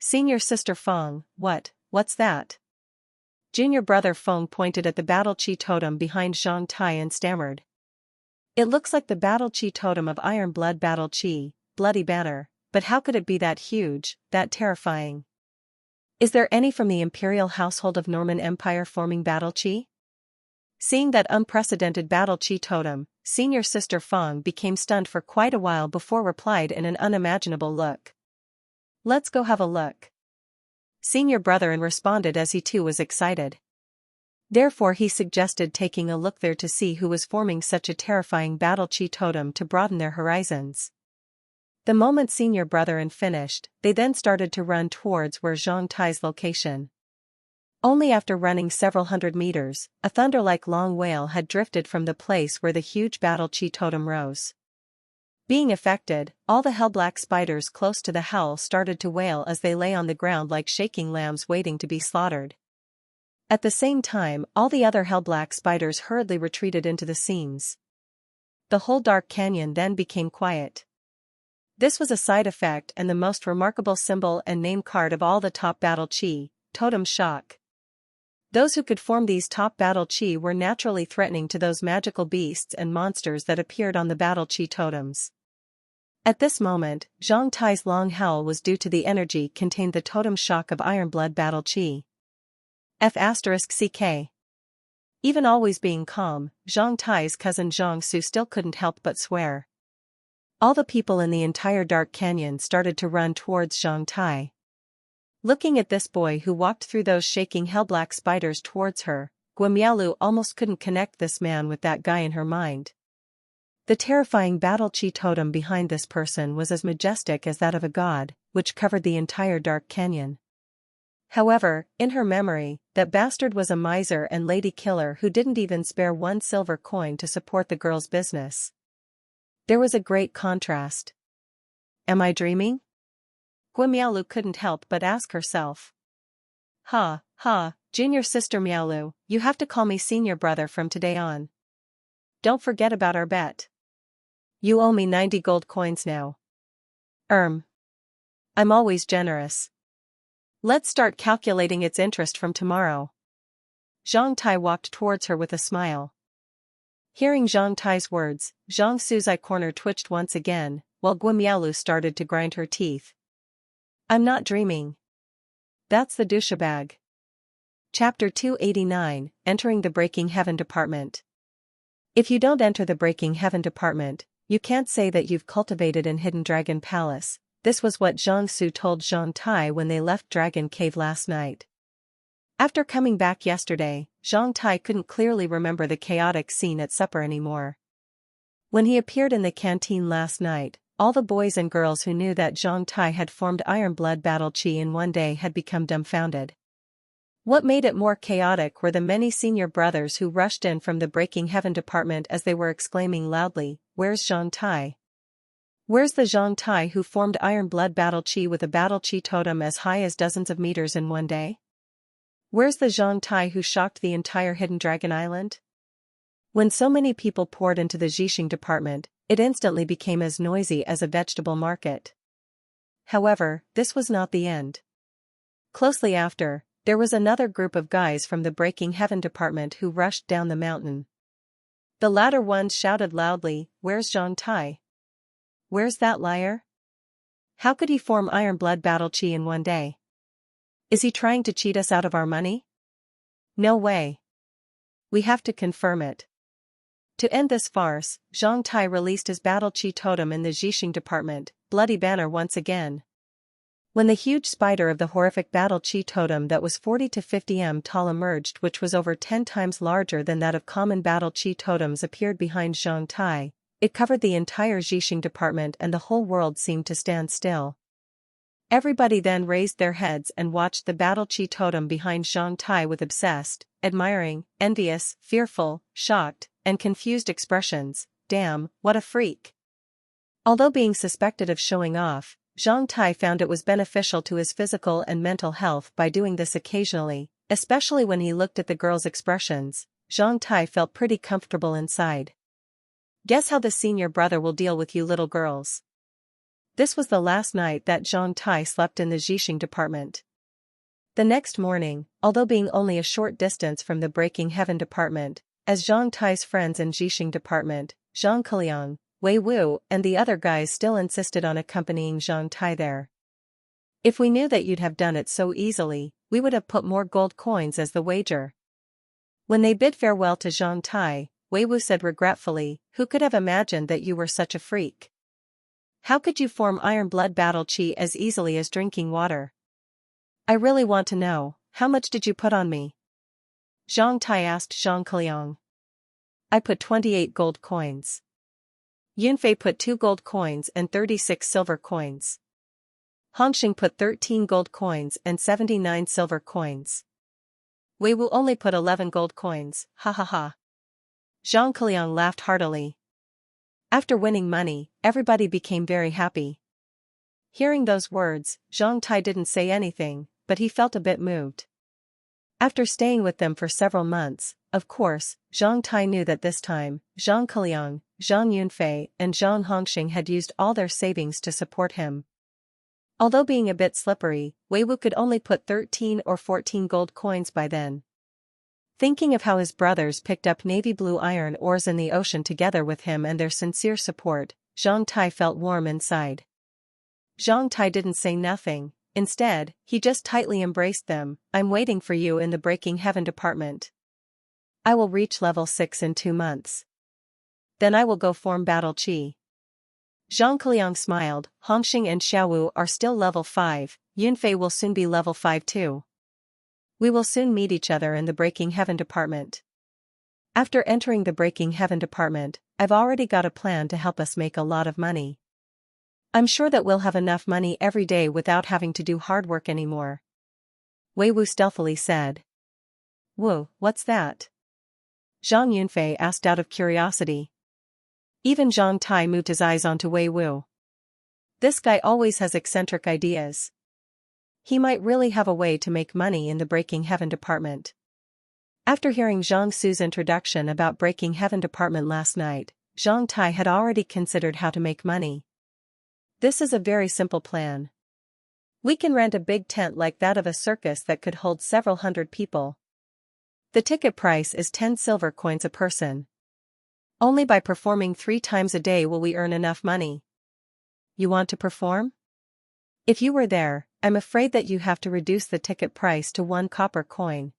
Senior sister Feng, what's that? Junior brother Feng pointed at the battle chi totem behind Zhang Tai and stammered. It looks like the battle chi totem of Iron Blood Battle Chi, Bloody Banner, but how could it be that huge, that terrifying? Is there any from the imperial household of Norman Empire forming battle chi? Seeing that unprecedented battle chi totem, senior sister Feng became stunned for quite a while before replied in an unimaginable look. Let's go have a look. Senior brother responded as he too was excited. Therefore he suggested taking a look there to see who was forming such a terrifying battle chi totem to broaden their horizons. The moment senior brother finished, they then started to run towards where Zhang Tai's location. Only after running several hundred meters, a thunder-like long wail had drifted from the place where the huge battle chi totem rose. Being affected, all the hell-black spiders close to the howl started to wail as they lay on the ground like shaking lambs waiting to be slaughtered. At the same time, all the other hell-black spiders hurriedly retreated into the seams. The whole dark canyon then became quiet. This was a side effect and the most remarkable symbol and name card of all the top battle chi, totem shock. Those who could form these top battle chi were naturally threatening to those magical beasts and monsters that appeared on the battle chi totems. At this moment, Zhang Tai's long howl was due to the energy contained the totem shock of Iron Blood Battle Chi. F***CK. Even always being calm, Zhang Tai's cousin Zhang Su still couldn't help but swear. All the people in the entire dark canyon started to run towards Zhang Tai. Looking at this boy who walked through those shaking hell-black spiders towards her, Guimialu almost couldn't connect this man with that guy in her mind. The terrifying battle chi totem behind this person was as majestic as that of a god, which covered the entire dark canyon. However, in her memory, that bastard was a miser and lady killer who didn't even spare 1 silver coin to support the girl's business. There was a great contrast. Am I dreaming? Guimialu couldn't help but ask herself. Ha, junior sister Miaolu, you have to call me senior brother from today on. Don't forget about our bet. You owe me 90 gold coins now. I'm always generous. Let's start calculating its interest from tomorrow. Zhang Tai walked towards her with a smile. Hearing Zhang Tai's words, Zhang Su's eye corner twitched once again, while Guimialu started to grind her teeth. I'm not dreaming. That's the douchebag. Chapter 289, Entering the Breaking Heaven Department. If you don't enter the Breaking Heaven Department, you can't say that you've cultivated in Hidden Dragon Palace. This was what Zhang Su told Zhang Tai when they left Dragon Cave last night. After coming back yesterday, Zhang Tai couldn't clearly remember the chaotic scene at supper anymore. When he appeared in the canteen last night, all the boys and girls who knew that Zhang Tai had formed Iron Blood Battle Chi in one day had become dumbfounded. What made it more chaotic were the many senior brothers who rushed in from the Breaking Heaven Department as they were exclaiming loudly, "Where's Zhang Tai? Where's the Zhang Tai who formed Iron Blood Battle Chi with a Battle Chi totem as high as dozens of meters in one day? Where's the Zhang Tai who shocked the entire Hidden Dragon Island?" When so many people poured into the Zhixing Department, it instantly became as noisy as a vegetable market. However, this was not the end. Closely after, there was another group of guys from the Breaking Heaven Department who rushed down the mountain. The latter ones shouted loudly, "Where's Zhang Tai? Where's that liar? How could he form Iron Blood Battle Chi in one day? Is he trying to cheat us out of our money? No way. We have to confirm it." To end this farce, Zhang Tai released his Battle Chi totem in the Zhixing Department, Bloody Banner once again. When the huge spider of the horrific Battle Chi totem that was 40 to 50 m tall emerged, which was over 10 times larger than that of common Battle Chi totems, appeared behind Zhang Tai, it covered the entire Zhixing Department and the whole world seemed to stand still. Everybody then raised their heads and watched the battle chi totem behind Zhang Tai with obsessed, admiring, envious, fearful, shocked, and confused expressions. Damn, what a freak. Although being suspected of showing off, Zhang Tai found it was beneficial to his physical and mental health by doing this occasionally, especially when he looked at the girls' expressions. Zhang Tai felt pretty comfortable inside. Guess how the senior brother will deal with you little girls. This was the last night that Zhang Tai slept in the Zhixing department. The next morning, although being only a short distance from the Breaking Heaven department, as Zhang Tai's friends in Zhixing department, Zhang Kiliang, Wei Wu and the other guys still insisted on accompanying Zhang Tai there. If we knew that you'd have done it so easily, we would have put more gold coins as the wager. When they bid farewell to Zhang Tai, Wei Wu said regretfully, who could have imagined that you were such a freak? How could you form iron blood battle chi as easily as drinking water? I really want to know, how much did you put on me? Zhang Tai asked Zhang Kiliang. I put 28 gold coins. Yunfei put 2 gold coins and 36 silver coins. Hongxing put 13 gold coins and 79 silver coins. Wei Wu only put 11 gold coins, ha ha ha. Zhang Kiliang laughed heartily. After winning money, everybody became very happy. Hearing those words, Zhang Tai didn't say anything, but he felt a bit moved. After staying with them for several months, of course, Zhang Tai knew that this time, Zhang Kiliang, Zhang Yunfei and Zhang Hongxing had used all their savings to support him. Although being a bit slippery, Wei Wu could only put 13 or 14 gold coins by then. Thinking of how his brothers picked up navy blue iron ores in the ocean together with him and their sincere support, Zhang Tai felt warm inside. Zhang Tai didn't say nothing, instead, he just tightly embraced them. I'm waiting for you in the Breaking Heaven department. I will reach level 6 in 2 months. Then I will go form battle chi. Zhang Kiliang smiled. Hongxing and Xiaowu are still level 5, Yunfei will soon be level 5 too. We will soon meet each other in the Breaking Heaven department. After entering the Breaking Heaven department, I've already got a plan to help us make a lot of money. I'm sure that we'll have enough money every day without having to do hard work anymore. Wei Wu stealthily said. Wu, what's that? Zhang Yunfei asked out of curiosity. Even Zhang Tai moved his eyes onto Wei Wu. This guy always has eccentric ideas. He might really have a way to make money in the Breaking Heaven department. After hearing Zhang Su's introduction about Breaking Heaven department last night, Zhang Tai had already considered how to make money. This is a very simple plan. We can rent a big tent like that of a circus that could hold several hundred people. The ticket price is 10 silver coins a person. Only by performing 3 times a day will we earn enough money. You want to perform? If you were there, I'm afraid that you have to reduce the ticket price to 1 copper coin.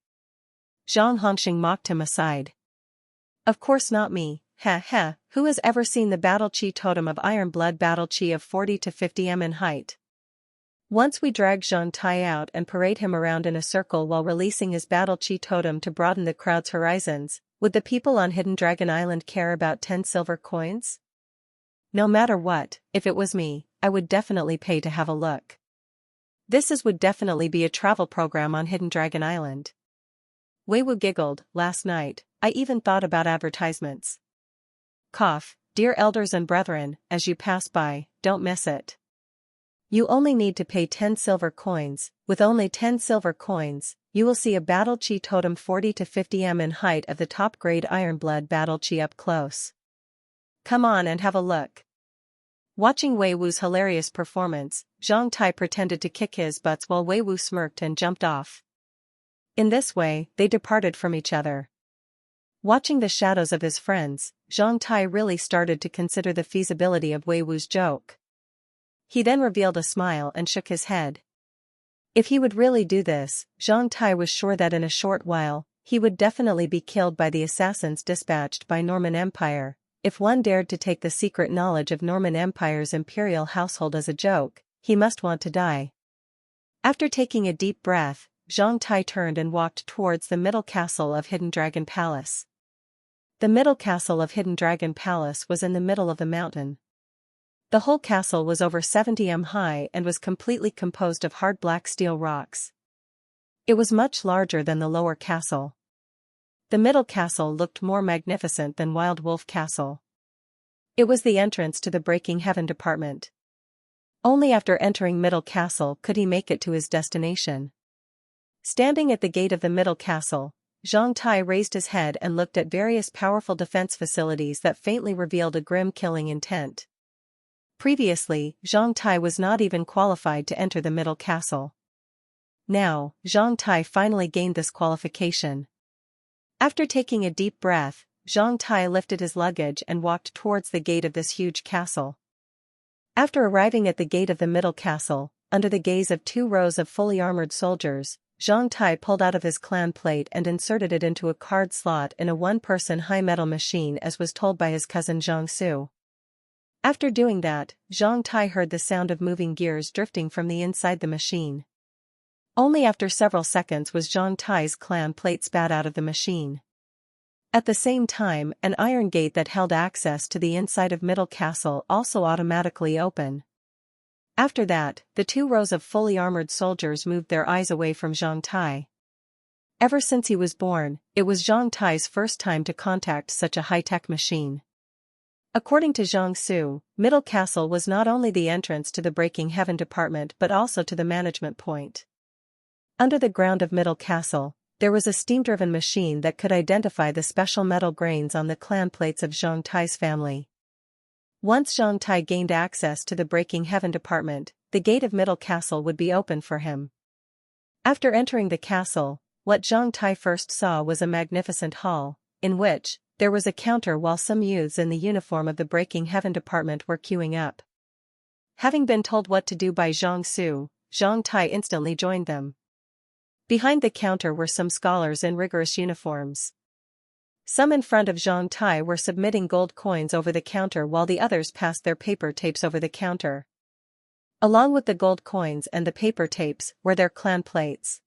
Zhang Hongxing mocked him aside. Of course not me, heh heh, who has ever seen the battle chi totem of iron blood battle chi of 40 to 50 m in height? Once we drag Zhang Tai out and parade him around in a circle while releasing his battle chi totem to broaden the crowd's horizons, would the people on Hidden Dragon Island care about 10 silver coins? No matter what, if it was me, I would definitely pay to have a look. Would definitely be a travel program on Hidden Dragon Island. Wei Wu giggled. Last night, I even thought about advertisements. Cough, dear elders and brethren, as you pass by, don't miss it. You only need to pay 10 silver coins. With only 10 silver coins, you will see a battle chi totem 40 to 50 m in height of the top grade iron blood battle chi up close. Come on and have a look. Watching Wei Wu's hilarious performance, Zhang Tai pretended to kick his butts while Wei Wu smirked and jumped off. In this way, they departed from each other. Watching the shadows of his friends, Zhang Tai really started to consider the feasibility of Wei Wu's joke. He then revealed a smile and shook his head. If he would really do this, Zhang Tai was sure that in a short while, he would definitely be killed by the assassins dispatched by Norman Empire. If one dared to take the secret knowledge of Norman Empire's imperial household as a joke, he must want to die. After taking a deep breath, Zhang Tai turned and walked towards the middle castle of Hidden Dragon Palace. The middle castle of Hidden Dragon Palace was in the middle of the mountain. The whole castle was over 70 m high and was completely composed of hard black steel rocks. It was much larger than the lower castle. The middle castle looked more magnificent than Wild Wolf Castle. It was the entrance to the Breaking Heaven department. Only after entering Middle Castle could he make it to his destination. Standing at the gate of the Middle Castle, Zhang Tai raised his head and looked at various powerful defense facilities that faintly revealed a grim killing intent. Previously, Zhang Tai was not even qualified to enter the Middle Castle. Now, Zhang Tai finally gained this qualification. After taking a deep breath, Zhang Tai lifted his luggage and walked towards the gate of this huge castle. After arriving at the gate of the Middle Castle, under the gaze of 2 rows of fully armored soldiers, Zhang Tai pulled out of his clan plate and inserted it into a card slot in a one-person high-metal machine as was told by his cousin Zhang Su. After doing that, Zhang Tai heard the sound of moving gears drifting from the inside the machine. Only after several seconds was Zhang Tai's clan plate spat out of the machine. At the same time, an iron gate that held access to the inside of Middle Castle also automatically opened. After that, the 2 rows of fully armored soldiers moved their eyes away from Zhang Tai. Ever since he was born, it was Zhang Tai's first time to contact such a high-tech machine. According to Zhang Su, Middle Castle was not only the entrance to the Breaking Heaven department but also to the management point. Under the ground of Middle Castle, there was a steam-driven machine that could identify the special metal grains on the clan plates of Zhang Tai's family. Once Zhang Tai gained access to the Breaking Heaven department, the gate of Middle Castle would be open for him. After entering the castle, what Zhang Tai first saw was a magnificent hall, in which there was a counter while some youths in the uniform of the Breaking Heaven department were queuing up. Having been told what to do by Zhang Su, Zhang Tai instantly joined them. Behind the counter were some scholars in rigorous uniforms. Some in front of Zhang Tai were submitting gold coins over the counter while the others passed their paper tapes over the counter. Along with the gold coins and the paper tapes were their clan plates.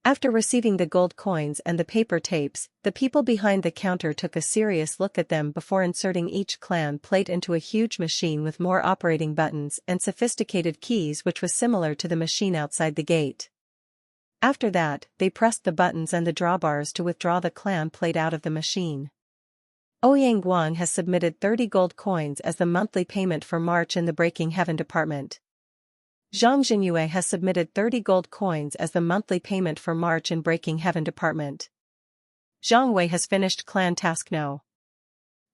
After receiving the gold coins and the paper tapes, the people behind the counter took a serious look at them before inserting each clan plate into a huge machine with more operating buttons and sophisticated keys which was similar to the machine outside the gate. After that, they pressed the buttons and the drawbars to withdraw the clan plate out of the machine. Ouyang Guang has submitted 30 gold coins as the monthly payment for March in the Breaking Heaven department. Zhang Jinyue has submitted 30 gold coins as the monthly payment for March in Breaking Heaven department. Zhang Wei has finished clan task No.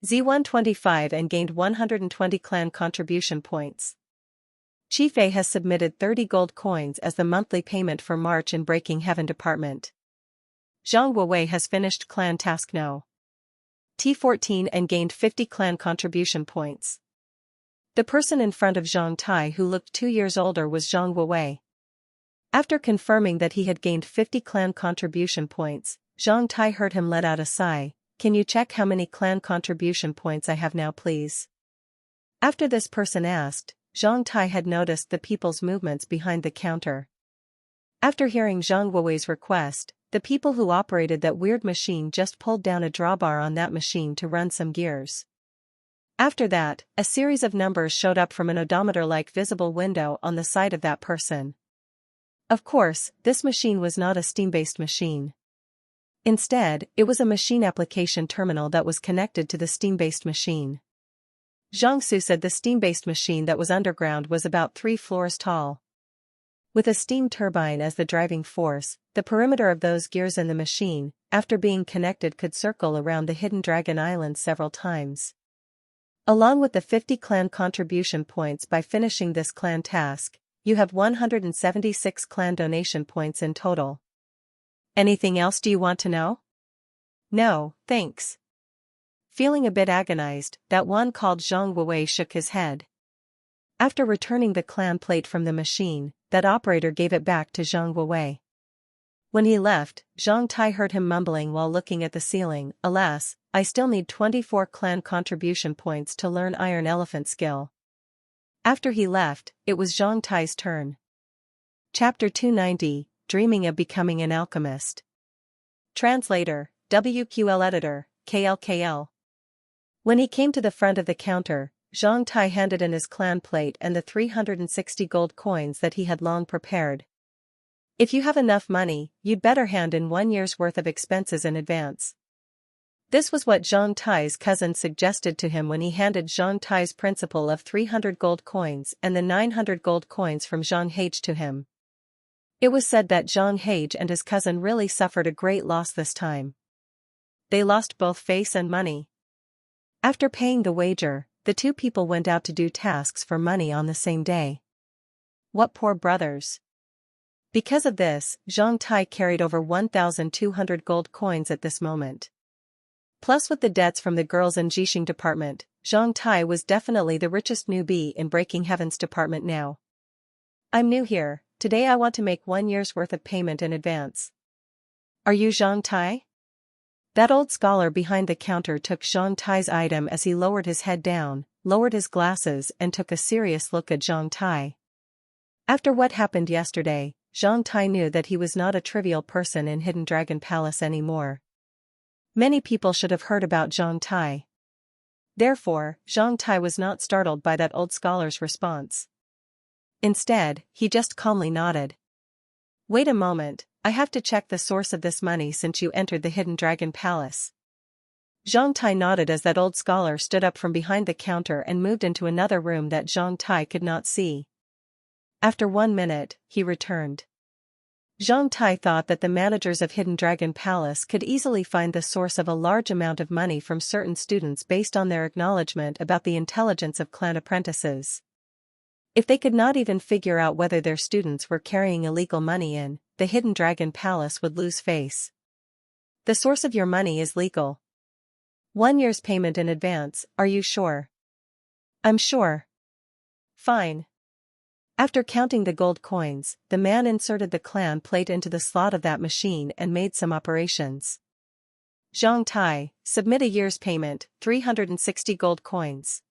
Z125 and gained 120 clan contribution points. Chi Fei has submitted 30 gold coins as the monthly payment for March in Breaking Heaven department. Zhang Wei has finished clan task No. T14 and gained 50 clan contribution points. The person in front of Zhang Tai who looked 2 years older was Zhang Wei. After confirming that he had gained 50 clan contribution points, Zhang Tai heard him let out a sigh. Can you check how many clan contribution points I have now please? After this person asked, Zhang Tai had noticed the people's movements behind the counter. After hearing Zhang Wei's request, the people who operated that weird machine just pulled down a drawbar on that machine to run some gears. After that, a series of numbers showed up from an odometer-like visible window on the side of that person. Of course, this machine was not a steam-based machine. Instead, it was a machine application terminal that was connected to the steam-based machine. Zhang Su said the steam-based machine that was underground was about 3 floors tall. With a steam turbine as the driving force, the perimeter of those gears in the machine, after being connected, could circle around the hidden Dragon Island several times. Along with the 50 clan contribution points by finishing this clan task, you have 176 clan donation points in total. Anything else do you want to know? No, thanks. Feeling a bit agonized, that one called Zhang Wei shook his head. After returning the clan plate from the machine, that operator gave it back to Zhang Wei. When he left, Zhang Tai heard him mumbling while looking at the ceiling, alas, I still need 24 clan contribution points to learn Iron Elephant skill. After he left, it was Zhang Tai's turn. Chapter 290, Dreaming of Becoming an Alchemist. Translator, WQL Editor, KLKL. When he came to the front of the counter, Zhang Tai handed in his clan plate and the 360 gold coins that he had long prepared. If you have enough money, you'd better hand in 1 year's worth of expenses in advance. This was what Zhang Tai's cousin suggested to him when he handed Zhang Tai's principal of 300 gold coins and the 900 gold coins from Zhang Hage to him. It was said that Zhang Hage and his cousin really suffered a great loss this time. They lost both face and money. After paying the wager, the two people went out to do tasks for money on the same day. What poor brothers! Because of this, Zhang Tai carried over 1,200 gold coins at this moment. Plus with the debts from the girls in Jixing department, Zhang Tai was definitely the richest newbie in Breaking Heaven's department now. I'm new here, today I want to make 1 year's worth of payment in advance. Are you Zhang Tai? That old scholar behind the counter took Zhang Tai's item as he lowered his head down, lowered his glasses and took a serious look at Zhang Tai. After what happened yesterday, Zhang Tai knew that he was not a trivial person in Hidden Dragon Palace anymore. Many people should have heard about Zhang Tai. Therefore, Zhang Tai was not startled by that old scholar's response. Instead, he just calmly nodded. Wait a moment, I have to check the source of this money since you entered the Hidden Dragon Palace. Zhang Tai nodded as that old scholar stood up from behind the counter and moved into another room that Zhang Tai could not see. After 1 minute, he returned. Zhang Tai thought that the managers of Hidden Dragon Palace could easily find the source of a large amount of money from certain students based on their acknowledgement about the intelligence of clan apprentices. If they could not even figure out whether their students were carrying illegal money in, the Hidden Dragon Palace would lose face. The source of your money is legal. 1 year's payment in advance, are you sure? I'm sure. Fine. After counting the gold coins, the man inserted the clan plate into the slot of that machine and made some operations. Zhang Tai, submit a year's payment, 360 gold coins.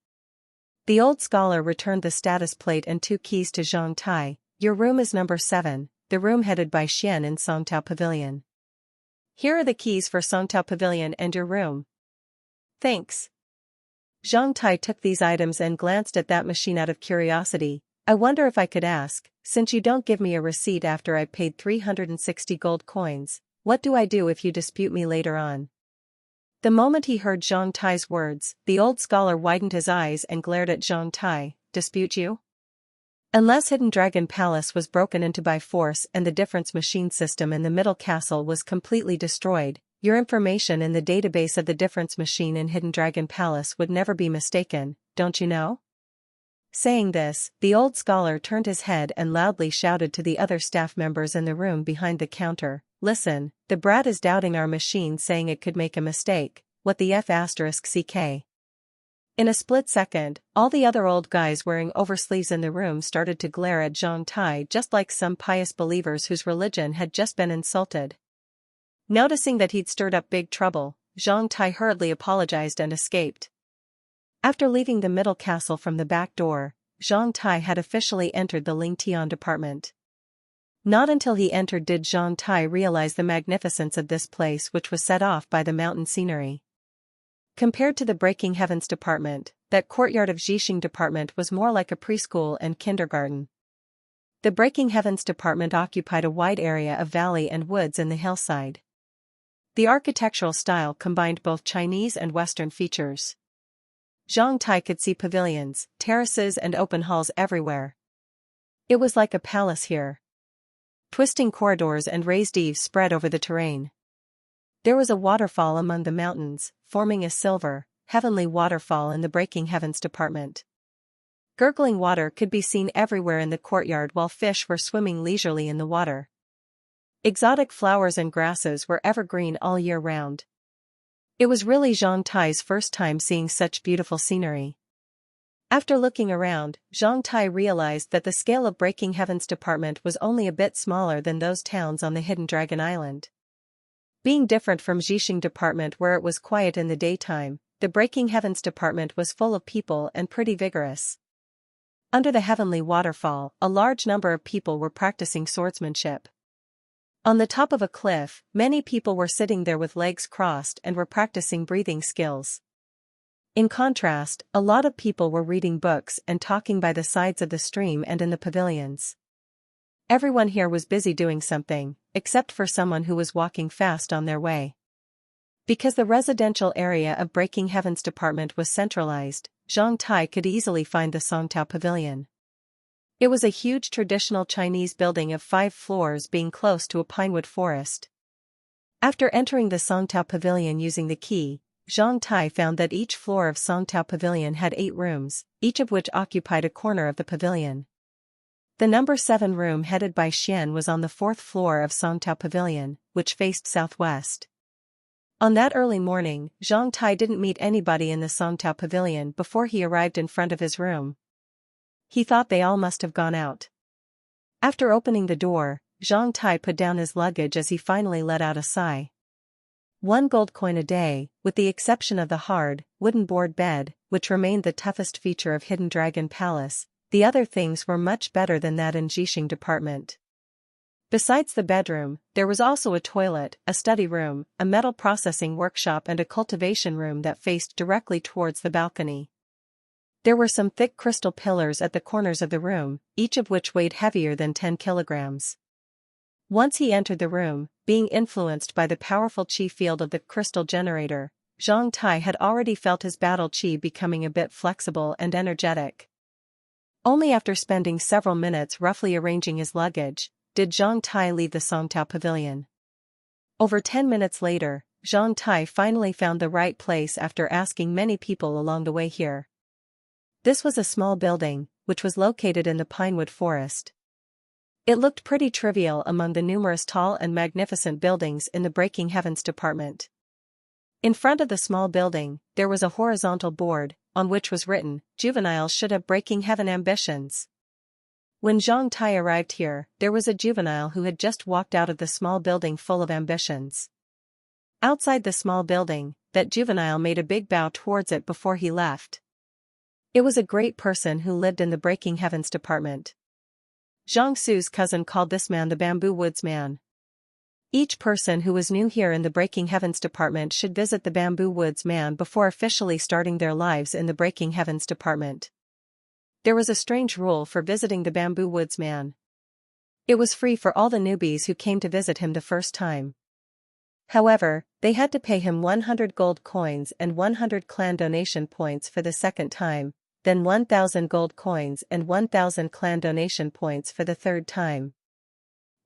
The old scholar returned the status plate and 2 keys to Zhang Tai. Your room is number 7, the room headed by Xian in Songtao Pavilion. Here are the keys for Songtao Pavilion and your room. Thanks. Zhang Tai took these items and glanced at that machine out of curiosity. I wonder if I could ask, since you don't give me a receipt after I paid 360 gold coins, what do I do if you dispute me later on? The moment he heard Zhang Tai's words, the old scholar widened his eyes and glared at Zhang Tai. Dispute you? Unless Hidden Dragon Palace was broken into by force and the difference machine system in the middle castle was completely destroyed, your information in the database of the difference machine in Hidden Dragon Palace would never be mistaken, don't you know? Saying this, the old scholar turned his head and loudly shouted to the other staff members in the room behind the counter, listen, the brat is doubting our machine saying it could make a mistake, what the F***ck. In a split second, all the other old guys wearing oversleeves in the room started to glare at Zhang Tai just like some pious believers whose religion had just been insulted. Noticing that he'd stirred up big trouble, Zhang Tai hurriedly apologized and escaped. After leaving the middle castle from the back door, Zhang Tai had officially entered the Lingtian department. Not until he entered did Zhang Tai realize the magnificence of this place, which was set off by the mountain scenery. Compared to the Breaking Heavens department, that courtyard of Jixing department was more like a preschool and kindergarten. The Breaking Heavens department occupied a wide area of valley and woods in the hillside. The architectural style combined both Chinese and Western features. Zhang Tai could see pavilions, terraces and open halls everywhere. It was like a palace here. Twisting corridors and raised eaves spread over the terrain. There was a waterfall among the mountains, forming a silver, heavenly waterfall in the Breaking Heavens department. Gurgling water could be seen everywhere in the courtyard while fish were swimming leisurely in the water. Exotic flowers and grasses were evergreen all year round. It was really Zhang Tai's first time seeing such beautiful scenery. After looking around, Zhang Tai realized that the scale of Breaking Heavens department was only a bit smaller than those towns on the Hidden Dragon Island. Being different from Jixing department where it was quiet in the daytime, the Breaking Heavens department was full of people and pretty vigorous. Under the heavenly waterfall, a large number of people were practicing swordsmanship. On the top of a cliff, many people were sitting there with legs crossed and were practicing breathing skills. In contrast, a lot of people were reading books and talking by the sides of the stream and in the pavilions. Everyone here was busy doing something, except for someone who was walking fast on their way. Because the residential area of Breaking Heaven's department was centralized, Zhang Tai could easily find the Songtao Pavilion. It was a huge traditional Chinese building of 5 floors being close to a pinewood forest. After entering the Songtao Pavilion using the key, Zhang Tai found that each floor of Songtao Pavilion had 8 rooms, each of which occupied a corner of the pavilion. The number 7 room headed by Xian was on the 4th floor of Songtao Pavilion, which faced southwest. On that early morning, Zhang Tai didn't meet anybody in the Songtao Pavilion before he arrived in front of his room. He thought they all must have gone out. After opening the door, Zhang Tai put down his luggage as he finally let out a sigh. 1 gold coin a day, with the exception of the hard, wooden board bed, which remained the toughest feature of Hidden Dragon Palace. The other things were much better than that in Jixing department. Besides the bedroom, there was also a toilet, a study room, a metal processing workshop and a cultivation room that faced directly towards the balcony. There were some thick crystal pillars at the corners of the room, each of which weighed heavier than 10 kilograms. Once he entered the room, being influenced by the powerful chi field of the crystal generator, Zhang Tai had already felt his battle chi becoming a bit flexible and energetic. Only after spending several minutes roughly arranging his luggage, did Zhang Tai leave the Songtao Pavilion. Over 10 minutes later, Zhang Tai finally found the right place after asking many people along the way here. This was a small building, which was located in the pinewood forest. It looked pretty trivial among the numerous tall and magnificent buildings in the Breaking Heavens department. In front of the small building, there was a horizontal board, on which was written, "Juveniles should have Breaking Heaven ambitions." When Zhang Tai arrived here, there was a juvenile who had just walked out of the small building full of ambitions. Outside the small building, that juvenile made a big bow towards it before he left. It was a great person who lived in the Breaking Heavens department. Zhang Su's cousin called this man the Bamboo Woods Man. Each person who was new here in the Breaking Heavens department should visit the Bamboo Woods Man before officially starting their lives in the Breaking Heavens department. There was a strange rule for visiting the Bamboo Woods Man. It was free for all the newbies who came to visit him the first time. However, they had to pay him 100 gold coins and 100 clan donation points for the second time, then 1,000 gold coins and 1,000 clan donation points for the third time.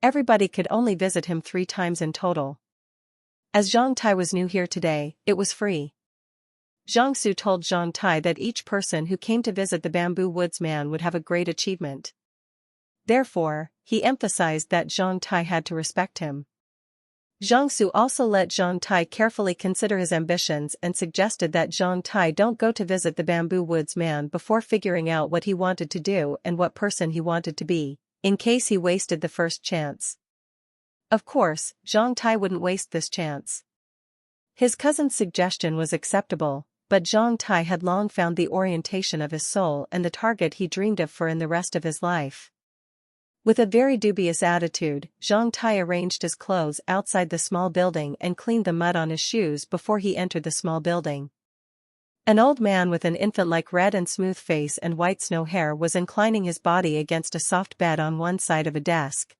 Everybody could only visit him 3 times in total. As Zhang Tai was new here today, it was free. Zhang Su told Zhang Tai that each person who came to visit the Bamboo Woods Man would have a great achievement. Therefore, he emphasized that Zhang Tai had to respect him. Zhang Su also let Zhang Tai carefully consider his ambitions and suggested that Zhang Tai don't go to visit the Bamboo Woods Man before figuring out what he wanted to do and what person he wanted to be, in case he wasted the first chance. Of course, Zhang Tai wouldn't waste this chance. His cousin's suggestion was acceptable, but Zhang Tai had long found the orientation of his soul and the target he dreamed of for in the rest of his life. With a very dubious attitude, Zhang Tai arranged his clothes outside the small building and cleaned the mud on his shoes before he entered the small building. An old man with an infant-like red and smooth face and white snow hair was inclining his body against a soft bed on one side of a desk.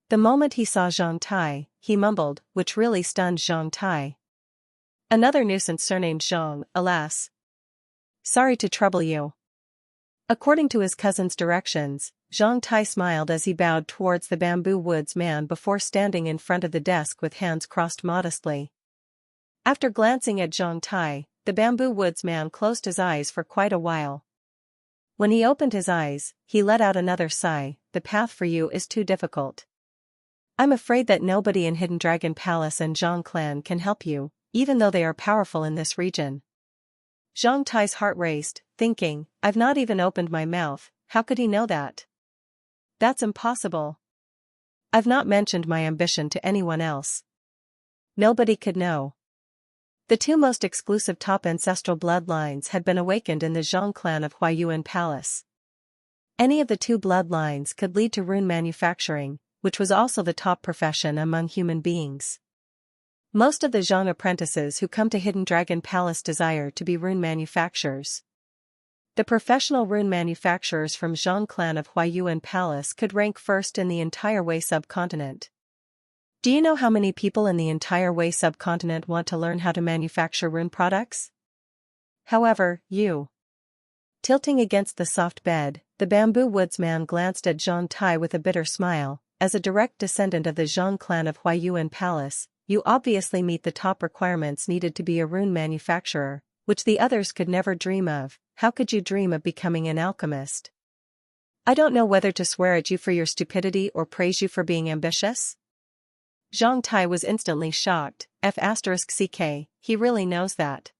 The moment he saw Zhang Tai, he mumbled, which really stunned Zhang Tai. "Another nuisance surnamed Zhang, alas. Sorry to trouble you." According to his cousin's directions, Zhang Tai smiled as he bowed towards the Bamboo Woods Man before standing in front of the desk with hands crossed modestly. After glancing at Zhang Tai, the Bamboo Woods Man closed his eyes for quite a while. When he opened his eyes, he let out another sigh. "The path for you is too difficult. I'm afraid that nobody in Hidden Dragon Palace and Zhang clan can help you, even though they are powerful in this region." Zhang Tai's heart raced, thinking, "I've not even opened my mouth, how could he know that? That's impossible. I've not mentioned my ambition to anyone else. Nobody could know." The 2 most exclusive top ancestral bloodlines had been awakened in the Zhang clan of Huayuan Palace. Any of the 2 bloodlines could lead to rune manufacturing, which was also the top profession among human beings. Most of the Zhang apprentices who come to Hidden Dragon Palace desire to be rune manufacturers. The professional rune manufacturers from Zhang clan of Huaiyuan Palace could rank first in the entire Wei subcontinent. Do you know how many people in the entire Wei subcontinent want to learn how to manufacture rune products? However, Tilting against the soft bed, the bamboo woodsman glanced at Zhang Tai with a bitter smile. As a direct descendant of the Zhang clan of Huaiyuan Palace, you obviously meet the top requirements needed to be a rune manufacturer, which the others could never dream of. How could you dream of becoming an alchemist? I don't know whether to swear at you for your stupidity or praise you for being ambitious. Zhang Tai was instantly shocked. He really knows that.